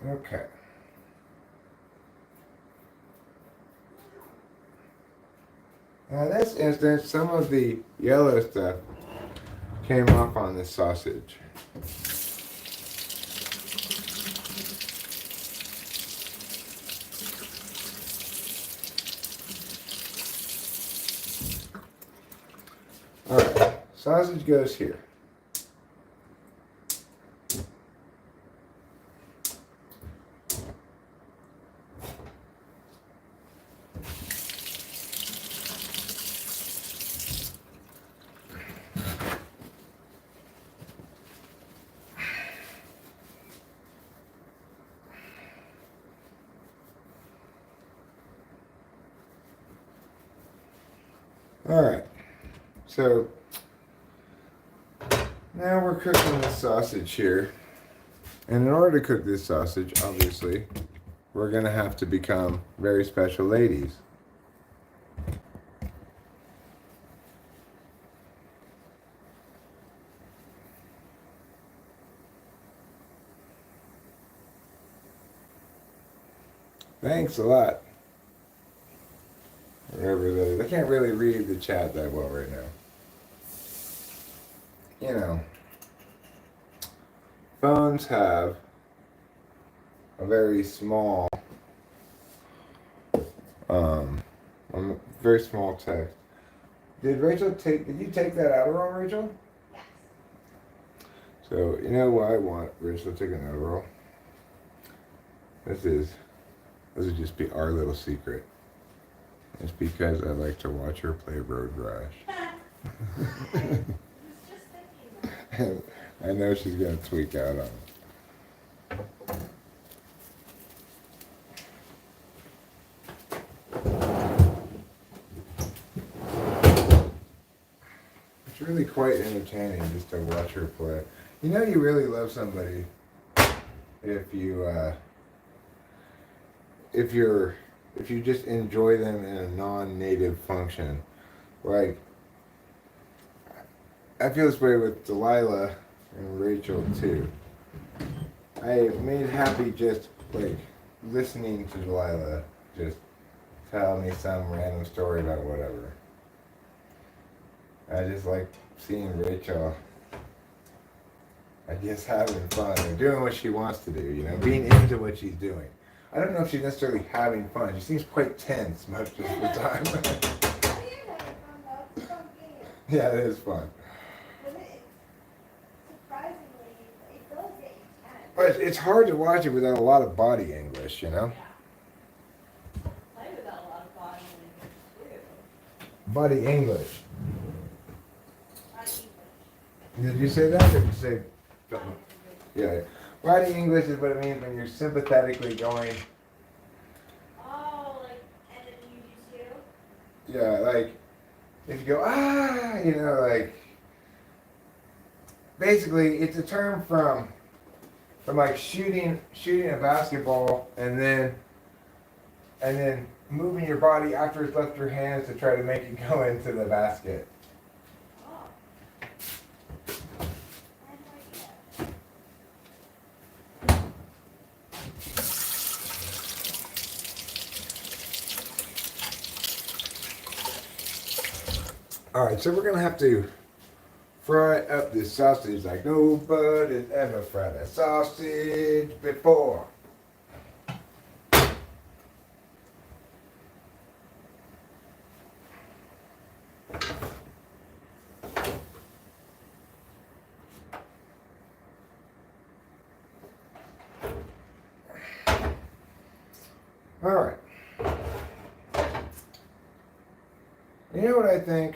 Okay. Now in this instance, some of the yellow stuff came off on the sausage. Alright, sausage goes here. Alright, so now we're cooking the sausage here. And in order to cook this sausage, obviously, we're going to have to become very special ladies. Thanks a lot. Everybody. I can't really read the chat that well right now. You know, phones have a very small, very small text. Did you take that Adderall, Rachel? Yes. So, you know what I want Rachel to take an Adderall? This would just be our little secret. It's because I like to watch her play Road Rash. I was just thinking that. I know she's gonna tweak out on it. It's really quite entertaining just to watch her play. You know you really love somebody if you just enjoy them in a non-native function. Like, I feel this way with Delilah and Rachel too. I made happy just like listening to Delilah just tell me some random story about whatever. I just like seeing Rachel, I guess, having fun or doing what she wants to do, you know, being into what she's doing. I don't know if she's necessarily having fun. She seems quite tense most of the time. Yeah, it is fun. But it's hard to watch it without a lot of body English, you know? Yeah. Play without a lot of body English too. Body English. Body English. Did you say that or did you say something? Yeah. Body English is what it means when you're sympathetically going. Oh, like, and then you do too? Yeah, like, if you go, ah, you know, like, basically, it's a term from from like shooting a basketball and then moving your body after it's left your hands to try to make it go into the basket. Oh. All right, so we're gonna have to fry up this sausage like nobody's ever fried a sausage before. All right. You know what I think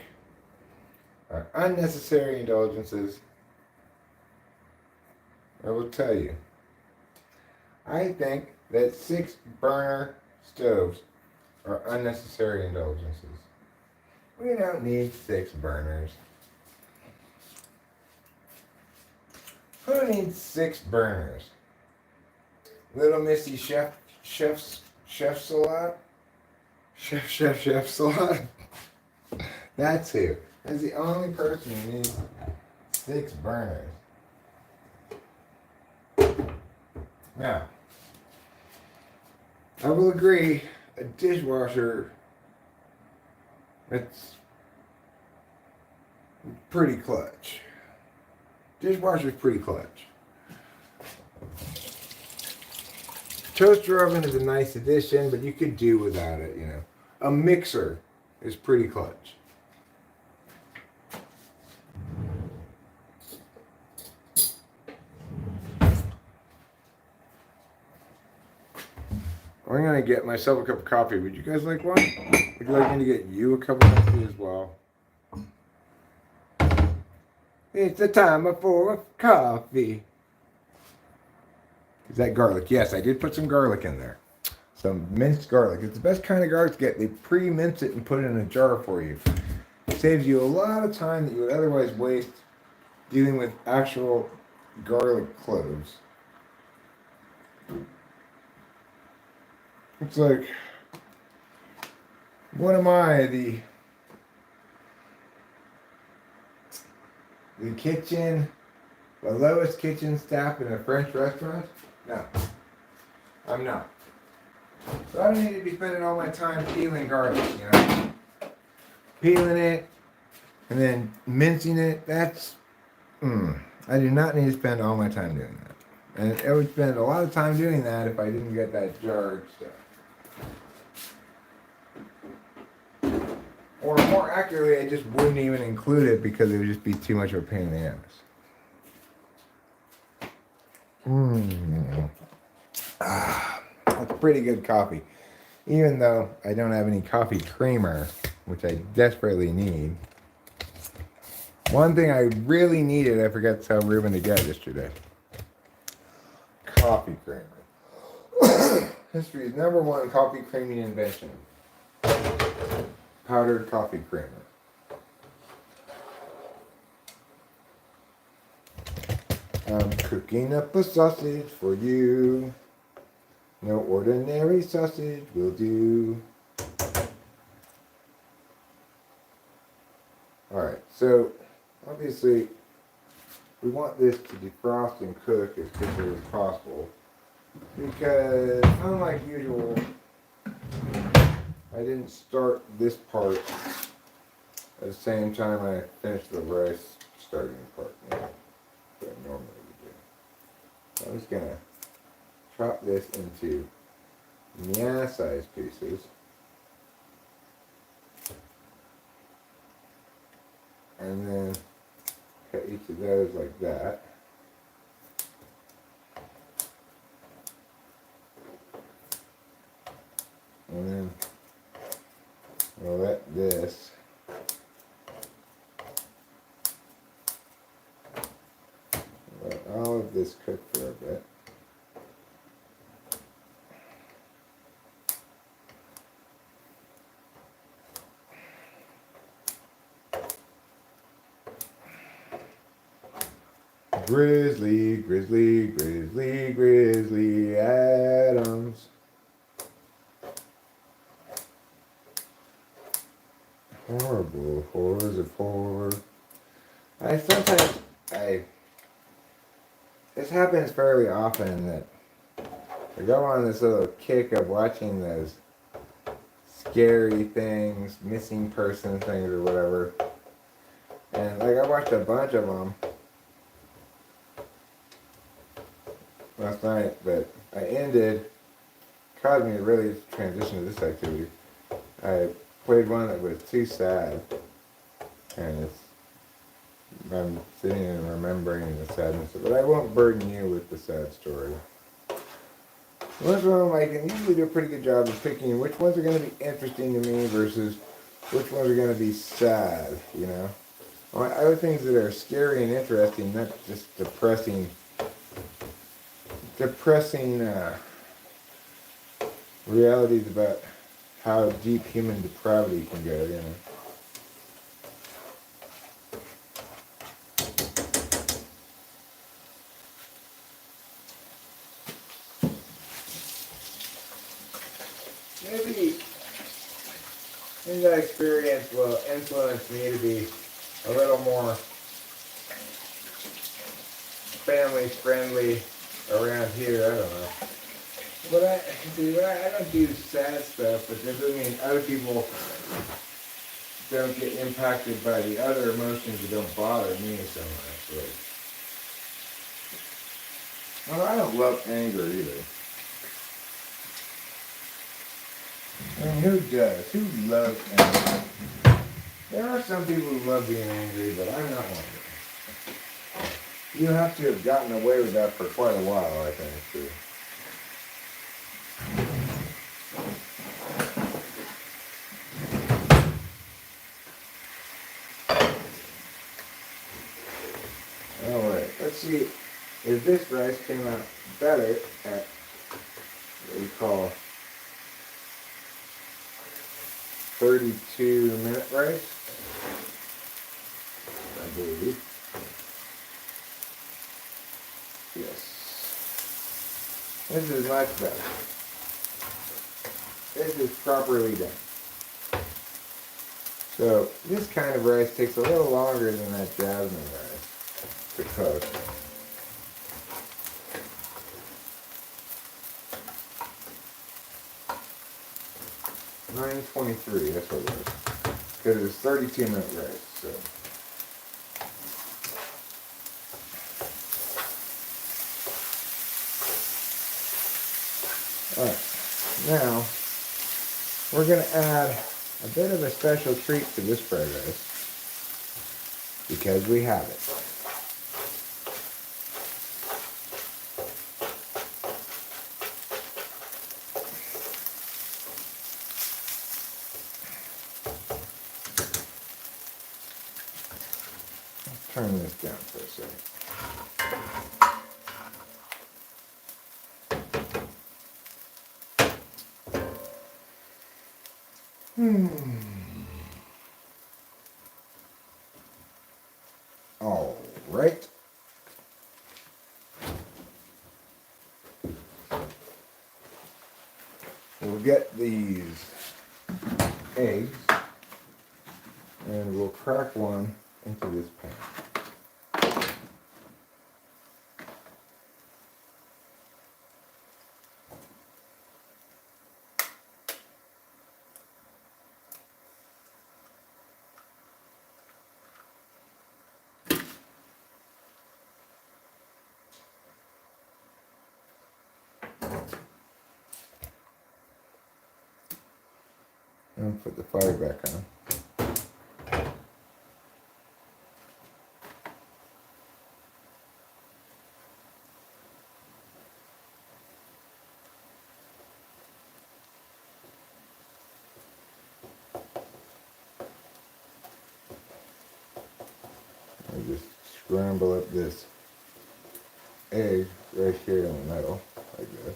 are unnecessary indulgences? I will tell you. I think that 6 burner stoves are unnecessary indulgences. We don't need 6 burners. Who needs 6 burners? Little Missy Chef's salad? Chef salad? That's who. That's the only person who needs 6 burners. Now, I will agree, a dishwasher, it's pretty clutch. Dishwasher's pretty clutch. Toaster oven is a nice addition, but you could do without it, you know. A mixer is pretty clutch. I'm gonna get myself a cup of coffee. Would you guys like one? Would you like me to get you a cup of coffee as well? It's the time for a coffee. Is that garlic? Yes, I did put some garlic in there. Some minced garlic. It's the best kind of garlic to get. They pre-mince it and put it in a jar for you. It saves you a lot of time that you would otherwise waste dealing with actual garlic cloves. It's like, what am I, the lowest kitchen staff in a French restaurant? No, I'm not. So I don't need to be spending all my time peeling garlic, you know? Peeling it and then mincing it, that's, I do not need to spend all my time doing that. And I would spend a lot of time doing that if I didn't get that jarred stuff. Or more accurately, I just wouldn't even include it because it would just be too much of a pain in the ass. That's pretty good coffee. Even though I don't have any coffee creamer, which I desperately need. One thing I really needed, I forgot to tell Ruben to get yesterday. Coffee creamer. History's #1 coffee creaming invention. Powdered coffee creamer. I'm cooking up a sausage for you. No ordinary sausage will do. Alright, so obviously we want this to defrost and cook as quickly as possible because unlike usual, I didn't start this part at the same time I finished the rice starting part, you know, that I normally would do. So I'm just gonna chop this into meat-sized pieces. And then cut each of those like that. And then we'll let this let all of this cook for a bit. Grizzly, Grizzly, Grizzly, Grizzly Adams. Horrible horrors of horror. I this happens fairly often that I go on this little kick of watching those scary things, missing person things or whatever. And like I watched a bunch of them last night, but I caused me to really transition to this activity. I played one that was too sad, and I'm sitting and remembering the sadness of it. But I won't burden you with the sad story. Most of them I can usually do a pretty good job of picking which ones are going to be interesting to me versus which ones are going to be sad, you know. Other things that are scary and interesting, not just depressing realities about how deep human depravity can go, you know. Maybe that experience will influence me to be a little more family friendly around here. I don't know. But I don't do sad stuff, but that doesn't mean other people don't get impacted by the other emotions that don't bother me so much. Well, I don't love anger either. I mean, who does? Who loves anger? There are some people who love being angry, but I'm not one of them. You have to have gotten away with that for quite a while, I think, too. Alright, let's see if this rice came out better at what we call 32-minute rice, I believe. Yes. This is much better. This is properly done. So this kind of rice takes a little longer than that jasmine rice to cook. $9.23, that's what it was. Because it's 32-minute rice, so. Alright, now we're going to add a bit of a special treat to this fried rice because we have it. Let's turn this down for a second. All right. We'll get these eggs and we'll crack one into this pan. And put the fire back on. I just scramble up this egg right here in the middle, like this.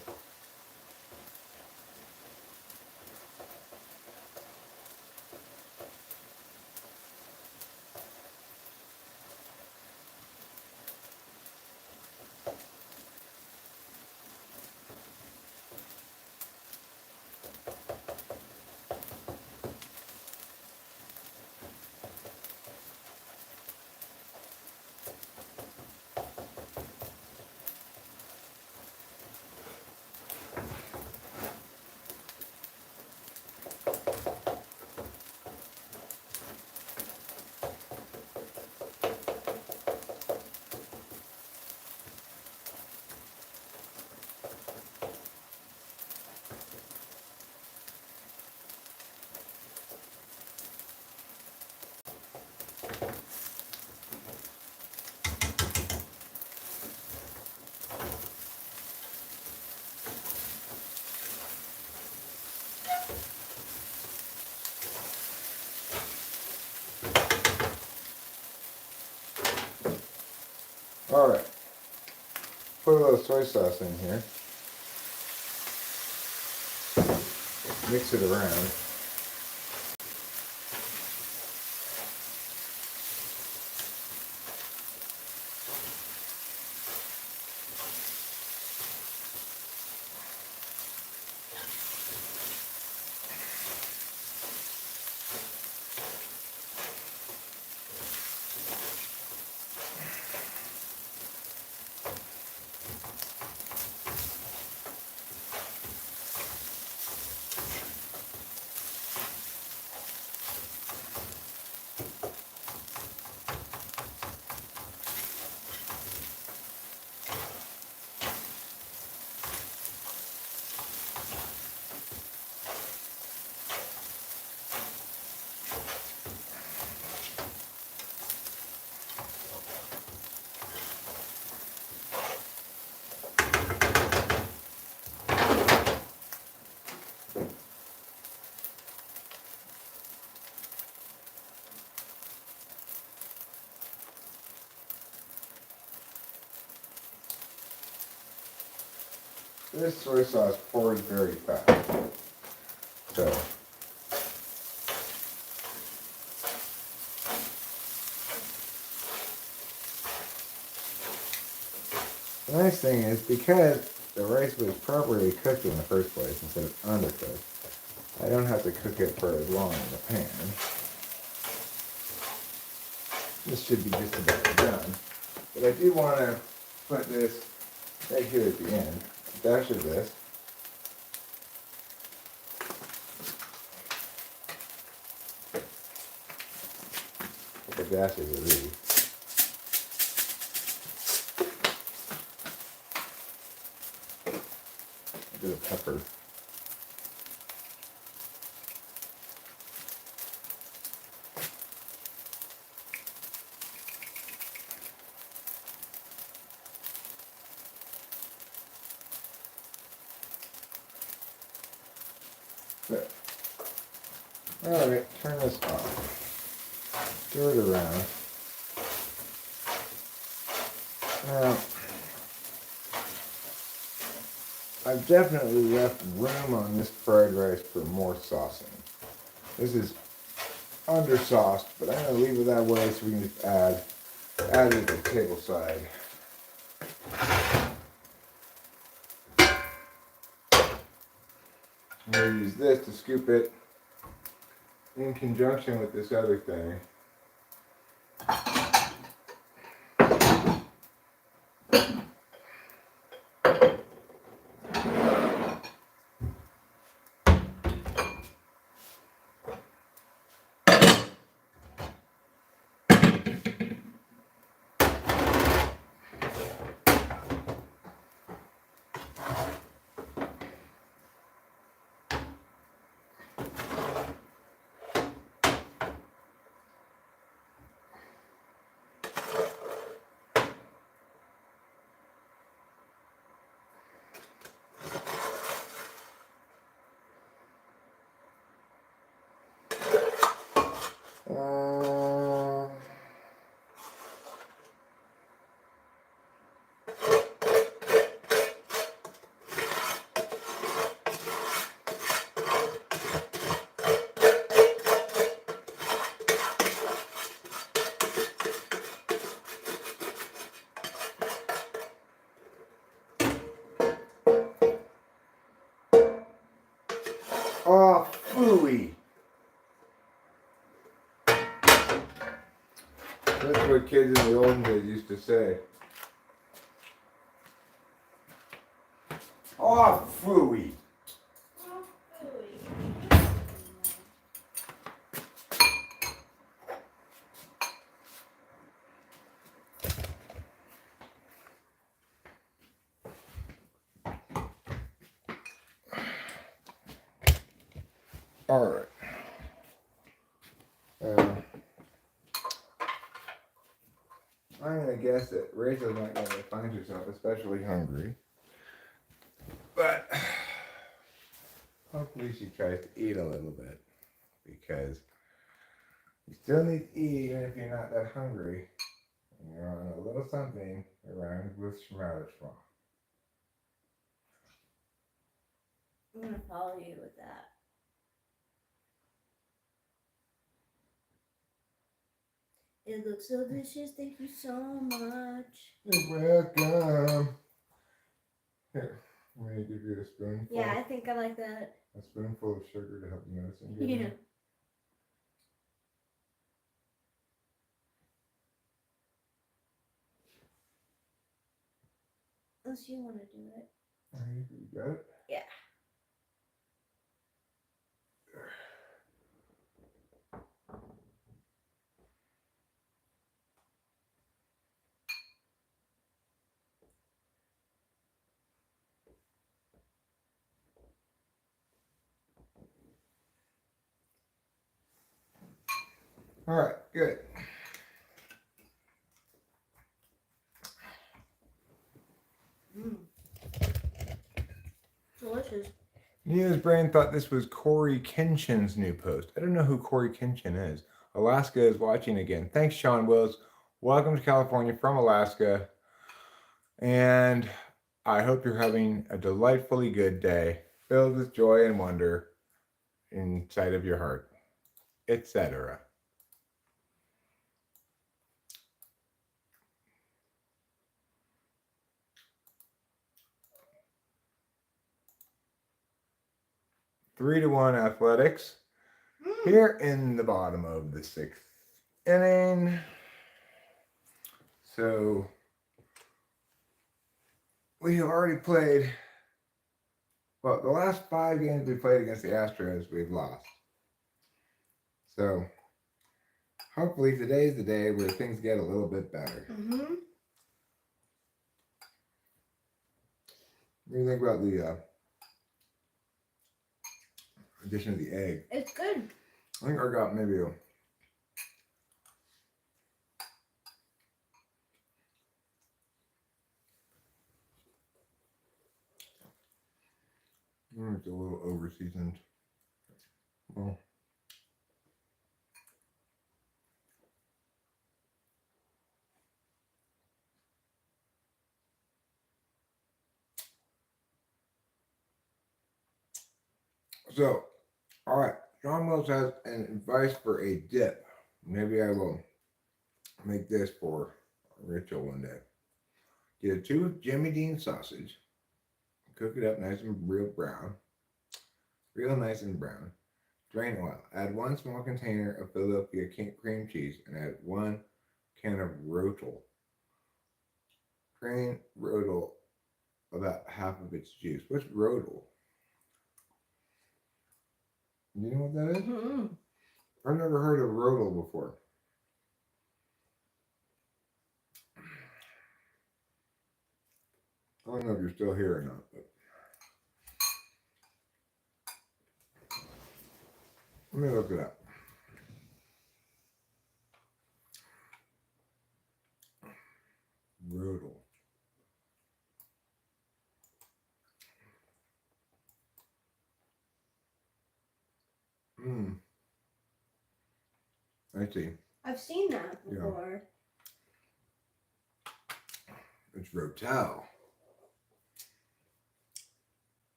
Alright. Put a little soy sauce in here. Mix it around. This soy sauce pours very fast. So the nice thing is, because the rice was properly cooked in the first place instead of undercooked, I don't have to cook it for as long in the pan. This should be just about done. But I do want to put this right here at the end. A dash of this. A couple dashes of these. A bit of pepper. There. Alright, turn this off. Stir it around. Now, I've definitely left room on this fried rice for more saucing. This is undersauced, but I'm going to leave it that way so we can just add it at the table side. I'm going to use this to scoop it in conjunction with this other thing. Oh, phooey. That's what kids in the olden days used to say. Oh, phooey. Alright. I'm going to guess that Rachel's not going to find herself especially hungry. But hopefully she tries to eat a little bit. Because you still need to eat even if you're not that hungry. And you're on a little something around with ssuartscire. I'm gonna follow you with that. It looks so delicious. Thank you so much. You're welcome. Here, I'm gonna give you a spoonful. Yeah, I think I like that. A spoonful of sugar to help the medicine get in. Unless you want to do it. You got it? Yeah. All right, good. Delicious. Neil's brain thought this was Corey Kinchin's new post. I don't know who Corey Kinchin is. Alaska is watching again. Thanks, Sean Wills. Welcome to California from Alaska. And I hope you're having a delightfully good day, filled with joy and wonder inside of your heart, etc. Three to one Athletics. Here in the bottom of the sixth inning. So we have already played, well, the last 5 games we played against the Astros, we've lost. So hopefully today's the day where things get a little bit better. Mm-hmm. What do you think about the addition of the egg? It's good. I think I got maybe a it's a little over seasoned. Well, so, all right. John Mills has an advice for a dip. Maybe I will make this for Rachel one day. Get a tube of Jimmy Dean sausage. Cook it up nice and real brown. Real nice and brown. Drain oil. Add 1 small container of Philadelphia cream cheese and add 1 can of Rotel. Drain Rotel about half of its juice. What's Rotel? You know what that is? Mm-hmm. I've never heard of Rotel before. I don't know if you're still here or not, but let me look it up. Rotel. I see. I've seen that before. Yeah. It's Rotel.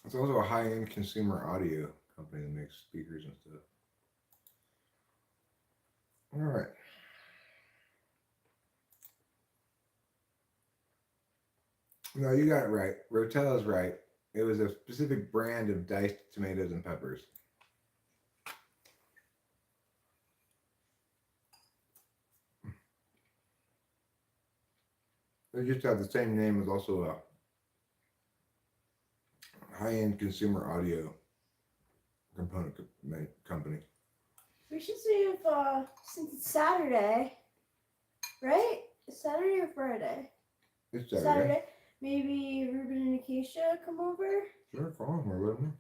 It's also a high-end consumer audio company that makes speakers and stuff. All right. No, you got it right. Rotel is right. It was a specific brand of diced tomatoes and peppers. They just have the same name as also a high-end consumer audio component company. We should see if, since it's Saturday, right? It's Saturday or Friday? It's Saturday. Maybe Ruben and Acacia come over? Sure, call them. We're with them.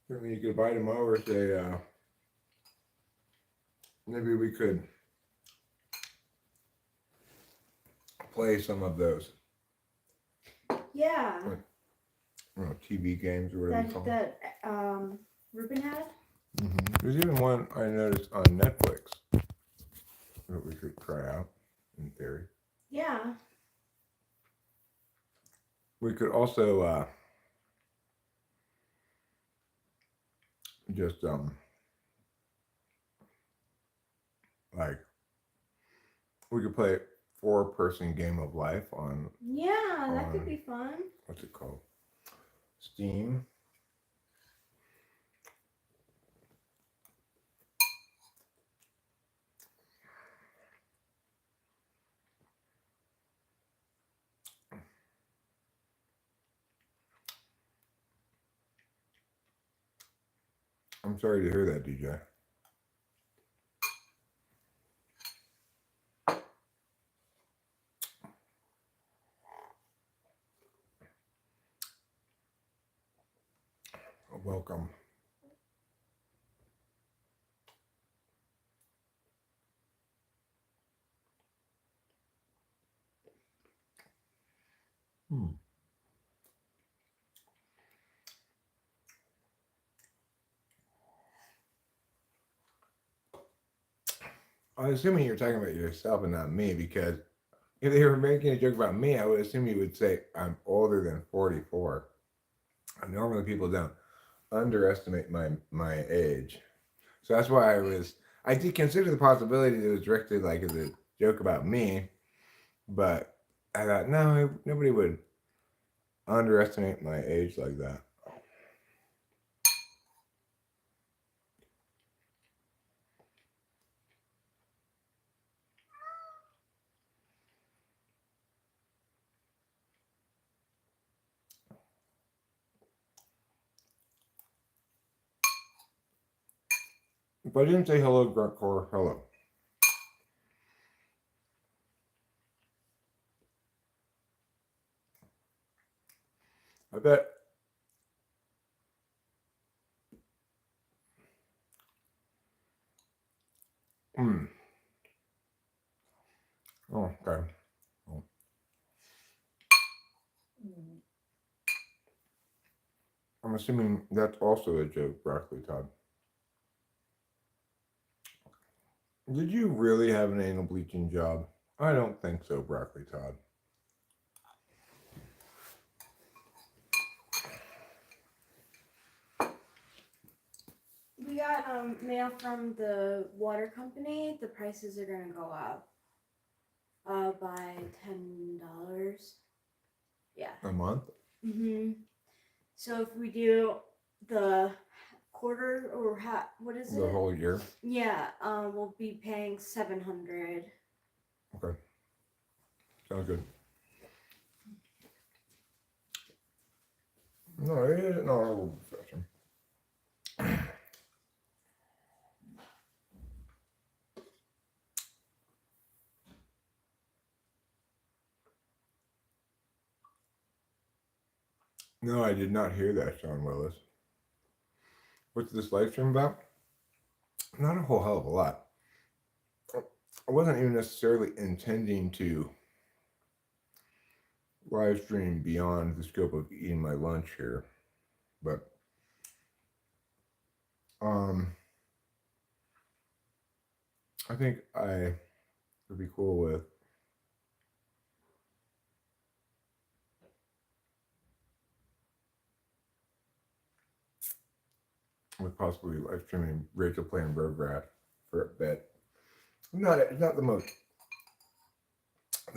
Certainly you could invite them over, say, maybe we could play some of those Yeah. TV games or whatever you call them. That Ruben had. There's even one I noticed on Netflix that we could try out, in theory. Yeah. We could also just like we could play 4-person game of life on Yeah, that could be fun. what's it called? Steam. I'm sorry to hear that, DJ. Welcome. I'm assuming you're talking about yourself and not me, because if they were making a joke about me, I would assume you would say I'm older than 44. And normally people don't underestimate my age. So that's why I did consider the possibility that it was directed like as a joke about me, but I thought, no, nobody would underestimate my age like that. If I didn't say hello, Grunt Core, hello. I bet. Oh, okay. Oh. I'm assuming that's also a joke, Broccoli Todd. Did you really have an anal bleaching job? I don't think so, Broccoli Todd. We got mail from the water company. The prices are gonna go up by $10. Yeah. A month? So if we do the quarter or what is it? The whole year? Yeah. We'll be paying $700. Okay. Sounds good. No, it isn't a horrible discussion. No, I did not hear that, Sean Willis. What's this live stream about? Not a whole hell of a lot. I wasn't even necessarily intending to live stream beyond the scope of eating my lunch here, but I think I would be cool with possibly live streaming Rachel playing Road Rat for a bit. It's not the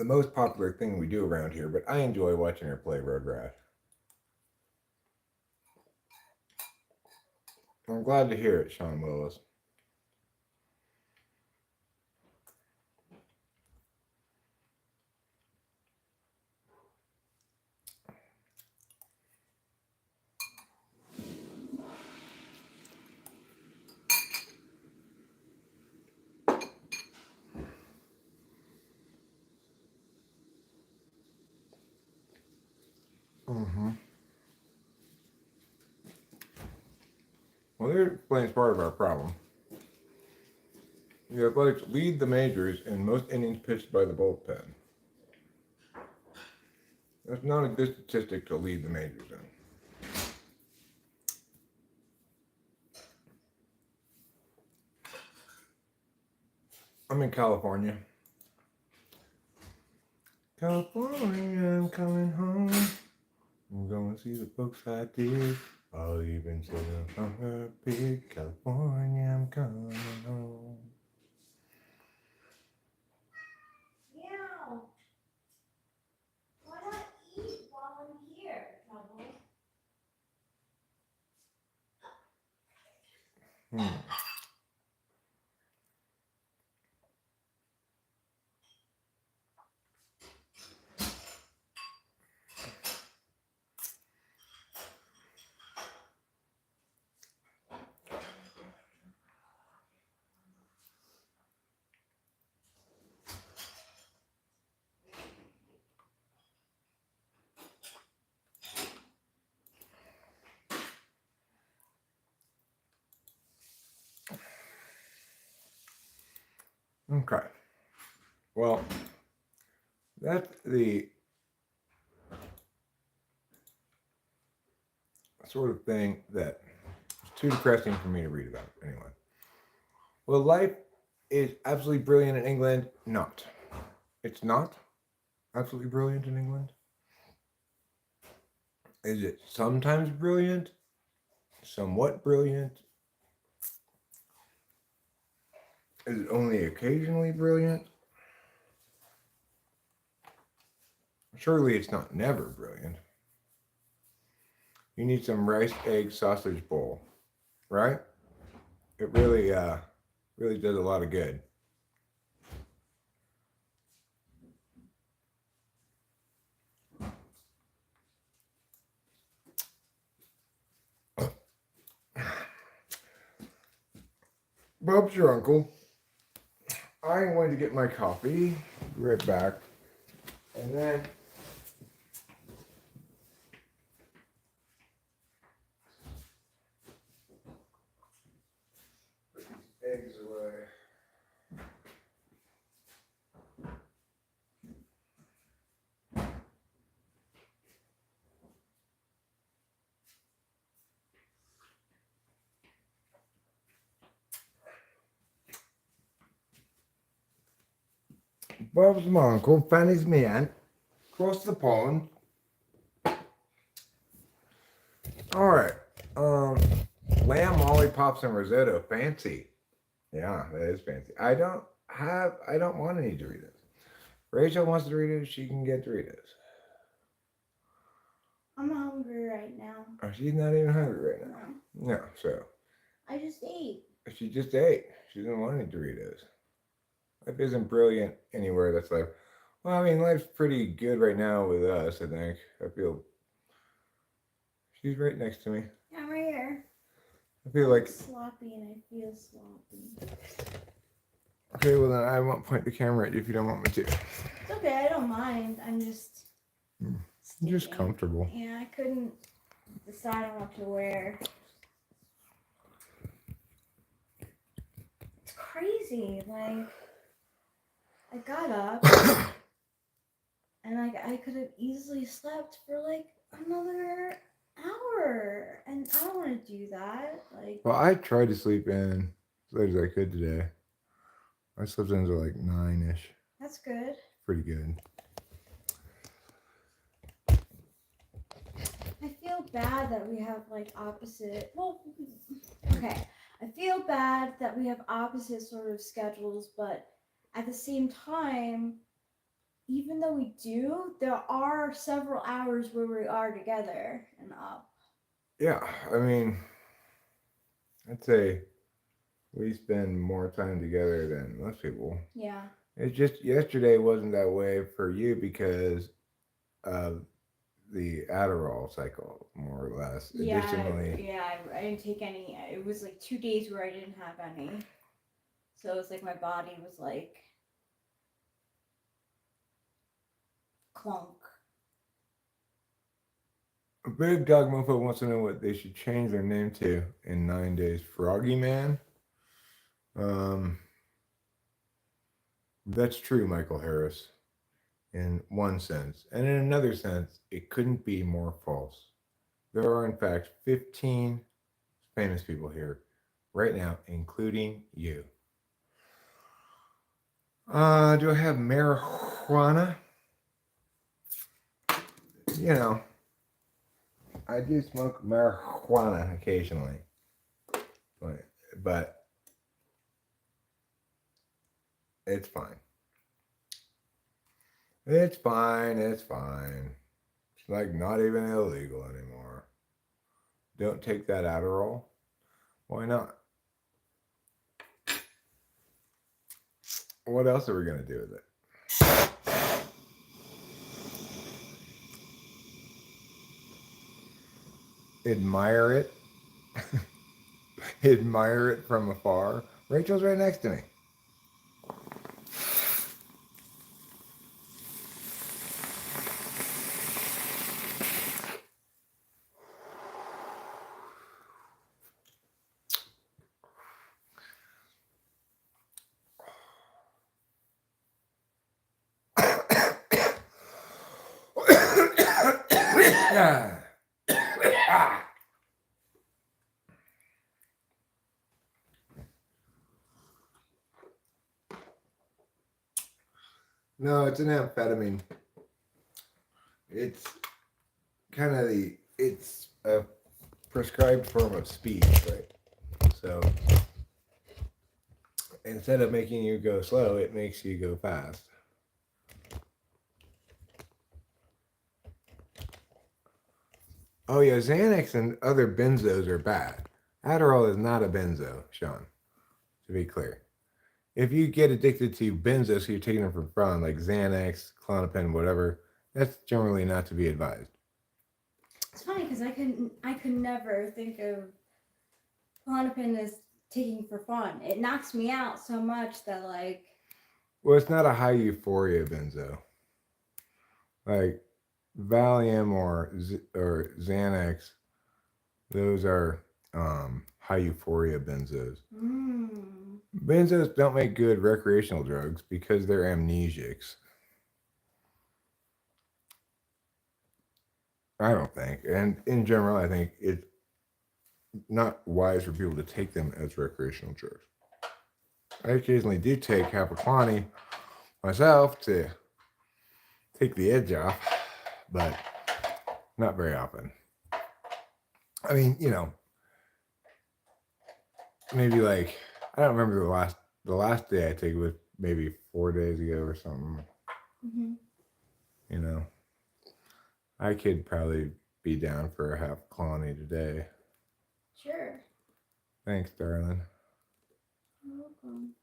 most popular thing we do around here, but I enjoy watching her play Road Rat. I'm glad to hear it, Sean Willis. Well, that explains part of our problem. The Athletics lead the majors in most innings pitched by the bullpen. That's not a good statistic to lead the majors in. I'm in California. California, I'm coming home. I'm going to see the folks I did. I'll even say I'm her big California, I'm coming home. Yeah. Why not eat while I'm here, Trouble? Okay. Well, that's the sort of thing that is too depressing for me to read about anyway. Well, life is absolutely brilliant in England. Not. It's not absolutely brilliant in England. Is it sometimes brilliant? Somewhat brilliant? Is it only occasionally brilliant? Surely it's not never brilliant. You need some rice, egg, sausage bowl, right? It really, really does a lot of good. Bob's your uncle. I'm going to get my coffee. Be right back. And then put these eggs away. Bob's my uncle, Fanny's me aunt. Across the pond. Alright. Lamb lollipops and risotto. Fancy. Yeah, that is fancy. I don't want any Doritos. Rachel wants Doritos, she can get Doritos. I'm hungry right now. Oh, she's not even hungry right now. No, so. I just ate. She just ate. She didn't want any Doritos. Life isn't brilliant anywhere. That's life. Well, I mean, life's pretty good right now with us, I think. I feel. She's right next to me. Yeah, I'm right here. I feel like. Sloppy and I feel sloppy. Okay, well then I won't point the camera at you if you don't want me to. It's okay, I don't mind. I'm just. You're just comfortable. Yeah, I couldn't decide on what to wear. It's crazy. Like, I got up and like I could have easily slept for like another hour, and I don't want to do that. Like, well, I tried to sleep in as late as I could today. I slept in until like 9-ish. That's good. Pretty good. I feel bad that we have like opposite. Well, okay. I feel bad that we have opposite sort of schedules, but at the same time, even though we do, there are several hours where we are together and up. Yeah, I mean, I'd say we spend more time together than most people. Yeah. It's just yesterday wasn't that way for you because of the Adderall cycle, more or less. Yeah, Additionally, I didn't take any. It was like 2 days where I didn't have any. So it was like my body was like clunk. a big dog mofo wants to know what they should change their name to in 9 days. Froggy Man? That's true, Michael Harris, in one sense. And in another sense, it couldn't be more false. There are, in fact, 15 famous people here right now, including you. Do I have marijuana? You know, I do smoke marijuana occasionally, but it's fine. It's fine. It's fine. It's like not even illegal anymore. Don't take that Adderall. Why not? What else are we gonna do with it? Admire it. Admire it from afar. Rachel's right next to me. No, it's an amphetamine. It's it's a prescribed form of speed, right? So instead of making you go slow, it makes you go fast. Oh yeah, Xanax and other benzos are bad. Adderall is not a benzo, Sean, to be clear. If you get addicted to benzos, so you're taking them for fun, like Xanax, Klonopin, whatever, that's generally not to be advised. It's funny because I could never think of Klonopin as taking for fun. It knocks me out so much that like. Well, it's not a high euphoria benzo. Like Valium or Xanax, those are high euphoria benzos. Benzos don't make good recreational drugs because they're amnesics. I don't think. And in general, I think it's not wise for people to take them as recreational drugs. I occasionally do take Hapaklani myself to take the edge off, but not very often. I mean, maybe like I don't remember the last day I took it was maybe 4 days ago or something. Mm-hmm. I could probably be down for a half colony today. Sure. Thanks, darling. You're welcome.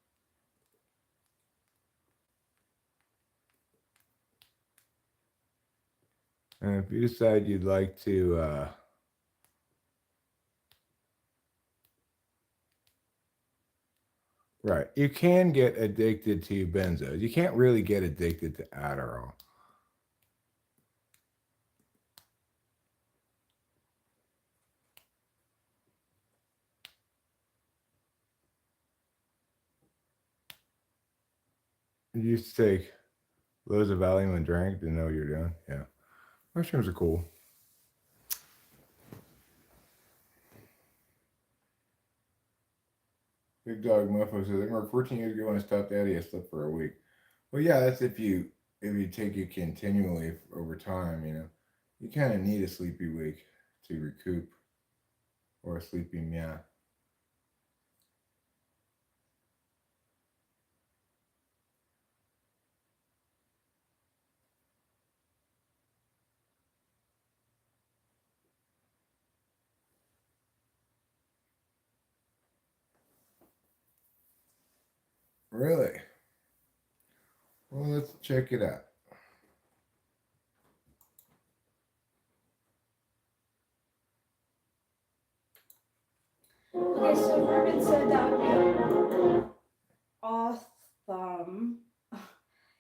And if you decide you'd like to right, you can get addicted to benzos. You can't really get addicted to Adderall. You used to take loads of Valium and drank, didn't know what you're doing. Yeah. Mushrooms are cool. Big Dog Muffo says, I remember 14 years ago when I stopped Daddy, I slept for a week. Well, yeah, that's if you take it continually over time, you kind of need a sleepy week to recoup or a sleepy meow. Really? Well, let's check it out. Okay, so Ruben said that would be awesome.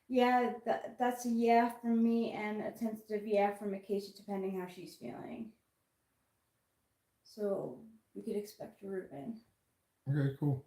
Yeah, that's a yeah from me and a tentative yeah from Acacia, depending how she's feeling. So we could expect Ruben. Okay, cool.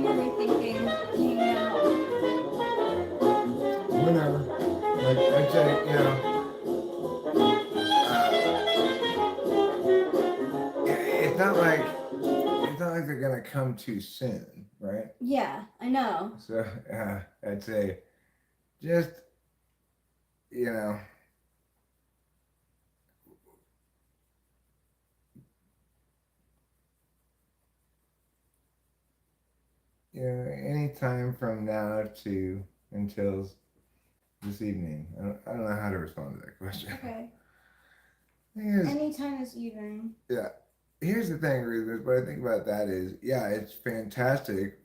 when were they thinking hanging out? Whenever. Like I'd say, it's not like they're gonna come too soon, right? Yeah, I know. So I'd say just you know any time from now to until this evening. I don't know how to respond to that question. Okay. Is, Anytime this evening. yeah. Here's the thing, Ruth. What I think about that is, yeah, it's fantastic.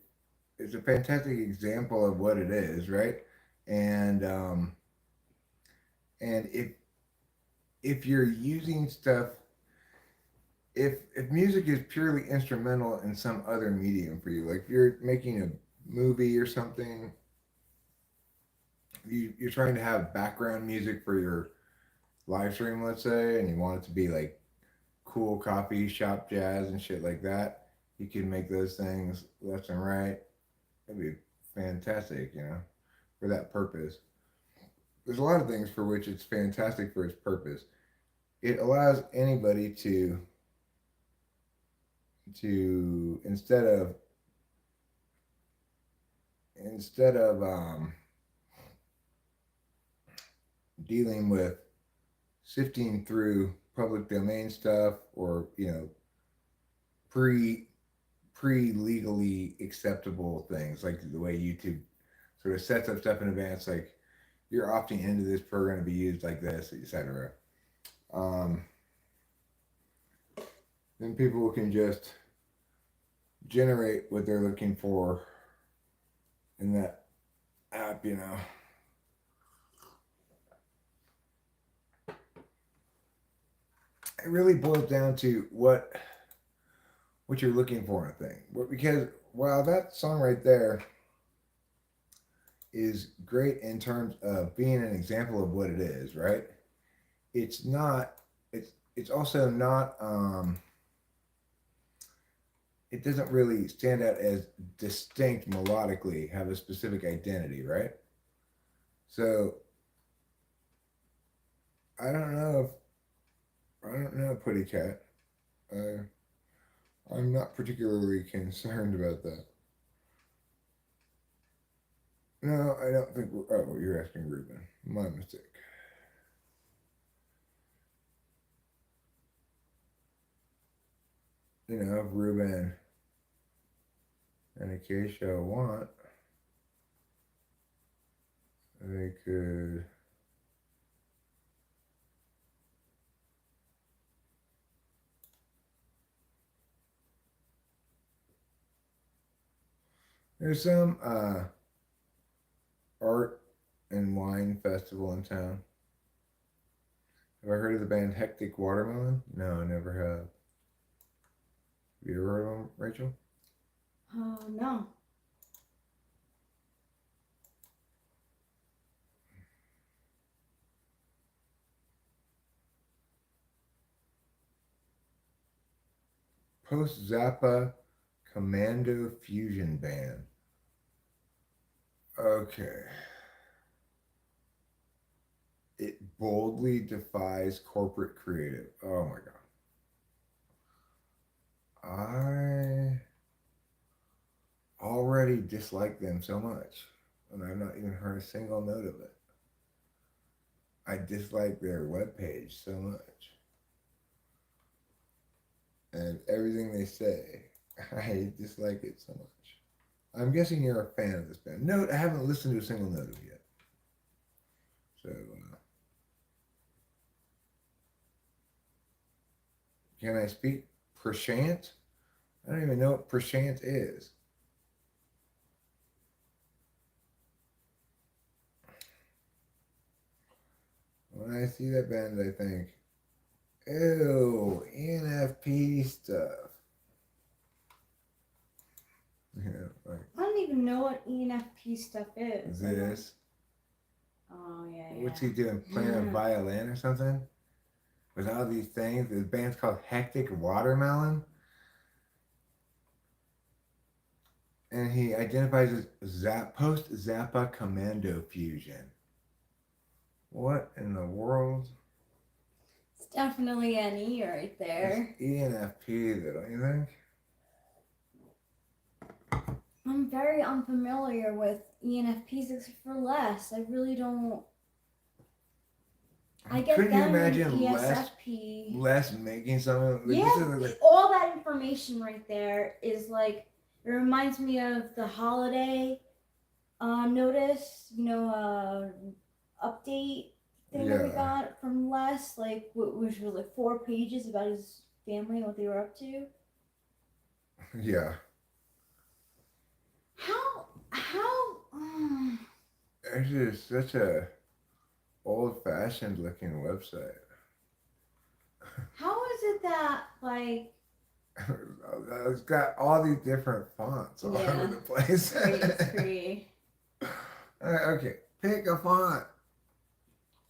It's a fantastic example of what it is, right? And and if you're using stuff, if music is purely instrumental in some other medium for you, like if you're making a movie or something, you're trying to have background music for your live stream, let's say, and you want it to be like cool coffee shop jazz and shit like that, you can make those things left and right. That'd be fantastic, for that purpose. There's a lot of things for which it's fantastic for its purpose. It allows anybody to instead of dealing with sifting through public domain stuff or pre pre legally acceptable things like the way YouTube sort of sets up stuff in advance, like you're opting into this program to be used like this, etc. Um, then people can just generate what they're looking for in that app. It really boils down to what you're looking for in a thing. Because while that song right there is great in terms of being an example of what it is, right? It's not. It's also not. It doesn't really stand out as distinct melodically, have a specific identity, right? So I don't know Putty Cat. I'm not particularly concerned about that. No, I don't think. Oh, you're asking Ruben. My mistake. If Ruben and Acacia want, they could. There's some art and wine festival in town. Have I heard of the band Hectic Watermelon? No, I never have. Have you ever heard of them, Rachel? No. Post Zappa Commando Fusion Band. Okay. It boldly defies corporate creative. Oh my god. I already dislike them so much, and I've not even heard a single note of it. I dislike their webpage so much. And everything they say, I dislike it so much. I'm guessing you're a fan of this band. No, I haven't listened to a single note of it yet. So, can I speak Prashant? I don't even know what Prashant is. When I see that band, I think, ew, ENFP stuff. Like, I don't even know what ENFP stuff is. This. Oh, yeah. What's he doing? Playing a violin or something? With all these things? This band's called Hectic Watermelon? and he identifies as post Zappa commando fusion. What in the world? It's definitely an E right It's there. ENFP, though, don't you think? I'm very unfamiliar with ENFPs except for Les. I really don't. I get Couldn't you them in imagine ESFP. less making something like this? Yeah, Is like, all that information right there is like it reminds me of the holiday notice, update thing that we yeah, got from Les, like which was like 4 pages about his family and what they were up to. yeah. How? It's just such a old-fashioned looking website. How is it that like It's got all these different fonts all over yeah, the place. it's pretty. Okay, pick a font.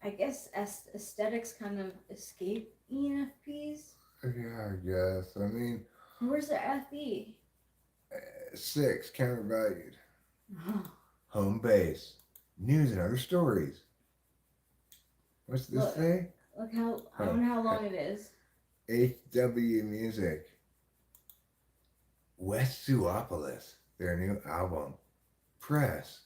I guess aesthetics kind of escape ENFPs. Yeah, I guess. I mean, Where's the FE? 6, counter valued. Oh, Home base. News and other stories. What's this look, say? look how I Oh, wonder how long it is. HW Music. West Suopolis. Their new album. Press.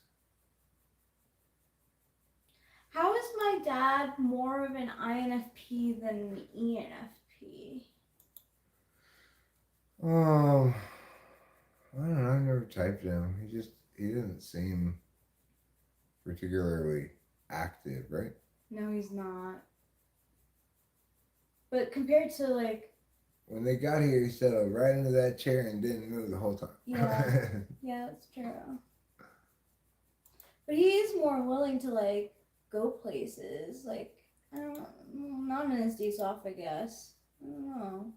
How is my dad more of an INFP than an ENFP? Oh, I don't know. I've never typed him. He doesn't seem particularly active, right? No, he's not. But compared to like, When they got here, he settled right into that chair and didn't move the whole yeah, time. yeah, that's true. But he is more willing to like go places. Like I don't know, not on his days off, I guess. I don't know.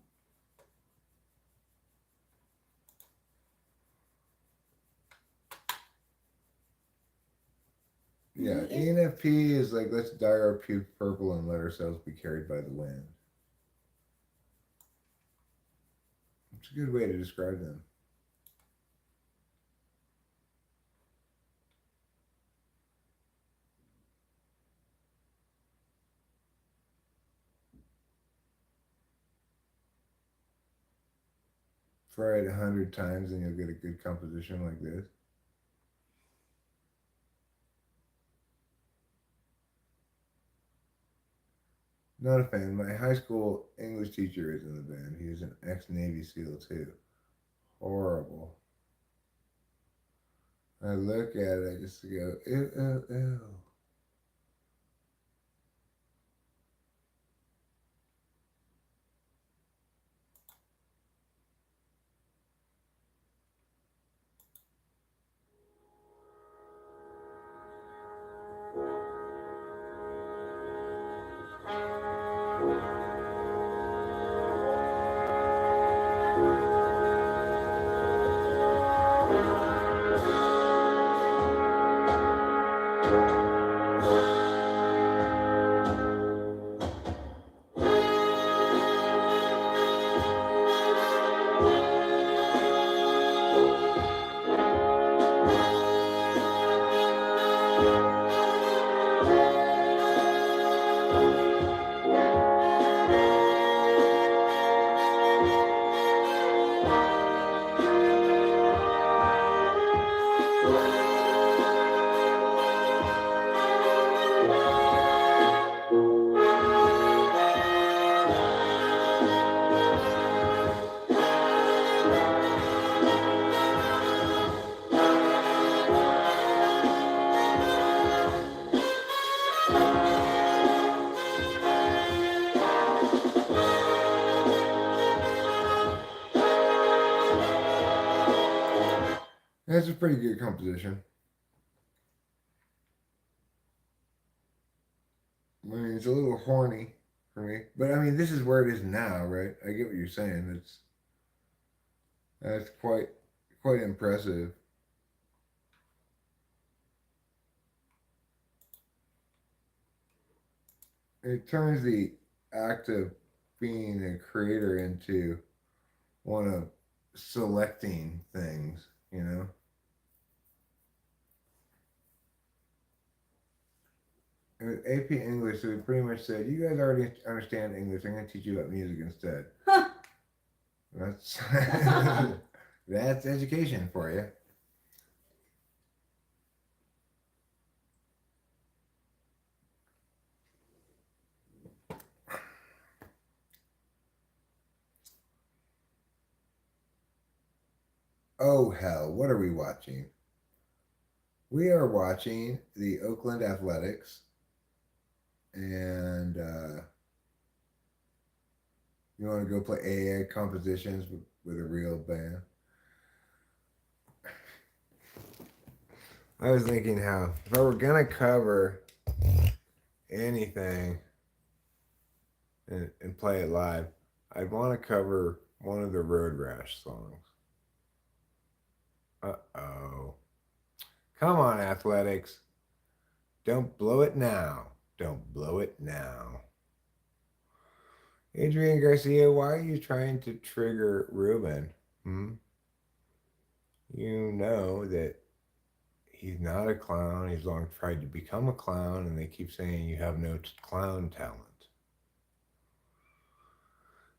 Yeah, He is. ENFP is like, let's dye our pubes purple and let ourselves be carried by the wind. It's a good way to describe them. Try it 100 times and you'll get a good composition like this. Not a fan. My high school English teacher is in the band. He was an ex-Navy SEAL too. Horrible. I look at it, I just go, ew, ew, ew. That's a pretty good composition. I mean, it's a little horny for me, but I mean, this is where it is now, right? I get what you're saying. That's quite impressive. It turns the act of being a creator into one of selecting things, you know? with AP English, so we pretty much said, you guys already understand English. I'm going to teach you about music instead. That's that's education for you. Oh hell, what are we watching? We are watching the Oakland Athletics, and you want to go play AA compositions with a real band. I was thinking how if I were gonna cover anything and play it live, I'd want to cover one of the Road Rash songs. Uh-oh. Come on, Athletics. Don't blow it now. Don't blow it now. Adrian Garcia, why are you trying to trigger Ruben? Hmm? You know that he's not a clown. He's long tried to become a clown, and they keep saying you have no clown talent.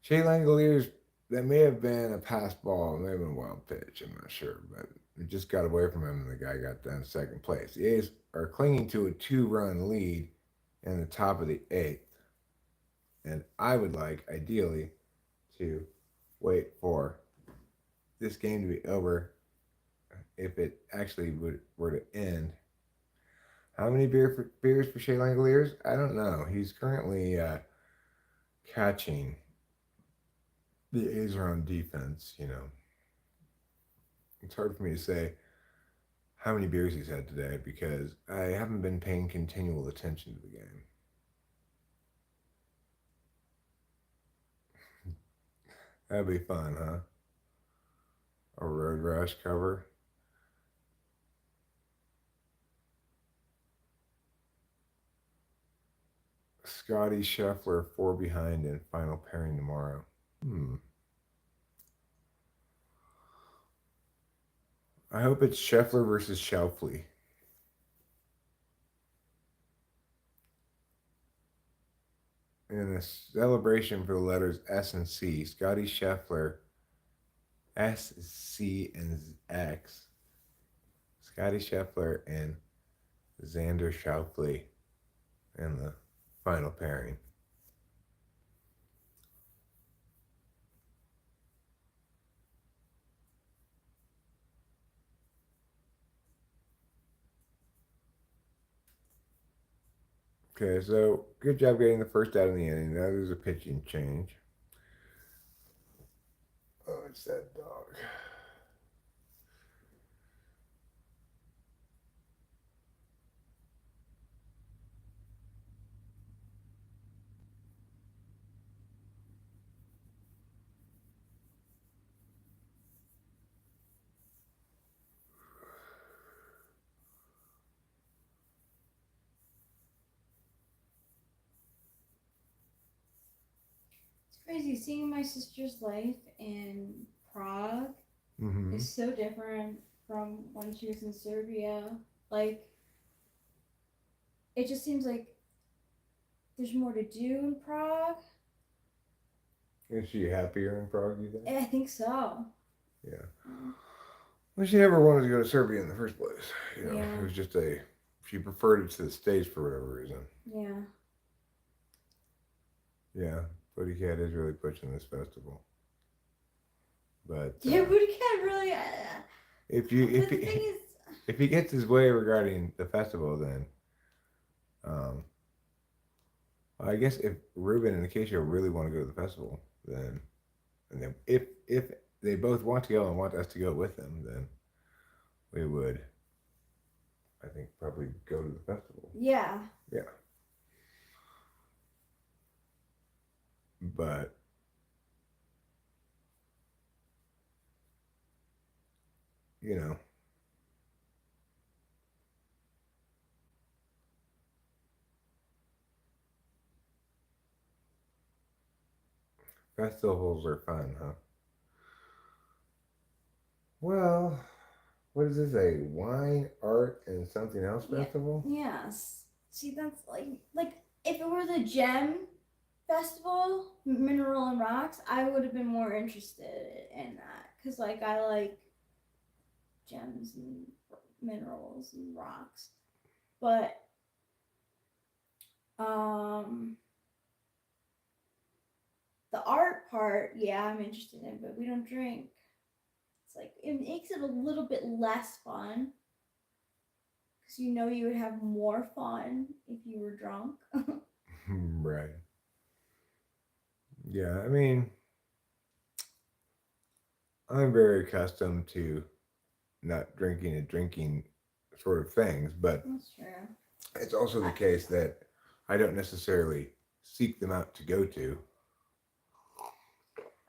Shea Langoliers, that may have been a pass ball, it may have been a wild pitch, I'm not sure, but it just got away from him and the guy got down second place. The A's are clinging to a 2-run lead in the top of the eighth. And I would like, ideally, to wait for this game to be over if it actually were to end. How many beers for Shea Langoliers? I don't know. He's currently catching. The A's are on defense, you know. It's hard for me to say how many beers he's had today because I haven't been paying continual attention to the game. That'd be fun, huh? A Road Rash cover. Scotty Scheffler 4 behind in final pairing tomorrow. I hope it's Scheffler versus Schauffele. In a celebration for the letters S and C, Scotty Scheffler, S, C, and X. Scotty Scheffler and Xander Schauffele in the final pairing. Okay, so good job getting the first out of the inning. Now there's a pitching change. Oh, it's that dog. It's crazy seeing my sister's life in Prague is so different from when she was in Serbia. Like, it just seems like there's more to do in Prague. Is she happier in Prague, you think? I think so. Yeah. Well, she never wanted to go to Serbia in the first place. You know, Yeah. it was just she preferred it to the States for whatever reason. Yeah. Yeah, Buddy Cat is really pushing this festival. But Yeah, Booty Cat really. if But the thing is, if he gets his way regarding the festival, then I guess if Ruben and Acacia really want to go to the festival, then and then if they both want to go and want us to go with them, then we would, I think, probably go to the festival. yeah. Yeah. But you know, festivals are fun, huh? Well, what is this? A wine, art, and something else festival? Yes. See, that's like if it were the gem festival, mineral and rocks, I would have been more interested in that because like I like gems and minerals and rocks, but um the art part, yeah, I'm interested in, but we don't drink. It's like it makes it a little bit less fun because you know you would have more fun if you were drunk. Right. Yeah, I mean, I'm very accustomed to not drinking and drinking sort of things, but That's true. it's also the case that I don't necessarily seek them out to go to.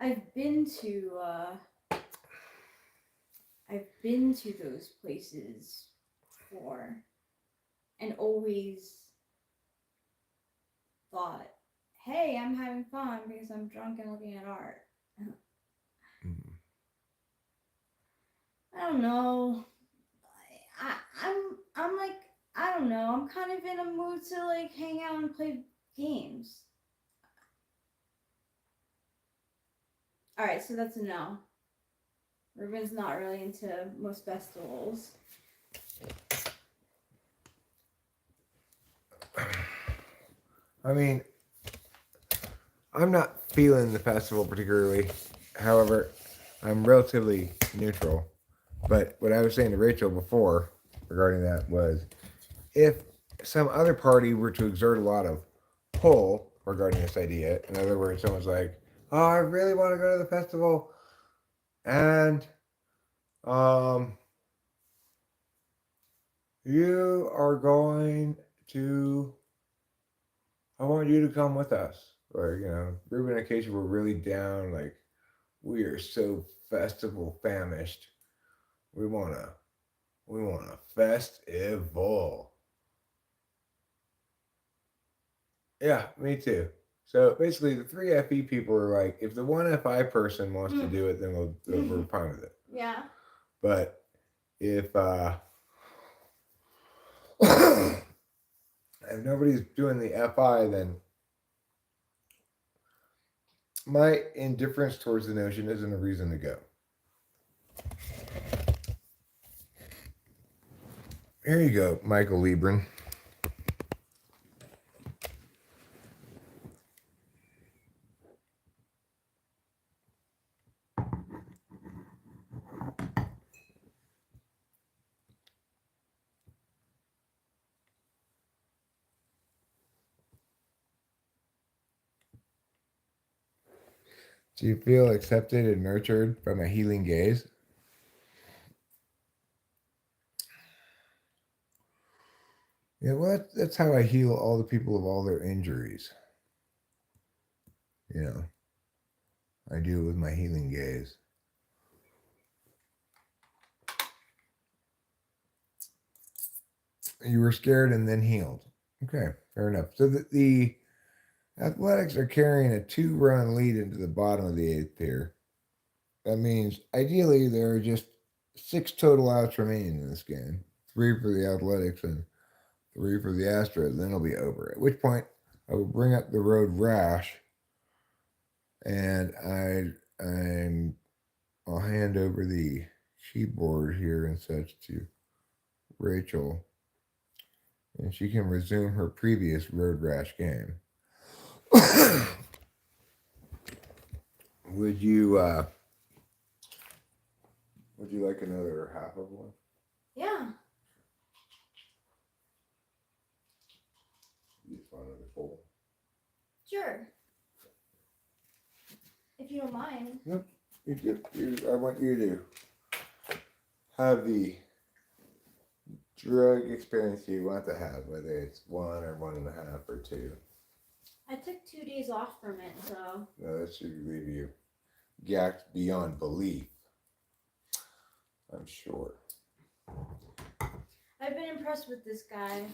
I've been to uh, I've been to those places before, and always thought, "Hey, I'm having fun because I'm drunk and looking at art." Mm. I don't know. I'm like I don't know. I'm kind of in a mood to like hang out and play games. All right, so that's a no. Ruben's not really into most festivals. I mean, I'm not feeling the festival particularly. However, I'm relatively neutral. But what I was saying to Rachel before regarding that was if some other party were to exert a lot of pull regarding this idea, in other words, someone's like, "Oh, I really want to go to the festival," and um, you are going to, I want you to come with us. Or, Ruben and Acacia were really down, like, we are so festival famished. We wanna we want a festival. Yeah, me too. So basically, the three FE people are like, if the one FI person wants to do it, then we're fine with it. Yeah. But if if nobody's doing the FI, then my indifference towards the notion isn't a reason to go. Here you go, Michael Liebren. Do you feel accepted and nurtured by my healing gaze? Yeah, well, that's how I heal all the people of all their injuries. You know, I do it with my healing gaze. You were scared and then healed. Okay, fair enough. So the Athletics are carrying a 2-run lead into the bottom of the eighth here. That means ideally there are just 6 total outs remaining in this game. 3 for the Athletics and 3 for the Astros. Then it'll be over. At which point I will bring up the road Rash, and I'll hand over the keyboard here and such to Rachel, and she can resume her previous road rash game. Would you like another half of one? Yeah. You just want another full? Sure. If you don't mind. Nope. I want you to have the drug experience you want to have, whether it's 1 or 1.5 or 2. I took 2 days off from it, so. No, that should leave you gacked beyond belief. I'm sure. I've been impressed with this guy,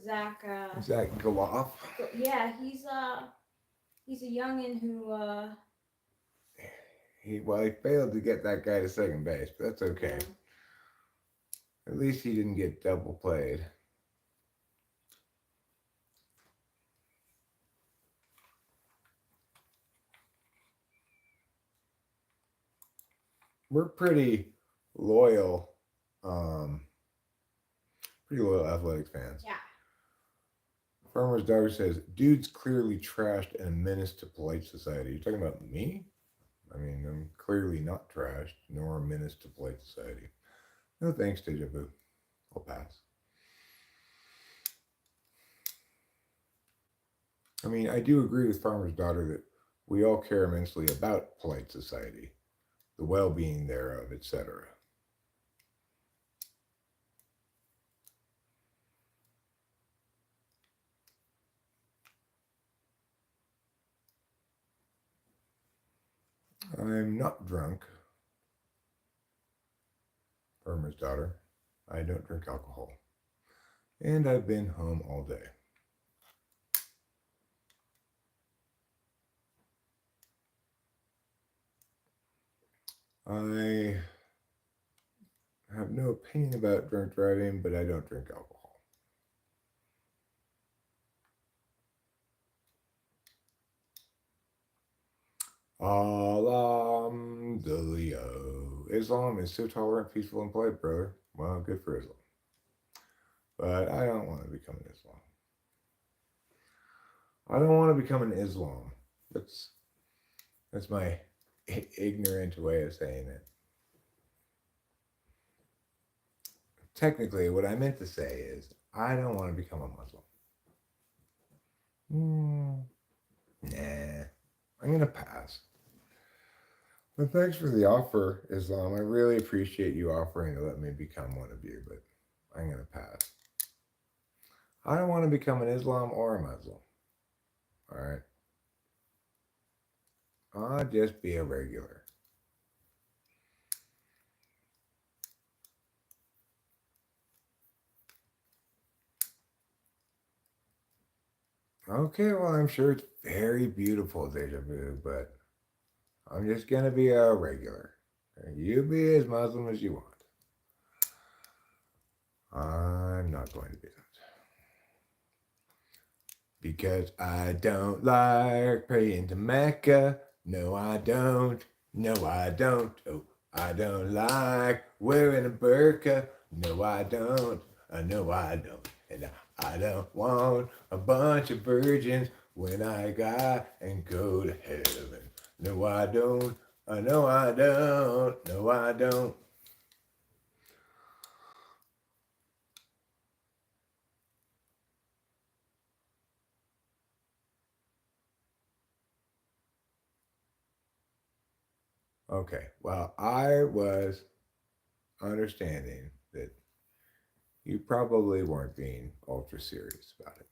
Zach. Zach Galoff? Yeah, he's a youngin' who. He failed to get that guy to second base, but that's okay. Yeah. At least he didn't get double played. we're loyal, um, pretty loyal athletics fans. Yeah. Farmer's daughter says, "Dude's clearly trashed and a menace to polite society." You talking about me? I mean, I'm clearly not trashed, nor a menace to polite society. No thanks, deja vu. I'll pass. I mean, I do agree with Farmer's daughter that we all care immensely about polite society, the well-being thereof, etc. I'm not drunk, Farmer's daughter. I don't drink alcohol. And I've been home all day. I have no opinion about drunk driving, but I don't drink alcohol. Alhamdulillah. Islam is so tolerant, peaceful, and polite, brother. Well, good for Islam. But I don't want to become an Islam. I don't want to become an Islam. That's my ignorant way of saying it. Technically, what I meant to say is I don't want to become a Muslim. Nah, I'm gonna pass. But thanks for the offer, Islam. I really appreciate you offering to let me become one of you, but I'm gonna pass. I don't want to become an Islam or a Muslim. All right. I'll just be a regular. Okay, well, I'm sure it's very beautiful, deja vu, but I'm just gonna be a regular. You be as Muslim as you want. I'm not going to be that. Because I don't like praying to Mecca. No, I don't. No, I don't. Oh, I don't like wearing a burqa. No, I don't. No, I don't. And I don't want a bunch of virgins when I die and go to heaven. No, I don't. No, I don't. No, I don't. Okay, well, I was understanding that you probably weren't being ultra serious about it.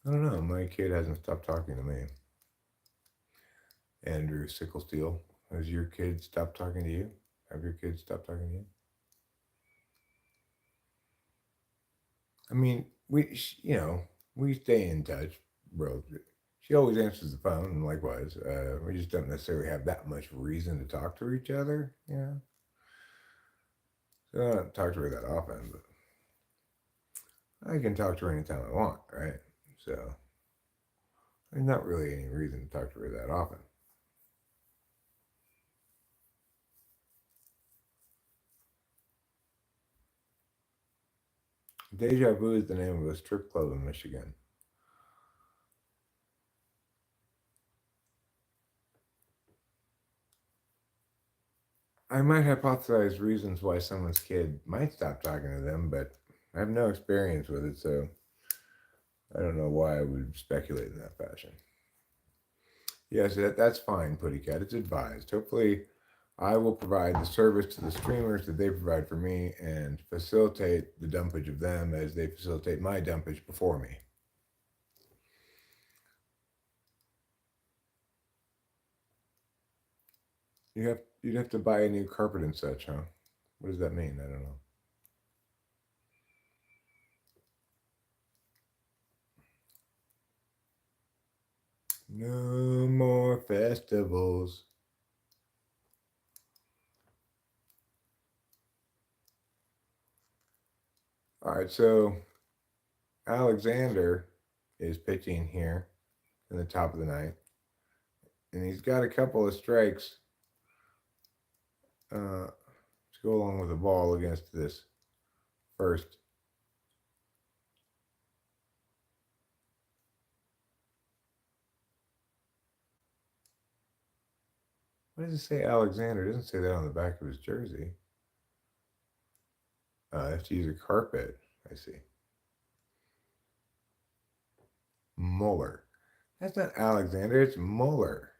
I don't know. My kid hasn't stopped talking to me. Andrew Sicklesteel, has your kid stopped talking to you? Have your kids stopped talking to you? I mean, we stay in touch, bro. She always answers the phone, and likewise, we just don't necessarily have that much reason to talk to each other, you know. So I don't talk to her that often, but I can talk to her anytime I want, right? So there's not really any reason to talk to her that often. Deja Vu is the name of a strip club in Michigan. I might hypothesize reasons why someone's kid might stop talking to them, but I have no experience with it, so I don't know why I would speculate in that fashion. Yes, that's fine, Putty Cat. It's advised. Hopefully, I will provide the service to the streamers that they provide for me and facilitate the dumpage of them as they facilitate my dumpage before me. You'd have to buy a new carpet and such, huh? What does that mean? I don't know. No more festivals. All right, so Alexander is pitching here in the top of the ninth. and he's got a couple of strikes to go along with the ball against this first. What does it say, Alexander? It doesn't say that on the back of his jersey. I have to use a carpet. I see. Muller. That's not Alexander, it's Muller.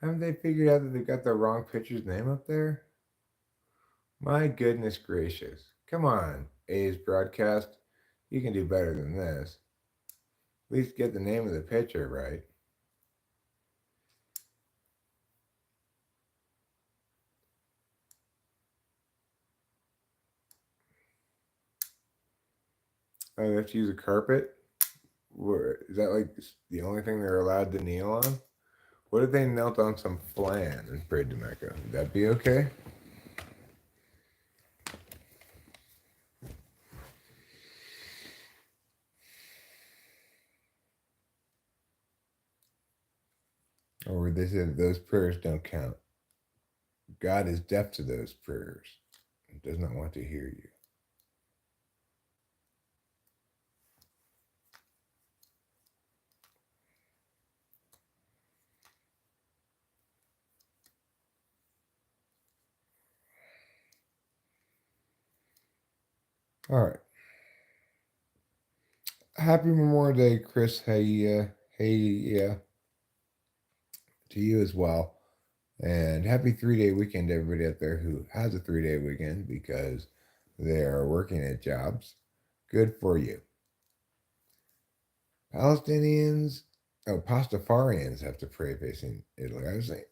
Haven't they figured out that they've got the wrong pitcher's name up there? My goodness gracious. Come on, A's broadcast. You can do better than this. At least get the name of the pitcher right. Oh, they have to use a carpet? Is that like the only thing they're allowed to kneel on? What if they knelt on some flan and prayed to Mecca? Would that be okay? Or would they say those prayers don't count? God is deaf to those prayers and does not want to hear you. All right. Happy Memorial Day, Chris. Hey, to you as well. And happy 3-day weekend to everybody out there who has a 3-day weekend because they're working at jobs. Good for you. Palestinians, Pastafarians have to pray facing Italy.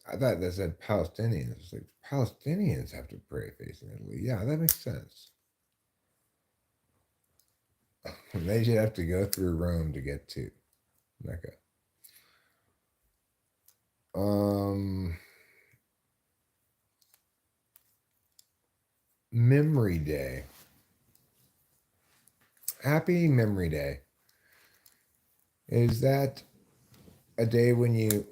I thought that said Palestinians. It's like Palestinians have to pray facing Italy. Yeah, that makes sense. They should have to go through Rome to get to Mecca. Memory Day. Happy Memory Day. Is that a day when you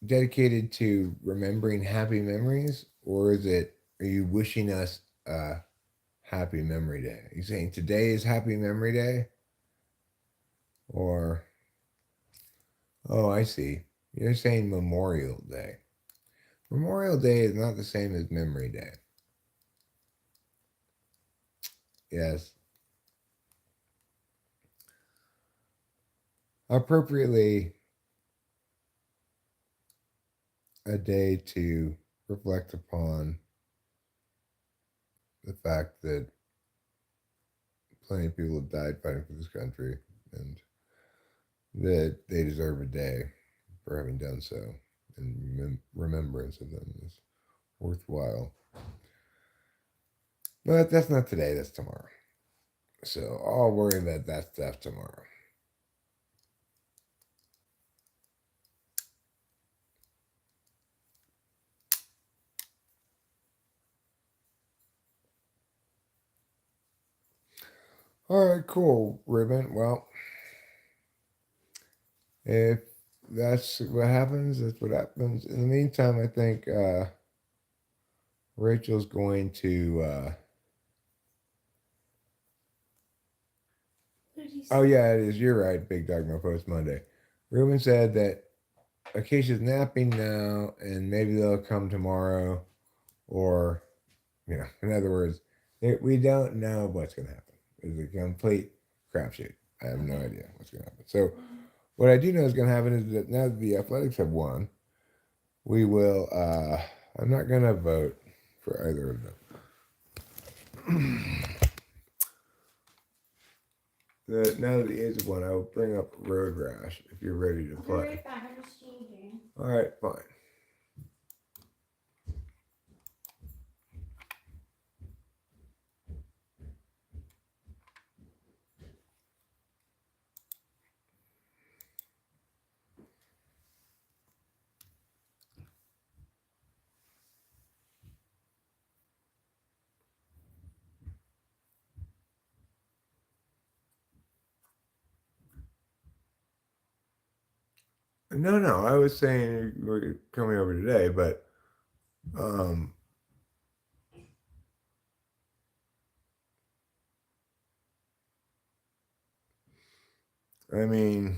dedicated to remembering happy memories, or are you wishing us a happy memory day? Are you saying today is happy memory day? Or, oh, I see. You're saying Memorial Day. Memorial Day is not the same as Memory Day. Yes. Appropriately, a day to reflect upon the fact that plenty of people have died fighting for this country and that they deserve a day for having done so, and remembrance of them is worthwhile. But that's not today, that's tomorrow. So I'll worry about that stuff tomorrow. All right, cool, Ribbon. Well, if that's what happens, that's what happens. In the meantime, I think Rachel's going to. Oh, yeah, it is. You're right, Big Dogma Post Monday. Ruben said that Acacia's napping now, and maybe they'll come tomorrow, or, in other words, we don't know what's going to happen. It's a complete crapshoot. I have no idea what's going to happen. So, what I do know is going to happen is that now that the Athletics have won, we will. I'm not going to vote for either of them. Now that the A's have won, I will bring up Road Rash if you're ready to play. Right back, I'm just changing. All right, fine. No. I was saying we're coming over today, but um, I mean,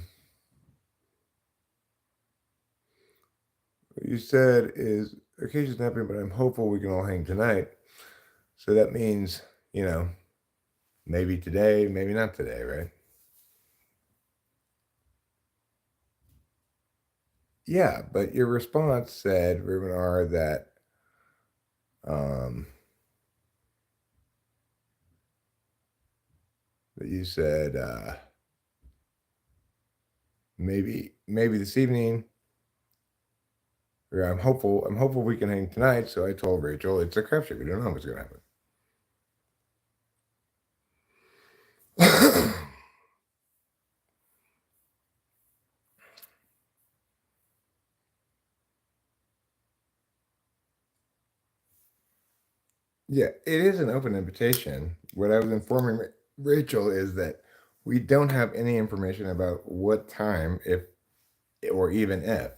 what you said is occasion's napping, but I'm hopeful we can all hang tonight. So that means, you know, maybe today, maybe not today, right? Yeah, but your response said, Ruben R, um, that you said maybe this evening, or I'm hopeful we can hang tonight. So I told Rachel it's a crapshoot. We don't know what's gonna happen. Yeah, it is an open invitation. What I was informing Rachel is that we don't have any information about what time, if or even if.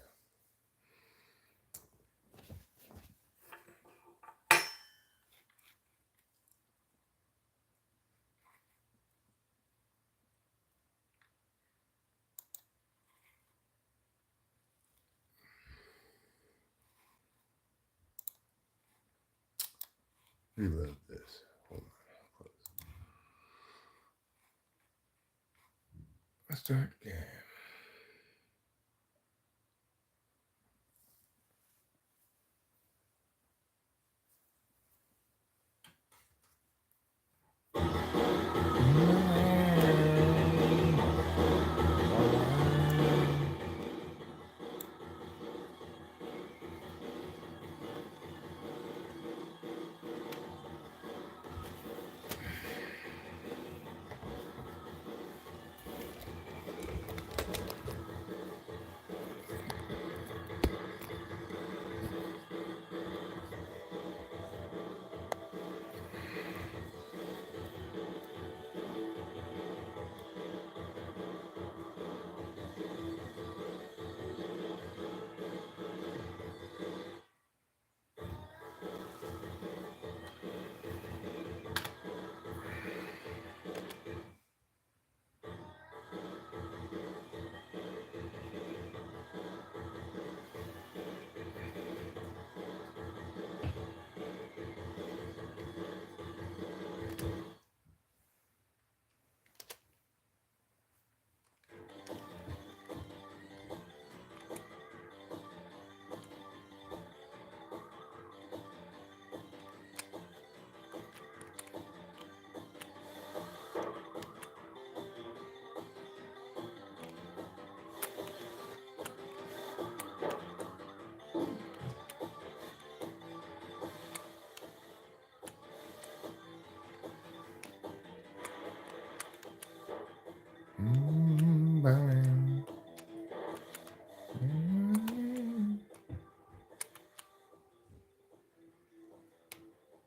Reload this. Hold on. Let's start again.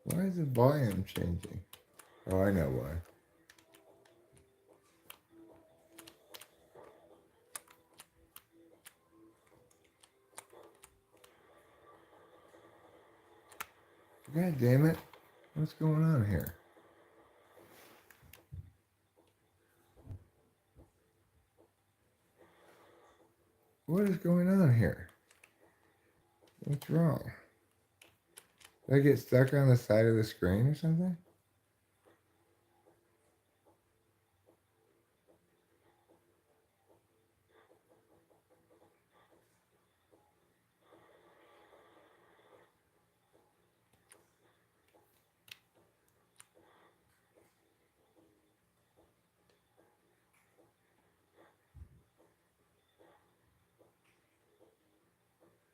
Why is the volume changing? Oh, I know why. God damn it. What's going on here? What is going on here? What's wrong? Did I get stuck on the side of the screen or something?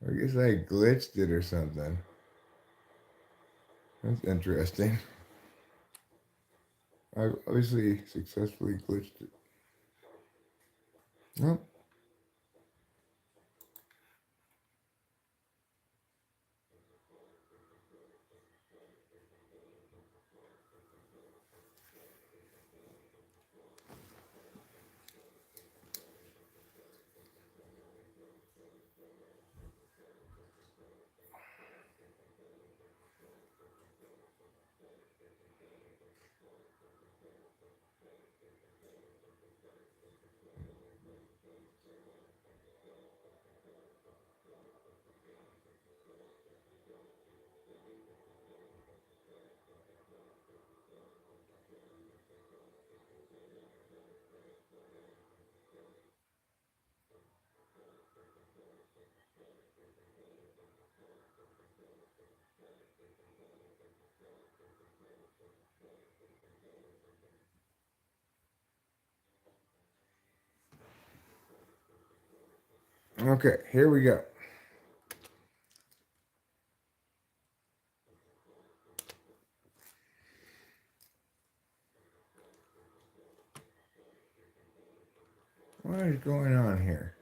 I guess I glitched it or something. That's interesting. I obviously successfully glitched it. Well, Okay, here we go. What is going on here?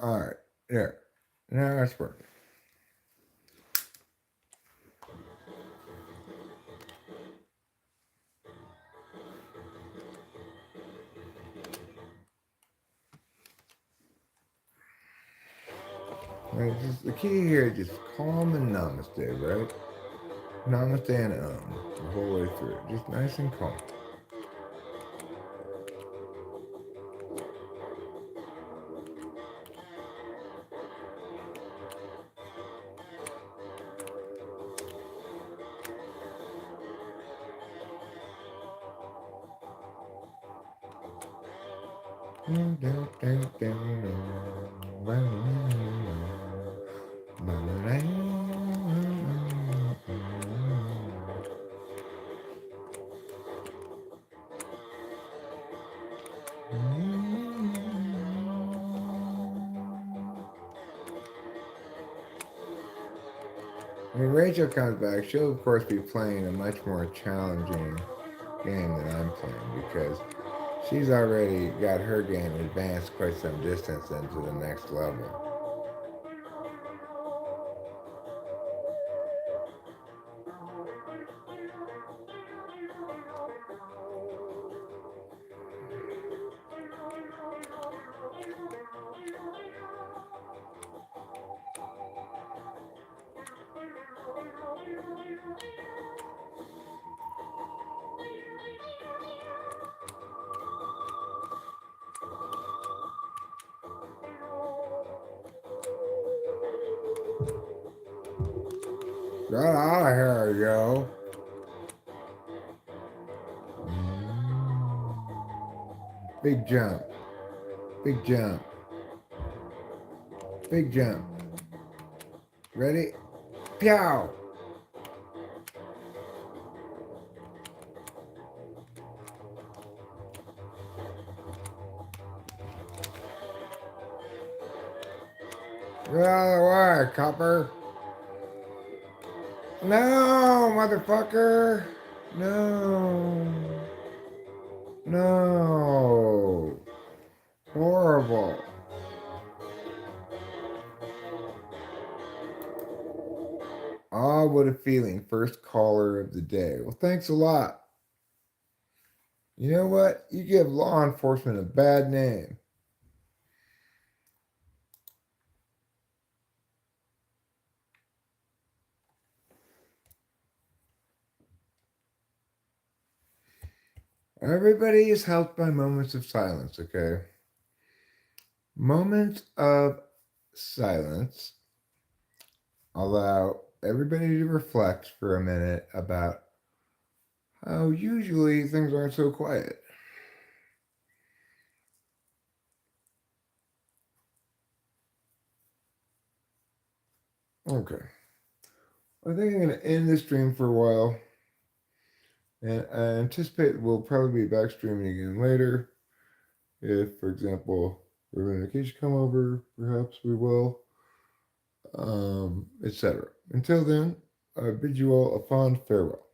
All right, there. Now it's working. Right, just the key here is just calm and namaste, right? Namaste and the whole way through. Just nice and calm. When Rachel comes back, she'll of course be playing a much more challenging game than I'm playing because she's already got her game advanced quite some distance into the next level. Get out of here, yo. Big jump. Big jump. Big jump. Ready? Pow! Get out of the way, copper. No, motherfucker. No. No. Horrible. Ah, what a feeling. First caller of the day. Well, thanks a lot. You know what? You give law enforcement a bad name. Everybody is helped by moments of silence, okay? Moments of silence allow everybody to reflect for a minute about how usually things aren't so quiet. Okay. I think I'm going to end this stream for a while. And I anticipate we'll probably be back streaming again later. If, for example, Reverend Akeisha come over, perhaps we will, etc. Until then, I bid you all a fond farewell.